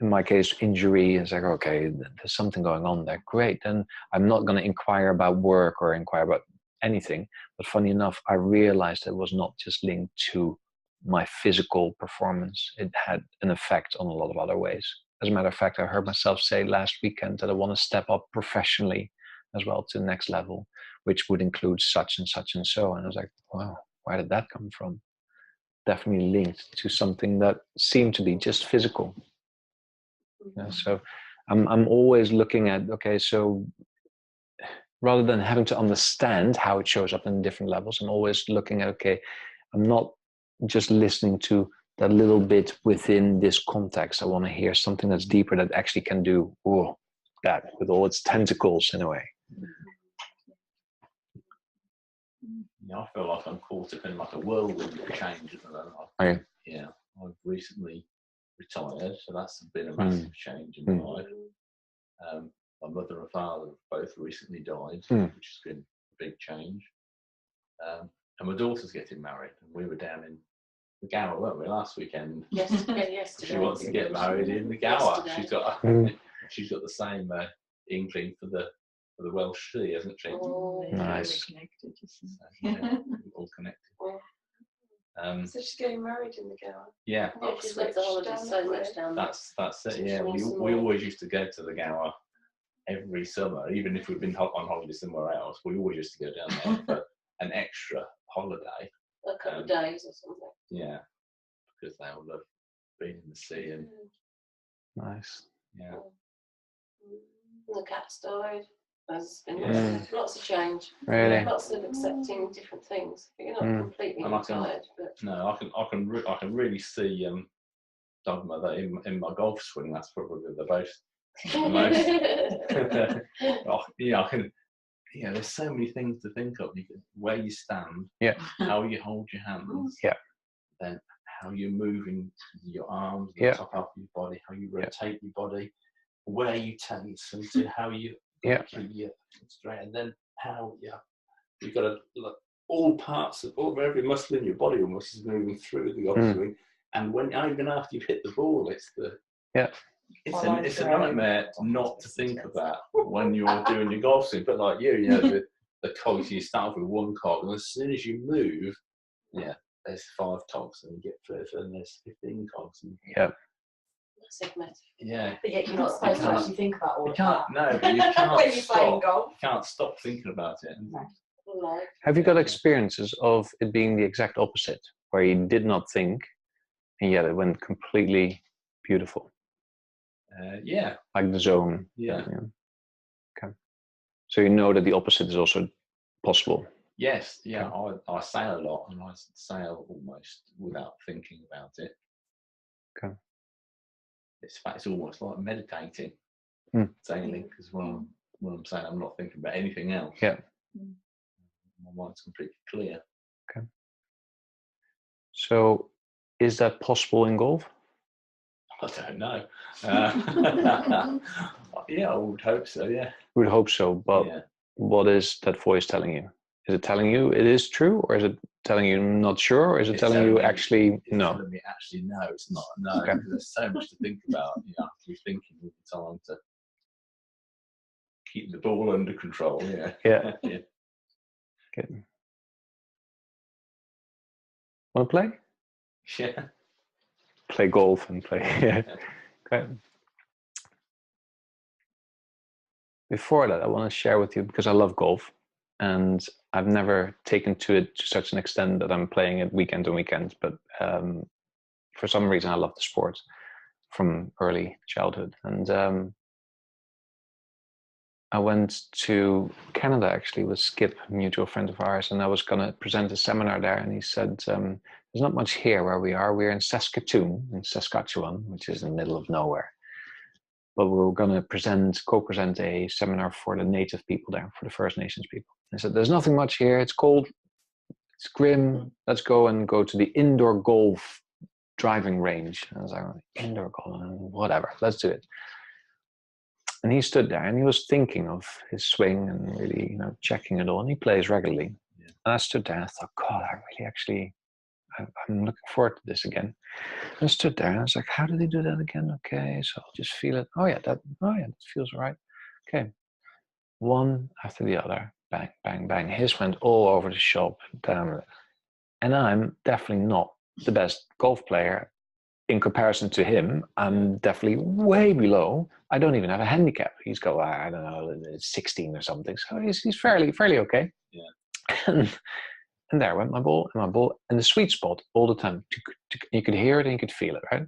in my case, injury, it's like, okay, there's something going on there. Great. Then I'm not going to inquire about work or inquire about anything. But funny enough, I realized it was not just linked to my physical performance. It had an effect on a lot of other ways. As a matter of fact, I heard myself say last weekend that I want to step up professionally as well to the next level, which would include such and such and so. And I was like, wow, where did that come from? Definitely linked to something that seemed to be just physical. So I'm always looking at, okay, so rather than having to understand how it shows up in different levels, I'm always looking at, okay, I'm not just listening to that little bit within this context. I want to hear something that's deeper, that actually can do that with all its tentacles in a way. Yeah, I feel like I'm caught up in like a whirlwind of change at the moment. Yeah, I've recently retired, so that's been a massive change in my life. My mother and father both recently died, which has been a big change. And my daughter's getting married, and we were down in the Gower, weren't we, last weekend? Yesterday. She wants to get married in the Gower. She's got the same inkling for the Welsh Sea, hasn't she? Oh, nice. Connected, all connected. So she's getting married in the Gower. Yeah. She's lived the holidays so much down there. That's it. Yeah, we always used to go to the Gower every summer, even if we've been on holiday somewhere else. We always used to go down there for an extra holiday. A couple of days or something. Yeah, because they all love being in the sea and. Nice. Yeah. The cat's died. There's been lots of change. Really? Lots of accepting different things. You're not completely retired, but no, I can really see Dogma that in my golf swing. That's probably the most. I can. Yeah, there's so many things to think of. Where you stand, how you hold your hands, then how you're moving your arms, the top half of your body, how you rotate your body, where you tense, and to how you straight, and then how you've got to look, all parts of every muscle in your body almost is moving through the golf swing, and when even after you've hit the ball, it's it's a nightmare not to think about when you're doing your golf swing. But like the cogs, you start with one cog, and as soon as you move, there's 5 cogs, and you get further, and there's 15 cogs. And, Yeah. But yet you're not supposed to actually think about all of that. No, but you can't when you're playing golf. You can't stop thinking about it. No. Have you got experiences of it being the exact opposite, where you did not think, and yet it went completely beautiful? Like the zone. Yeah. Okay. So you know that the opposite is also possible. Yes. Yeah. Okay. I sail a lot, and I sail almost without thinking about it. Okay. It's almost like meditating, sailing, because when I'm saying, I'm not thinking about anything else. Yeah. My mind's completely clear. Okay. So, is that possible in golf? I don't know. I would hope so. Yeah. We would hope so, but what is that voice telling you? Is it telling you it is true, or is it telling you not sure, or is it telling you actually no? Telling me actually no, it's not. No, because there's so much to think about. You have to be thinking all the time to keep the ball under control. Yeah. Yeah. Good. Want to play? Yeah. Play golf and play. Yeah. Okay. Before that, I want to share with you, because I love golf, and I've never taken to it to such an extent that I'm playing it weekend on weekend. But for some reason, I love the sport from early childhood. And I went to Canada actually with Skip, a mutual friend of ours, and I was going to present a seminar there. And he said, there's not much here where we are. We're in Saskatoon, in Saskatchewan, which is in the middle of nowhere. But we were going to co-present a seminar for the native people there, for the First Nations people. I said, there's nothing much here. It's cold. It's grim. Let's go to the indoor golf driving range. And I was like, indoor golf, whatever. Let's do it. And he stood there and he was thinking of his swing and really, checking it all. And he plays regularly. Yeah. And I stood there and I thought, God, I'm looking forward to this again. And I stood there and I was like, how do they do that again? Okay, so I'll just feel it. That feels right. Okay. One after the other. Bang, bang, bang. His went all over the shop. Damn it. And I'm definitely not the best golf player in comparison to him. I'm definitely way below. I don't even have a handicap. He's got, I don't know, 16 or something. So he's fairly okay. Yeah. And there went my ball in the sweet spot all the time. You could hear it and you could feel it, right?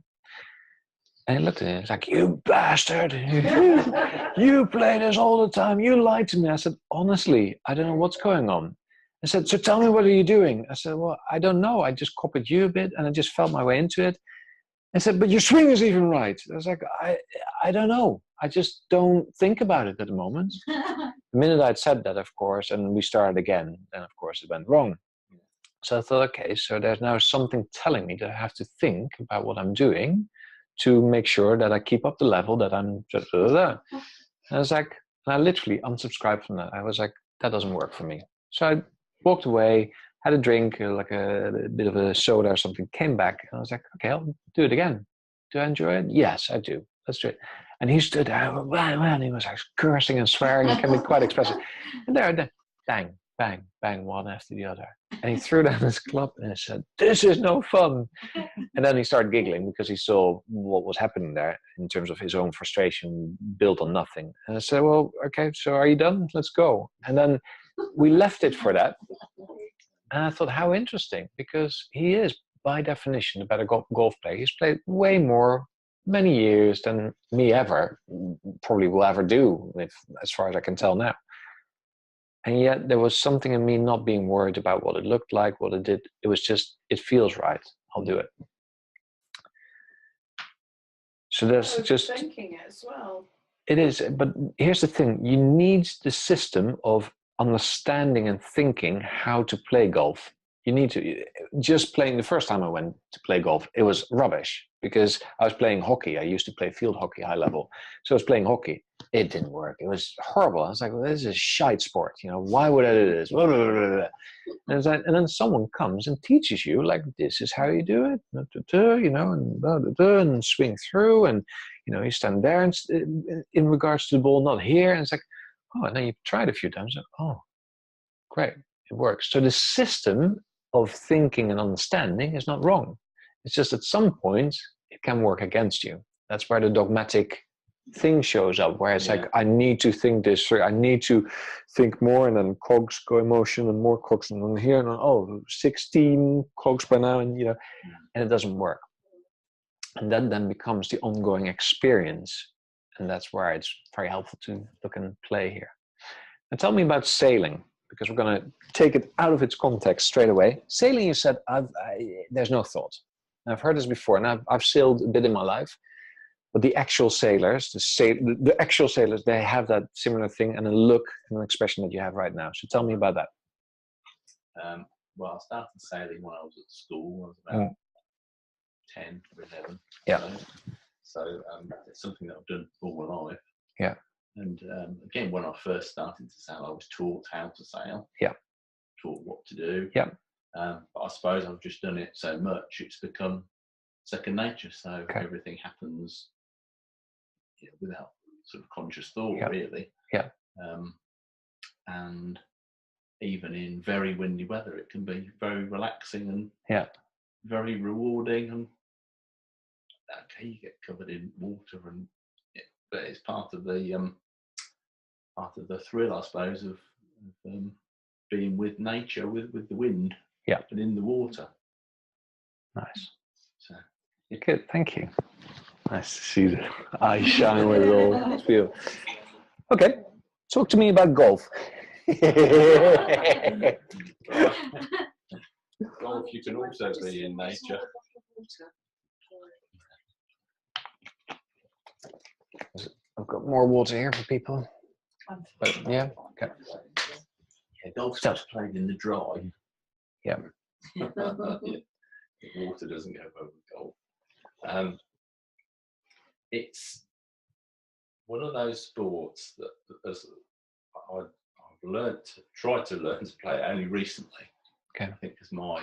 And he looked at me, he's like, you bastard, you play this all the time, you lied to me. I said, honestly, I don't know what's going on. I said, so tell me, what are you doing? I said, well, I don't know. I just copied you a bit and I just felt my way into it. I said, but your swing is even right. I was like, I don't know. I just don't think about it at the moment. The minute I'd said that, of course, and we started again, then of course it went wrong. So I thought, okay, so there's now something telling me that I have to think about what I'm doing to make sure that I keep up the level that I'm just. And I was like, and I literally unsubscribed from that. I was like, that doesn't work for me. So I walked away, had a drink, like a bit of a soda or something, came back, and I was like, okay, I'll do it again. Do I enjoy it? Yes, I do. Let's do it. And he stood there, and he was like cursing and swearing and can be quite expressive. And there, bang, bang, bang, one after the other. And he threw down his club and he said, this is no fun. And then he started giggling because he saw what was happening there in terms of his own frustration built on nothing. And I said, well, okay, so are you done? Let's go. And then we left it for that. And I thought, how interesting, because he is, by definition, a better golf player. He's played way more, many years than me probably will ever do, as far as I can tell now. And yet there was something in me not being worried about what it looked like, what it did. It was just, it feels right. I'll do it. So there's just thinking it as well. It is, but here's the thing: you need the system of understanding and thinking how to play golf. you need to just playing. The first time I went to play golf, it was rubbish because I was playing hockey. I used to play field hockey high level, so I was playing hockey. It didn't work. It was horrible. I was like, well, this is a shite sport. You know, why would I do this? Blah, blah, blah, blah. And, it's like, and then someone comes and teaches you, like, this is how you do it, you know, and blah, blah, blah, and swing through, and you know, you stand there, and in regards to the ball, not here, and it's like, oh, and then you try it a few times, and, oh, great, it works. So the system of thinking and understanding is not wrong. It's just at some point it can work against you. That's where the dogmatic thing shows up, where it's like, I need to think this through, I need to think more, and then cogs go emotion, and more cogs, and then here, and then, oh, 16 cogs by now, and you know, and it doesn't work. And that then becomes the ongoing experience, and that's where it's very helpful to look and play here. And tell me about sailing, because we're going to take it out of its context straight away. Sailing, you said, there's no thought. And I've heard this before, and I've sailed a bit in my life, but the actual sailors, the actual sailors, they have that similar thing and a look and an expression that you have right now. So tell me about that. Well, I started sailing when I was at school. I was about 10 or 11. Yeah. So it's something that I've done all my life. Yeah. And again, when I first started to sail, I was taught how to sail. Yeah. Taught what to do. Yeah. But I suppose I've just done it so much, it's become second nature. So everything happens without sort of conscious thought, really. Yeah. And even in very windy weather, it can be very relaxing and very rewarding. And okay, you get covered in water, and but it's part of the thrill, I suppose, of being with nature, with the wind, and in the water. Nice. So good, thank you. Nice to see the eyes shine with it all. It's beautiful. Okay, talk to me about golf. Golf, you can also be in nature. I've got more water here for people. But, yeah, okay. Yeah, golf's just played in the dry. Yeah. Water doesn't go over golf. It's one of those sports that I've tried to learn to play it only recently. Okay. I think because my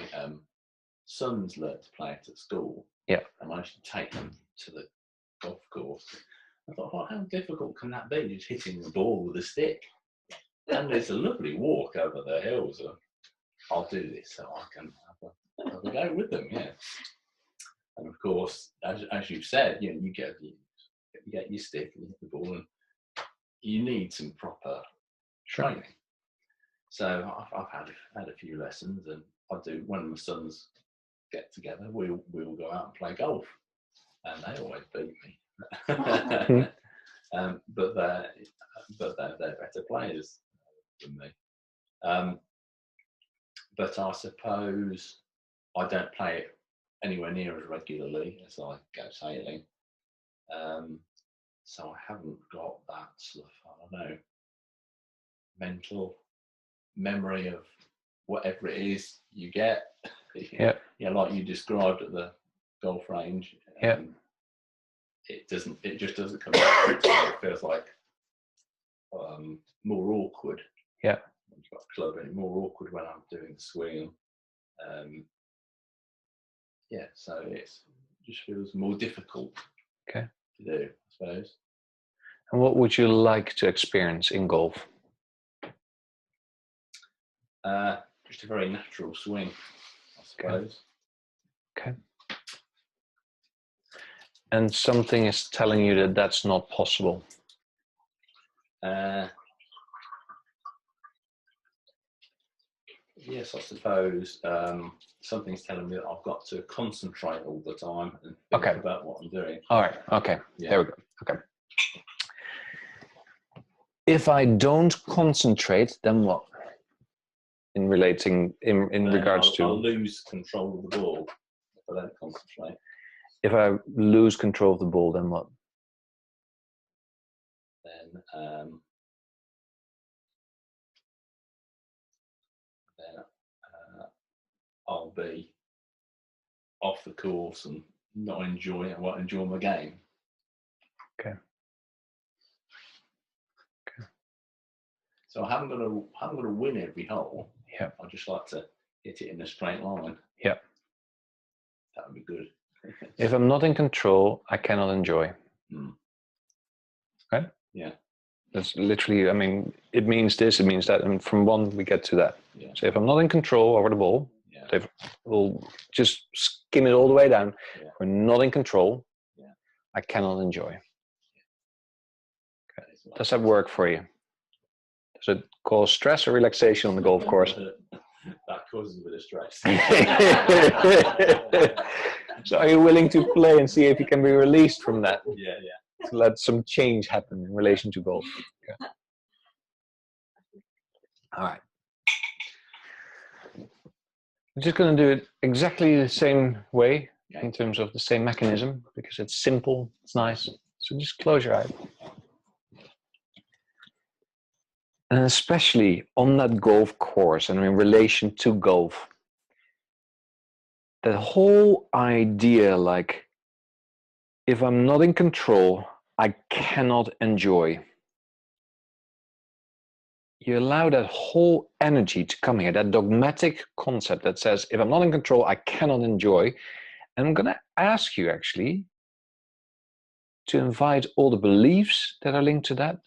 sons learned to play it at school. Yeah. And I used to take them to the golf course. I thought, well, how difficult can that be, just hitting the ball with a stick? And it's a lovely walk over the hills. I'll do this so I can have a go with them, yeah. And of course, as you've said, you get your stick and you hit the ball, and you need some proper training. So I've had a few lessons, and I do. When my sons get together, we'll go out and play golf, and they always beat me. But they're better players than me. But I suppose I don't play it anywhere near as regularly as I go sailing. So I haven't got that sort of, I don't know, mental memory of whatever it is you get. Like you described at the golf range. It just doesn't come out. It feels like more awkward. Yeah. When you've got a club, and more awkward when I'm doing the swing. So it just feels more difficult to do, I suppose. And what would you like to experience in golf? Just a very natural swing, I suppose. Okay. And something is telling you that that's not possible. Yes, I suppose something's telling me that I've got to concentrate all the time and think about what I'm doing. All right. Okay. Yeah. There we go. Okay. If I don't concentrate, then what? In regards to, I'll lose control of the ball if I don't concentrate. If I lose control of the ball, then what? Then I'll be off the course and not enjoy it. I won't enjoy my game. Okay. So I haven't got to win every hole. Yeah. I just like to hit it in a straight line. Yeah. That would be good. If I'm not in control, I cannot enjoy. Right? Yeah. That's literally, I mean, it means this, it means that, and from one we get to that. Yeah. So if I'm not in control over the ball, we'll just skim it all the way down. Yeah. We're not in control. Yeah. I cannot enjoy. Okay. Does that work for you? Does it cause stress or relaxation on the golf course? That causes a bit of stress. So are you willing to play and see if you can be released from that? Yeah. To let some change happen in relation to golf. Okay. All right. I'm just going to do it exactly the same way in terms of the same mechanism because it's simple, it's nice. So just close your eyes. And especially on that golf course and in relation to golf, that whole idea like, if I'm not in control, I cannot enjoy. You allow that whole energy to come here, that dogmatic concept that says, if I'm not in control, I cannot enjoy. And I'm going to ask you actually to invite all the beliefs that are linked to that,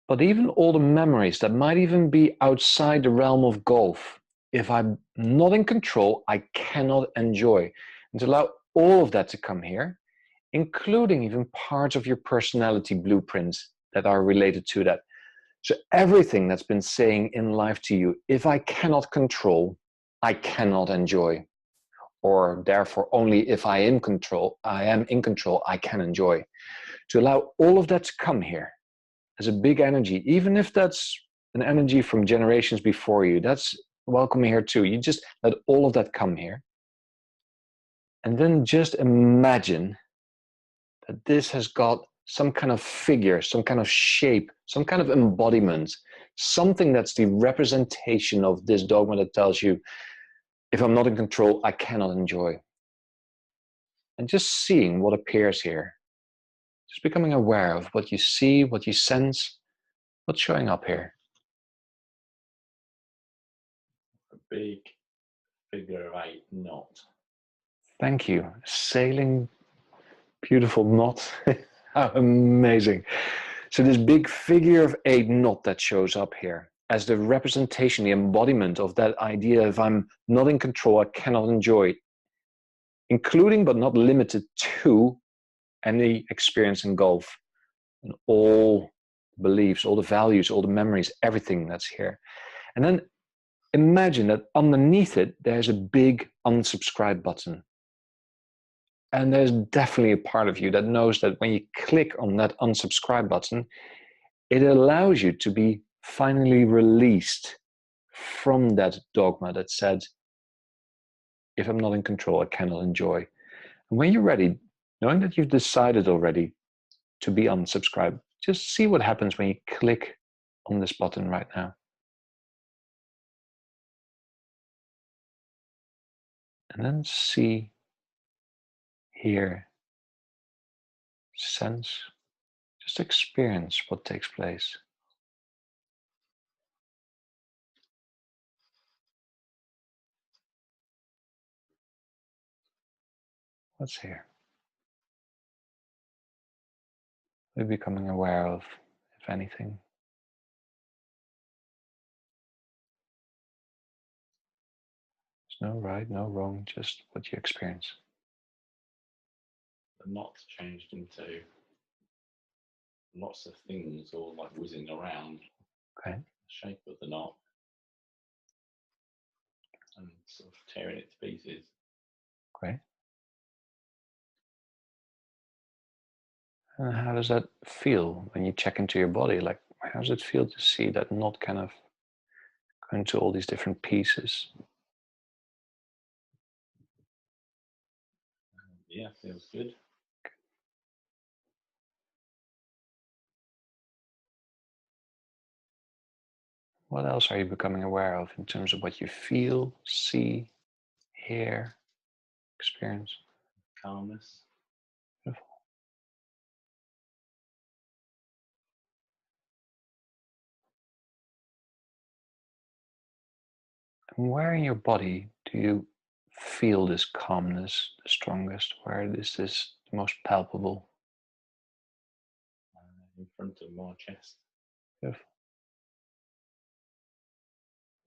but even all the memories that might even be outside the realm of golf. If I'm not in control, I cannot enjoy. And to allow all of that to come here, including even parts of your personality blueprints that are related to that. So everything that's been saying in life to you, if I cannot control, I cannot enjoy. Or therefore only if I am in control, I can enjoy. To allow all of that to come here as a big energy, even if that's an energy from generations before you, that's welcome here too. You just let all of that come here. And then just imagine that this has got some kind of figure, some kind of shape, some kind of embodiment, something that's the representation of this dogma that tells you, if I'm not in control, I cannot enjoy. And just seeing what appears here. Just becoming aware of what you see, what you sense, what's showing up here. A big figure of 8 knot. Thank you. Sailing, beautiful knot. How amazing. So this big figure of 8 knot that shows up here as the representation, the embodiment of that idea, if I'm not in control, I cannot enjoy, including but not limited to any experience in golf and all beliefs, all the values, all the memories, everything that's here. And then imagine that underneath it, there's a big unsubscribe button. And there's definitely a part of you that knows that when you click on that unsubscribe button, it allows you to be finally released from that dogma that said, if I'm not in control, I cannot enjoy. And when you're ready, knowing that you've decided already to be unsubscribed, just see what happens when you click on this button right now. And then see, hear, sense, just experience what takes place. What's here? We're becoming aware of, if anything. There's no right, no wrong, just what you experience. The knot's changed into lots of things all like whizzing around. Okay. The shape of the knot. And sort of tearing it to pieces. Great. And how does that feel when you check into your body? Like, how does it feel to see that knot kind of go into all these different pieces? Yeah, feels good. What else are you becoming aware of in terms of what you feel, see, hear, experience? Calmness. Beautiful. And where in your body do you feel this calmness the strongest? Where is this most palpable? In front of my chest. Beautiful.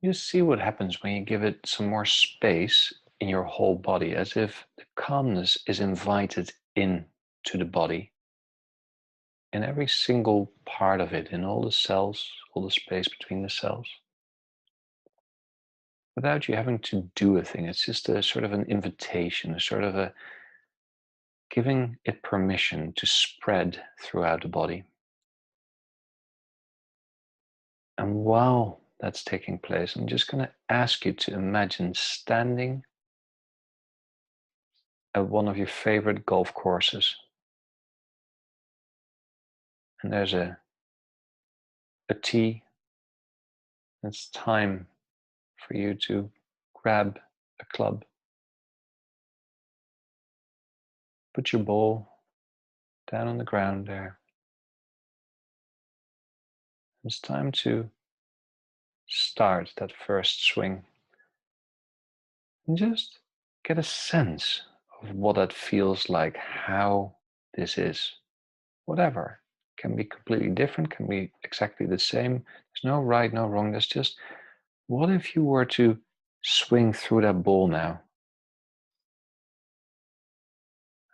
You see what happens when you give it some more space in your whole body, as if the calmness is invited in to the body, in every single part of it, in all the cells, all the space between the cells, without you having to do a thing. It's just a sort of an invitation, a sort of a giving it permission to spread throughout the body. And while that's taking place, I'm just going to ask you to imagine standing at one of your favorite golf courses. And there's a tee. It's time for you to grab a club. Put your ball down on the ground there. It's time to start that first swing. And just get a sense of what that feels like, how this is. Whatever. Can be completely different, can be exactly the same. There's no right, no wrong. There's just, what if you were to swing through that ball now?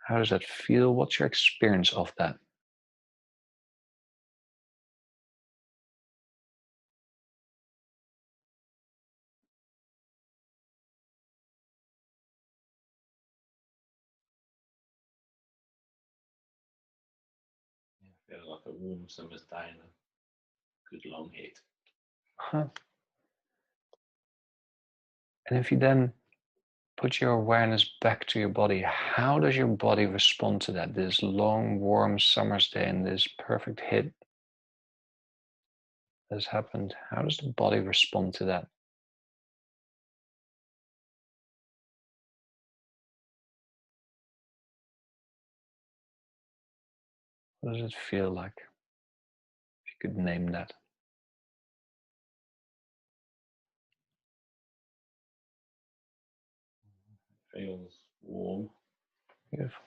How does that feel? What's your experience of that? Yeah, feels like a warm summer's day and a good long hit. Huh. And if you then put your awareness back to your body, how does your body respond to that? This long, warm summer's day and this perfect hit has happened. How does the body respond to that? What does it feel like? If you could name that. Feels warm. Beautiful.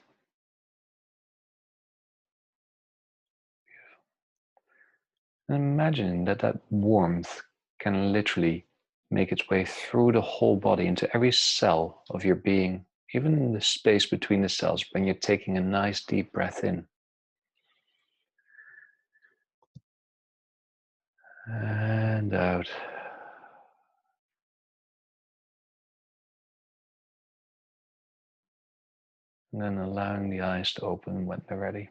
And imagine that that warmth can literally make its way through the whole body into every cell of your being, even in the space between the cells when you're taking a nice deep breath in. And out. And then allowing the eyes to open when they're ready.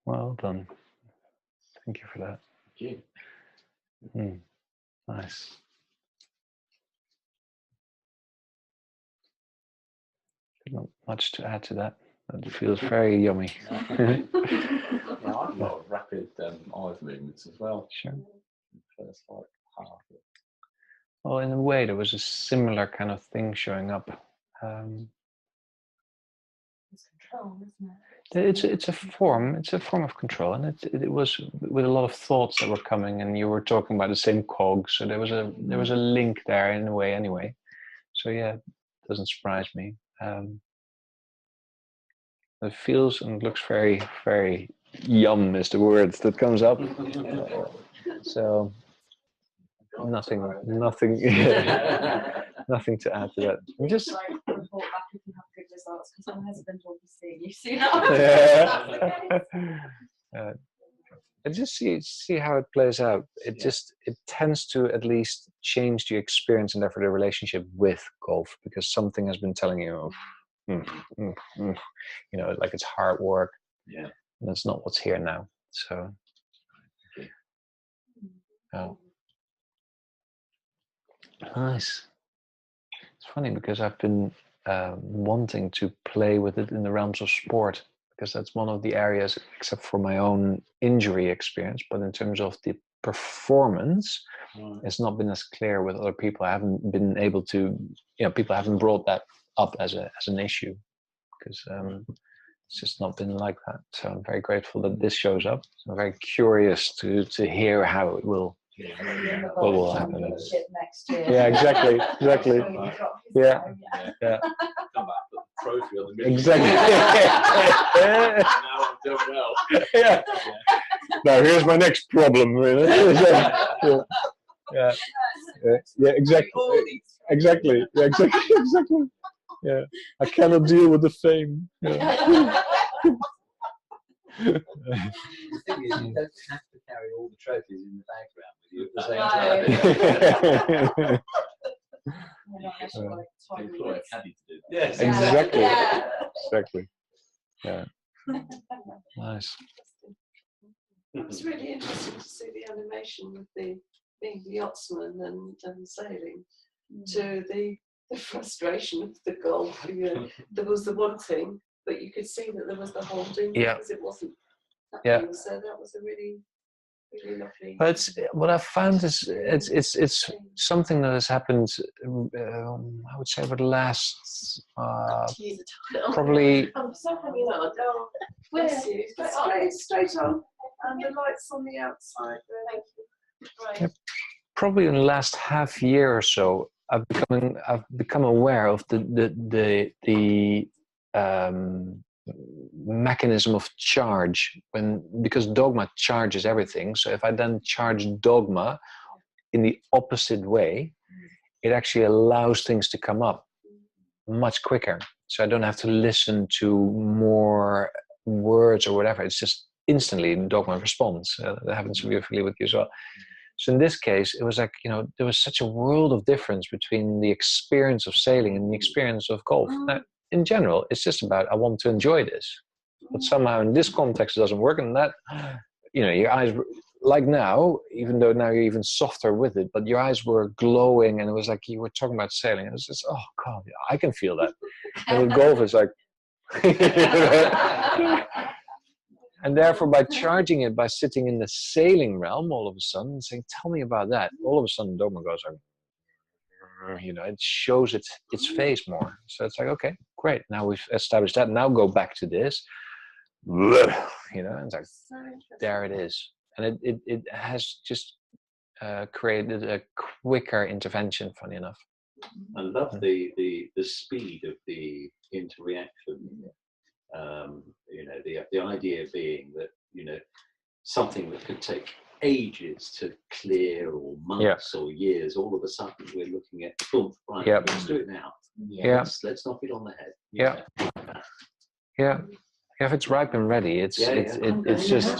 Well done. Thank you for that. Thank you. Nice. Not much to add to that. It feels very yummy. Yeah, I have a lot of rapid eye movements as well. Sure. First, like half it. Well, in a way, there was a similar kind of thing showing up. It's control, isn't it? It's a form of control, and it was with a lot of thoughts that were coming, and you were talking about the same cogs, so there was a link there in a way anyway. So yeah, it doesn't surprise me. It feels and looks very, very yum is the word that comes up. So nothing, nothing to add to that. Just report back if you have good results, because my husband will be seeing you soon. And just see how it plays out. It tends to at least change the experience and therefore the relationship with golf, because something has been telling you, you know, like it's hard work. Yeah. And that's not what's here now. So, oh. Nice. It's funny because I've been wanting to play with it in the realms of sport, because that's one of the areas, except for my own injury experience, but in terms of the performance, it's not been as clear with other people. I haven't been able to, people haven't brought that up as an issue, because it's just not been like that. So I'm very grateful that this shows up. I'm very curious to hear how it will. What will happen? Next year. Yeah, exactly. Yeah. Come back, put the trophy on the middle. Exactly. Now I'm doing well. Yeah. Now here's my next problem. Yeah, exactly. Yeah, exactly. Yeah, I cannot deal with the fame. Yeah. The thing is, you don't have to carry all the trophies in the background with you at the same time. Employ a caddy to do that. Yes, Exactly. Exactly. Yeah. Nice. It was really interesting to see the animation with being the yachtsman and sailing to the frustration of the golf. There was the one thing, but you could see that there was the holding because it wasn't happening. So that was a really, really lovely. But what I've found is it's something that has happened. I would say over the last probably. I'm so hanging on. Bless you. Straight on. And the lights on the outside. Thank you. Right. Yeah, probably in the last half year or so, I've become aware of the mechanism of charge, because Dogma charges everything. So if I then charge Dogma in the opposite way, it actually allows things to come up much quicker. So I don't have to listen to more words or whatever. It's just instantly Dogma responds. That happens beautifully with you as well. So in this case, it was like, there was such a world of difference between the experience of sailing and the experience of golf. Now, in general, it's just about, I want to enjoy this. But somehow in this context, it doesn't work. And that, your eyes, like now, even though now you're even softer with it, but your eyes were glowing and it was like you were talking about sailing. And it was just, oh God, I can feel that. And with golf, it's like, and therefore, by charging it, by sitting in the sailing realm, all of a sudden, saying, tell me about that. All of a sudden, Dogma goes, it shows its face more. So it's like, okay, great. Now we've established that. Now go back to this. It's like, there it is. And it has just created a quicker intervention, funny enough. I love the speed of the interaction. The idea being that something that could take ages to clear, or months or years, all of a sudden we're looking at right, let's do it now. Let's knock it on the head. If it's ripe and ready, it's just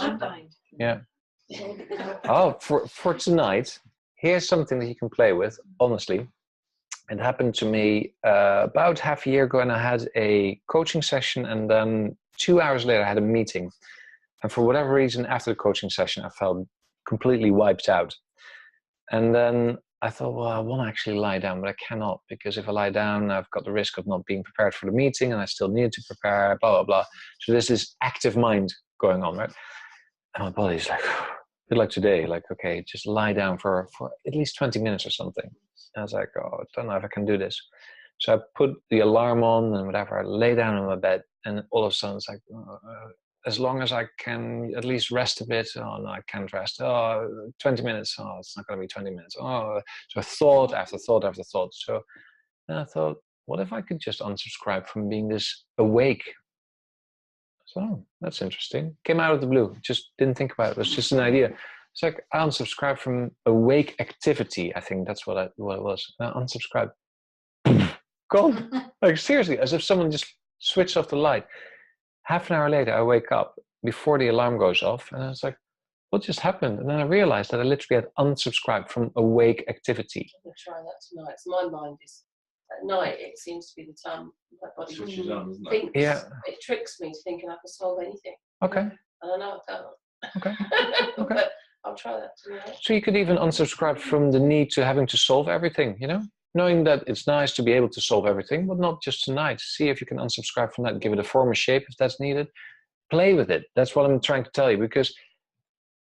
Oh, for tonight, here's something that you can play with. Honestly, it happened to me about half a year ago, and I had a coaching session, and then 2 hours later I had a meeting. And for whatever reason, after the coaching session, I felt completely wiped out. And then I thought, well, I want to actually lie down, but I cannot, because if I lie down, I've got the risk of not being prepared for the meeting, and I still need to prepare, blah, blah, blah. So there's this active mind going on, right? And my body's like, a bit like today, like, okay, just lie down for at least 20 minutes or something. And I was like, oh, I don't know if I can do this. So I put the alarm on and whatever, I lay down on my bed, and all of a sudden it's like, as long as I can at least rest a bit. Oh, no, I can't rest. Oh, 20 minutes. Oh, it's not going to be 20 minutes. Oh, so thought after thought after thought. So then I thought, what if I could just unsubscribe from being this awake? So, oh, that's interesting. Came out of the blue. Just didn't think about it. It was just an idea. It's like, I unsubscribe from awake activity. I think that's what it was. I unsubscribe. Gone. Like, seriously, as if someone just switched off the light. Half an hour later, I wake up before the alarm goes off, and I was like, what just happened? And then I realized that I literally had unsubscribed from awake activity. I'm going to try that tonight. So my mind is, at night, it seems to be the time my body switches on, isn't it? thinks. Yeah. It tricks me to thinking I can solve anything. Okay. And I know I can't. Okay. Okay. But I'll try that tonight. So you could even unsubscribe from the need to having to solve everything, you know? knowing that it's nice to be able to solve everything, but not just tonight. See if you can unsubscribe from that, give it a form or shape if that's needed. Play with it. That's what I'm trying to tell you, because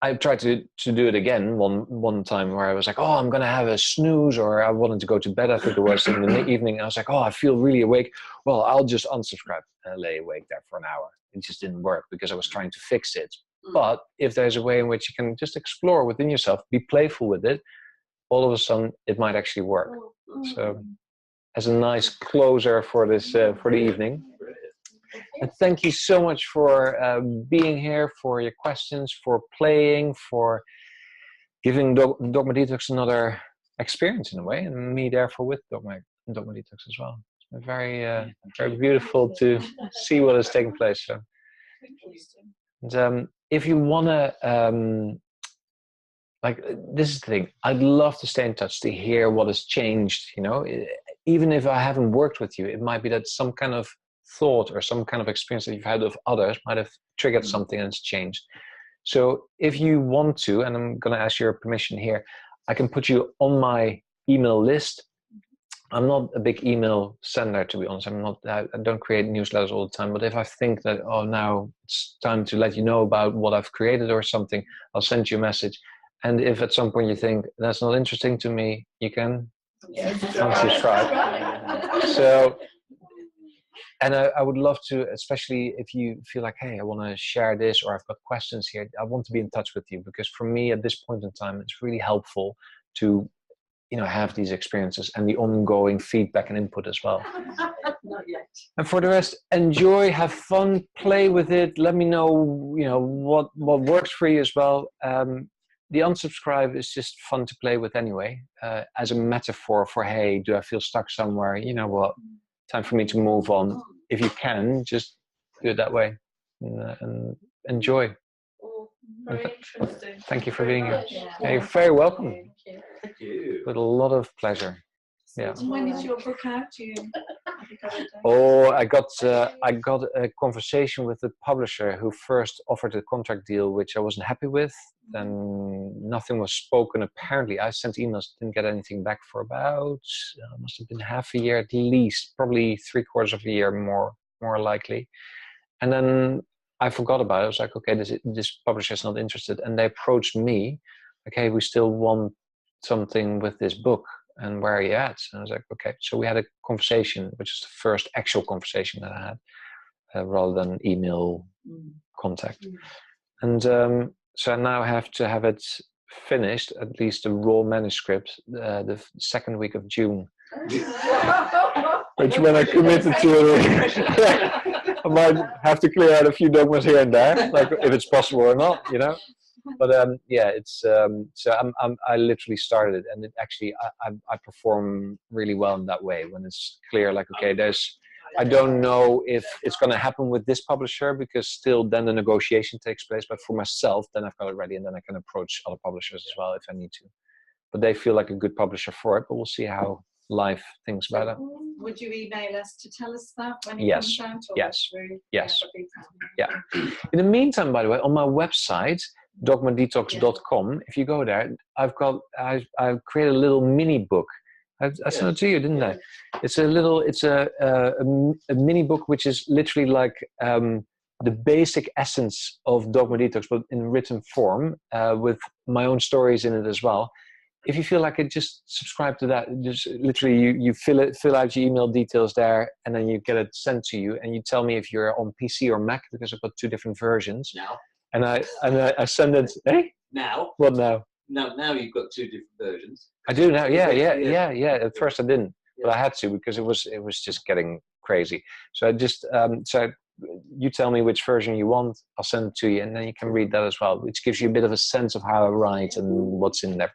I tried to do it again one time where I was like, oh, I'm going to have a snooze, or I wanted to go to bed. I think it was in the evening. And I was like, oh, I feel really awake. Well, I'll just unsubscribe. And I lay awake there for an hour. It just didn't work because I was trying to fix it. But if there's a way in which you can just explore within yourself, be playful with it, all of a sudden it might actually work. So as a nice closer for this for the evening. And thank you so much for being here, for your questions, for playing, for giving Dogma Detox another experience in a way, and me therefore with Dogma Detox as well. It's been very, very beautiful to see what is taking place. So, and, if you wanna, like, this is the thing, I'd love to stay in touch to hear what has changed. You know, even if I haven't worked with you, it might be that some kind of thought or some kind of experience that you've had with others might have triggered something and it's changed. So if you want to, and I'm going to ask your permission here, I can put you on my email list. I'm not a big email sender, to be honest. I don't create newsletters all the time, but if I think that, oh, now it's time to let you know about what I've created or something, I'll send you a message. And if at some point you think that's not interesting to me, you can unsubscribe. So, and I would love to, especially if you feel like, hey, I want to share this, or I've got questions here, I want to be in touch with you, because for me at this point in time, it's really helpful to, you know, have these experiences and the ongoing feedback and input as well. Not yet. And for the rest, enjoy, have fun, play with it. Let me know, you know, what works for you as well. The unsubscribe is just fun to play with anyway, as a metaphor for, hey, do I feel stuck somewhere? You know what? Time for me to move on. If you can, just do it that way, and enjoy. Very interesting. Thank you for being here. Yeah. You're very welcome. Thank you. With a lot of pleasure. Yeah. And when is your book out? Oh, I got a conversation with the publisher who first offered a contract deal, which I wasn't happy with. Then nothing was spoken. Apparently, I sent emails, didn't get anything back for about must have been half a year at least, probably 3/4 of a year more likely. And then I forgot about it. I was like, okay, this publisher is not interested, and they approached me, like, hey, we still want something with this book. And where are you at? And I was like, okay. So we had a conversation, which is the first actual conversation that I had, rather than email contact. And so I now have to have it finished, at least the raw manuscript, the second week of June. Which when I committed to it, I might have to clear out a few dogmas here and there, like if it's possible or not, you know. But yeah, it's so I literally started it, and it actually I perform really well in that way when it's clear. Like, okay, I don't know if it's going to happen with this publisher, because still then the negotiation takes place. But for myself, then I've got it ready, and then I can approach other publishers as well if I need to. But they feel like a good publisher for it. But we'll see how life thinks about it. Would you email us to tell us that when it comes out? Or Yes. through, Yes. Yeah. In the meantime, by the way, on my website, dogmadetox.com, if you go there, I've created a little mini book. I sent it to you, didn't I? It's a mini book which is literally like the basic essence of Dogma Detox, but in written form, with my own stories in it as well. If you feel like it, just subscribe to that. Just literally, you fill out your email details there, and then you get it sent to you, and you tell me if you're on PC or Mac, because I've got 2 different versions. Now. And I send it. Hey. Now. What now? Now you've got 2 different versions. I do now. Yeah. At first I didn't, but I had to, because it was just getting crazy. So I just so you tell me which version you want. I'll send it to you, and then you can read that as well, which gives you a bit of a sense of how I write and what's in there.